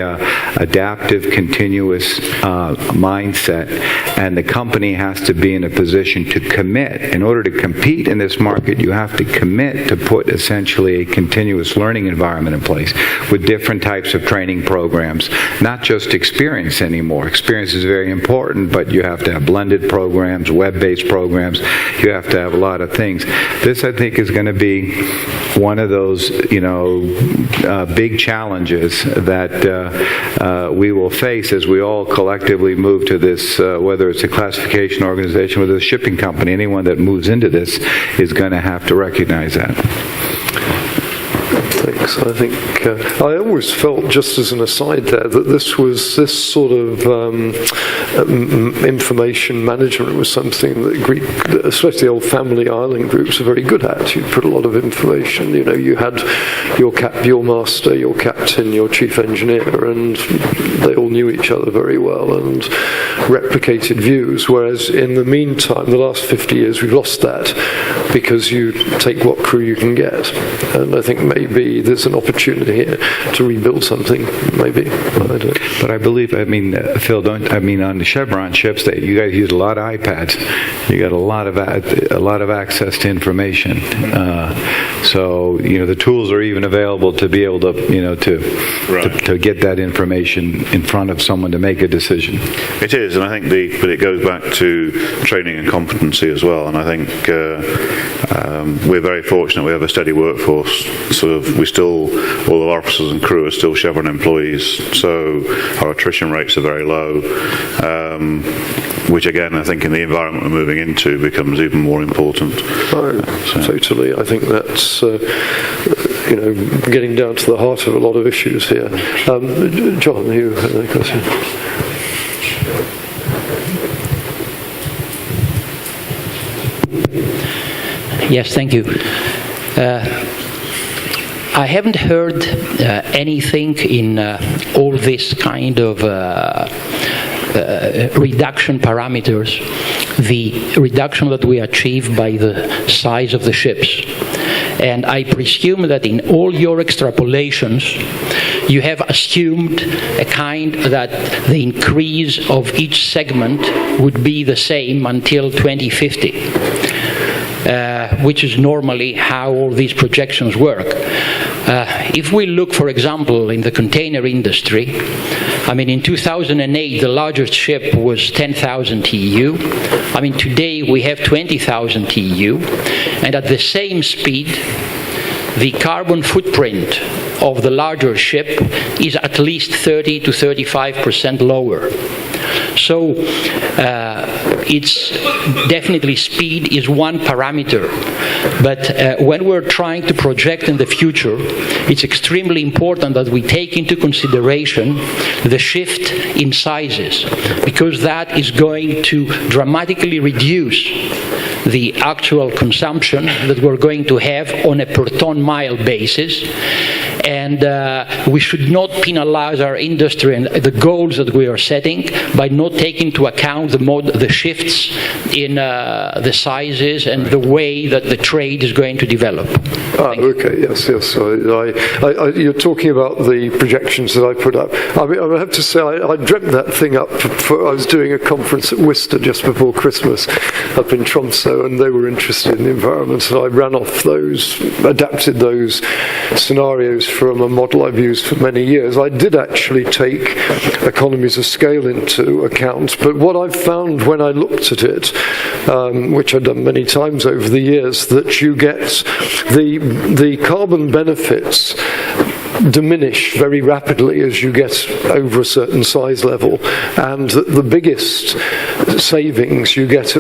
adaptive, continuous mindset, and the company has to be in a position to commit. In order to compete in this market, you have to commit to put essentially a continuous learning environment in place with different types of training programs, not just experience anymore. Experience is very important, but you have to have blended programs, web-based programs. You have to have a lot of things. This, I think, is going to be one of those, big challenges that we will face as we all collectively move to this, whether it's a classification organization, whether it's a shipping company, anyone that moves into this is going to have to recognize that. Thanks. I think I always felt, just as an aside there, that this sort of information management was something that Greek, especially the old family island groups, are very good at. You put a lot of information. You had your master, your captain, your chief engineer, and they all knew each other very well and replicated views. Whereas in the meantime, the last 50 years, we've lost that, because you take what crew you can get. And I think maybe there's an opportunity here to rebuild something, maybe. But I believe, Phil, on the Chevron ships, that you guys use a lot of iPads. You got a lot of access to information. So the tools are even available to be able to to get that information in front of someone to make a decision. It is, and I think but it goes back to training and competency as well. And I think we're very fortunate. We have a steady workforce. All of our officers and crew are still Chevron employees, so our attrition rates are very low, which again, I think in the environment we're moving into becomes even more important. Totally. I think that's getting down to the heart of a lot of issues here. John, you had a question? Yes, thank you. I haven't heard anything in all this kind of reduction parameters, the reduction that we achieve by the size of the ships. And I presume that in all your extrapolations, you have assumed a kind that the increase of each segment would be the same until 2050. Which is normally how all these projections work. If we look, for example, in the container industry, I mean, in 2008, the largest ship was 10,000 TEU. I mean, today we have 20,000 TEU, and at the same speed, the carbon footprint of the larger ship is at least 30 to 35% lower. So it's definitely speed is one parameter, but when we're trying to project in the future, it's extremely important that we take into consideration the shift in sizes, because that is going to dramatically reduce the actual consumption that we're going to have on a per ton mile basis. And we should not penalize our industry and the goals that we are setting by not taking into account the shifts in the sizes and the way that the trade is going to develop. Okay, yes. You're talking about the projections that I put up. I mean, I have to say, I dreamt that thing up. I was doing a conference at Worcester just before Christmas up in Tromsø, and they were interested in the environment, and I ran off those, adapted those scenarios from a model I've used for many years. I did actually take economies of scale into account, but what I've found when I looked at it, which I've done many times over the years, that you get the carbon benefits diminish very rapidly as you get over a certain size level, and the biggest savings you get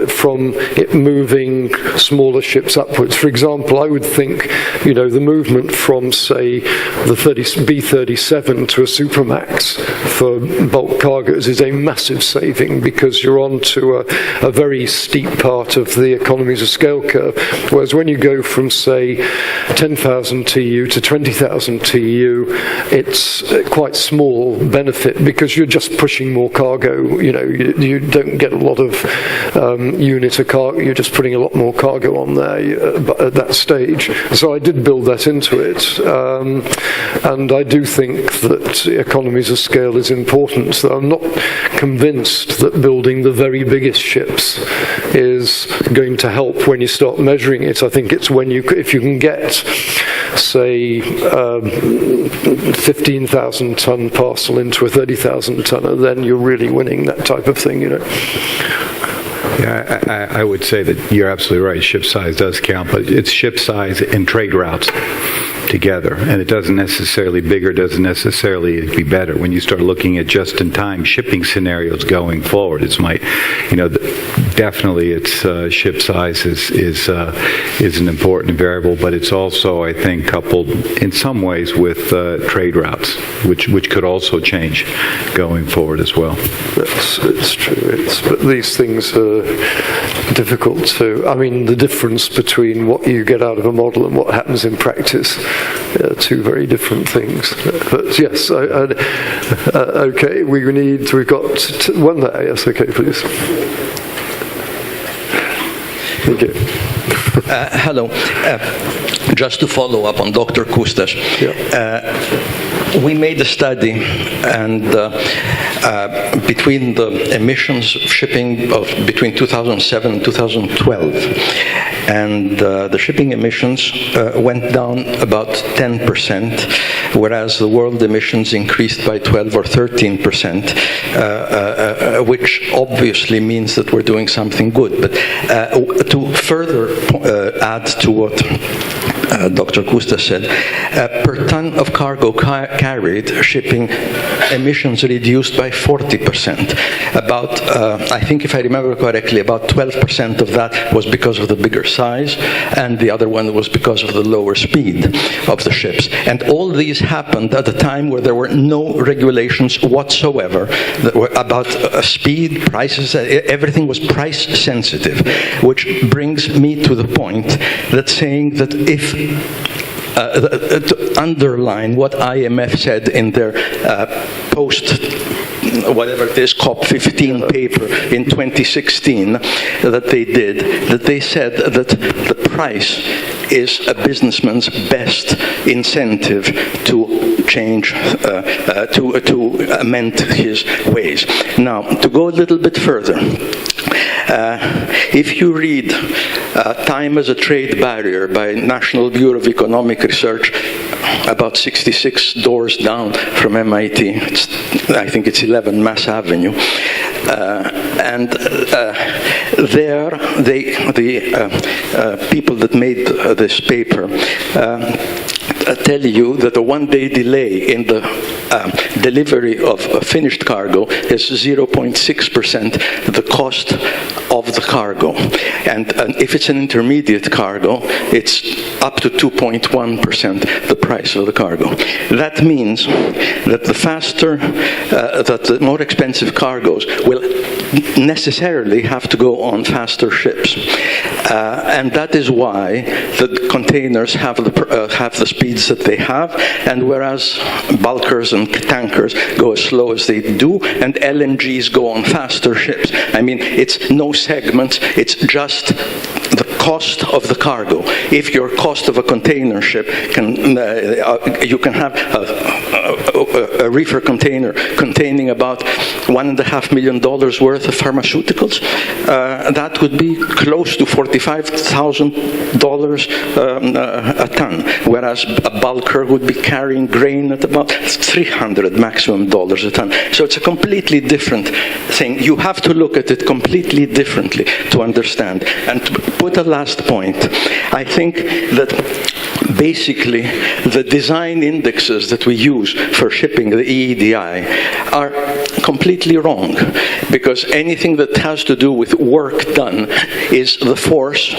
from it moving smaller ships upwards. For example, I would think, the movement from, say, the B-37 to a Supermax for bulk cargoes is a massive saving, because you're onto a very steep part of the economies of scale curve, whereas when you go from, say, 10,000 TEU to 20,000 TEU, it's quite small benefit, because you're just pushing more cargo. You don't get a lot of unit of cargo. You're just putting a lot more cargo on there at that stage. So I did build that into it, and I do think that economies of scale is important. So I'm not convinced that building the very biggest ships is going to help when you start measuring it. I think it's if you can get, say, 15,000 ton parcel into a 30,000 tonner, then you're really winning that type of thing, Yeah, I would say that you're absolutely right. Ship size does count, but it's ship size and trade routes together, and it doesn't necessarily be better. When you start looking at just-in-time shipping scenarios going forward, definitely it's ship size is an important variable, but it's also, I think, coupled in some ways with trade routes, which could also change going forward as well. It's true. But these things are difficult to. I mean, the difference between what you get out of a model and what happens in practice, two very different things. But yes, okay. We've got one there. Yes, okay, please. Thank you. Hello. Just to follow up on Dr. Koustas, we made a study, and between the emissions of shipping between 2007 and 2012, and the shipping emissions went down about 10%, whereas the world emissions increased by 12 or 13%, which obviously means that we're doing something good. But to further add to what Dr. Koustas said, per ton of cargo carried, shipping emissions reduced by 40%. About, I think if I remember correctly, about 12% of that was because of the bigger size, and the other one was because of the lower speed of the ships. And all these happened at a time where there were no regulations whatsoever about speed, prices, everything was price sensitive, which brings me to the point that saying that if to underline what IMF said in their whatever it is, COP15 paper in 2016 that they did, that they said that the price is a businessman's best incentive to change, to amend his ways. Now, to go a little bit further, if you read Time as a Trade Barrier by National Bureau of Economic Research, about 66 doors down from MIT, I think it's 11 Mass Avenue, and there the people that made this paper tell you that a one-day delay in the delivery of a finished cargo is 0.6% the cost of the cargo. And if it's an intermediate cargo, it's up to 2.1% the price of the cargo. That means that the faster, that the more expensive cargoes will necessarily have to go on faster ships. And that is why the containers have the speeds that they have, and whereas bulkers and tankers go as slow as they do, and LNGs go on faster ships. I mean, it's no segments, it's just the cost of the cargo. If your cost of a container ship you can have a reefer container containing about $1.5 million worth of pharmaceuticals, that would be close to $45,000 a ton, whereas a bulker would be carrying grain at about $300 maximum a ton. So it's a completely different thing. You have to look at it completely differently to understand. And to put a last point, I think that basically the design indexes that we use for shipping, the EEDI, are completely wrong, because anything that has to do with work done is the force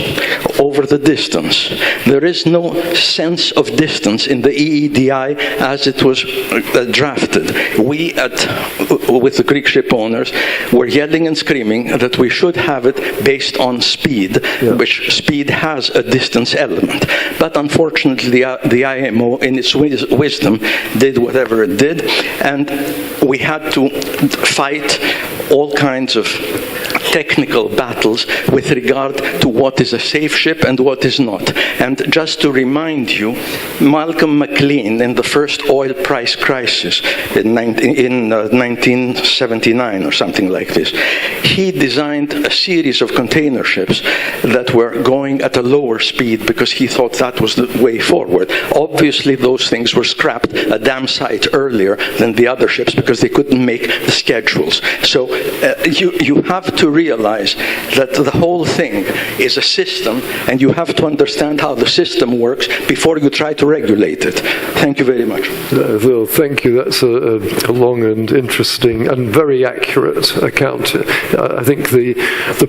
over the distance. There is no sense of distance in the EEDI as it was drafted. We with the Greek ship owners were yelling and screaming that we should have it based on speed, which speed has a distance element. But unfortunately, the IMO, in its wisdom, did whatever it did, and we had to fight all kinds of technical battles with regard to what is a safe ship and what is not. And just to remind you, Malcolm McLean, in the first oil price crisis in 1979 or something like this, he designed a series of container ships that were going at a lower speed because he thought that was the way forward. Obviously, those things were scrapped a damn sight earlier than the other ships because they couldn't make the schedules. So you have to realize that the whole thing is a system, and you have to understand how the system works before you try to regulate it. Thank you very much. Well, thank you. That's a long and interesting and very accurate account. I think the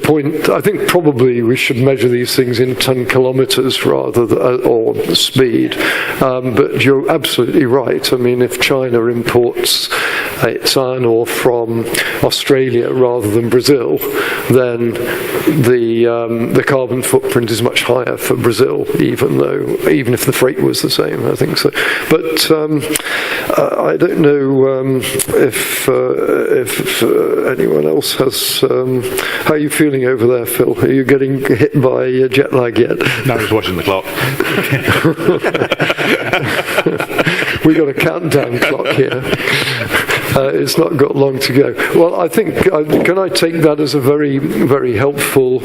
point, I think probably we should measure these things in ton kilometers rather than, or speed. But you're absolutely right. I mean, if China imports its iron ore from Australia rather than Brazil, then the carbon footprint is much higher for Brazil, even if the freight was the same. I think so. But I don't know if anyone else has. How are you feeling over there, Phil? Are you getting hit by jet lag yet? No, I was watching the clock. We got a countdown clock here. It's not got long to go. Well, I think, can I take that as a very, very helpful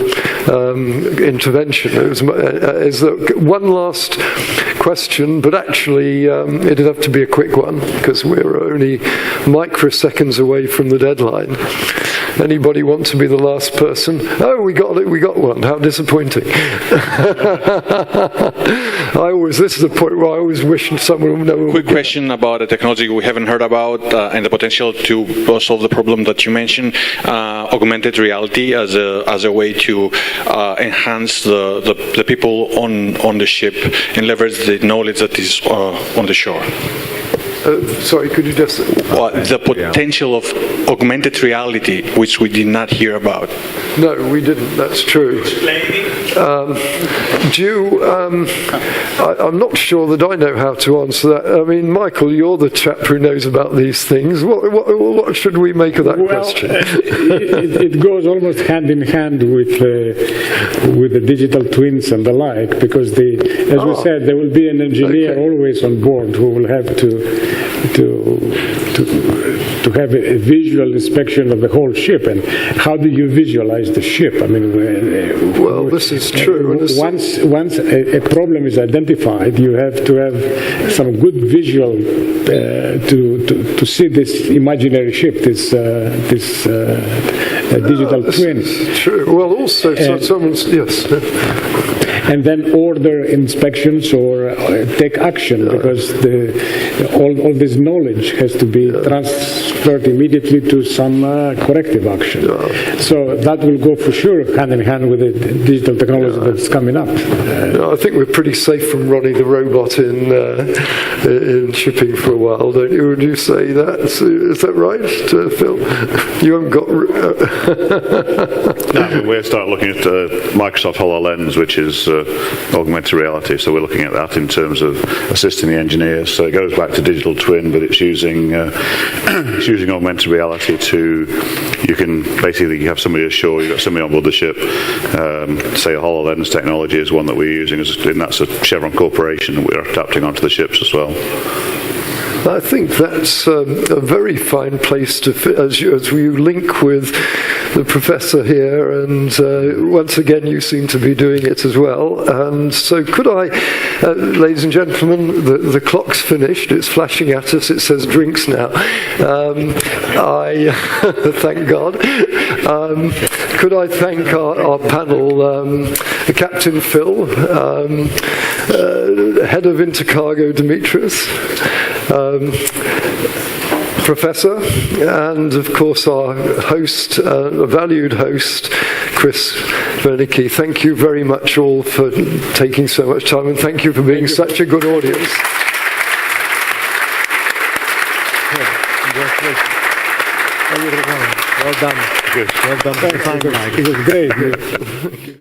intervention? Is there one last question, but actually it'd have to be a quick one because we're only microseconds away from the deadline. Anybody want to be the last person? Oh, we got it. We got one. How disappointing. This is the point where I always wish someone would know. Quick question about a technology we haven't heard about and the potential to solve the problem that you mentioned, augmented reality as a way to enhance the people on the ship and leverage the knowledge that is on the shore. Sorry, could you just... The potential of augmented reality, which we did not hear about. No, we didn't. That's true. I'm not sure that I know how to answer that. I mean, Michael, you're the chap who knows about these things. What should we make of that question? It goes almost hand in hand with the digital twins and the like, because as we said, there will be an engineer always on board who will have to have a visual inspection of the whole ship. And how do you visualize the ship? I mean, well, this is true. Once a problem is identified, you have to have some good visual to see this imaginary ship, this digital twin. True. Well, also, someone's yes. And then order inspections or take action, because all this knowledge has to be transferred immediately to some corrective action. So that will go for sure hand in hand with the digital technology that's coming up. I think we're pretty safe from Ronnie the robot in shipping for a while, don't you? Would you say that? Is that right, Phil? You haven't got... No, we're starting looking at Microsoft HoloLens, which is augmented reality. So we're looking at that in terms of assisting the engineers. So it goes back to digital twin, but it's using augmented reality you have somebody ashore, you've got somebody on board the ship. Say a HoloLens technology is one that we're using, and that's a Chevron corporation that we're adapting onto the ships as well. I think that's a very fine place to fit, as we link with the professor here, and once again you seem to be doing it as well. And so could I, ladies and gentlemen, the clock's finished, it's flashing at us, it says drinks now. Thank God. Could I thank our panel, Captain Phil, Head of Intercargo Dimitrios, Professor, and of course our host, valued host, Chris Wiernicki. Thank you very much all for taking so much time, and thank you for being such a good audience. Well done. Well done. It was great.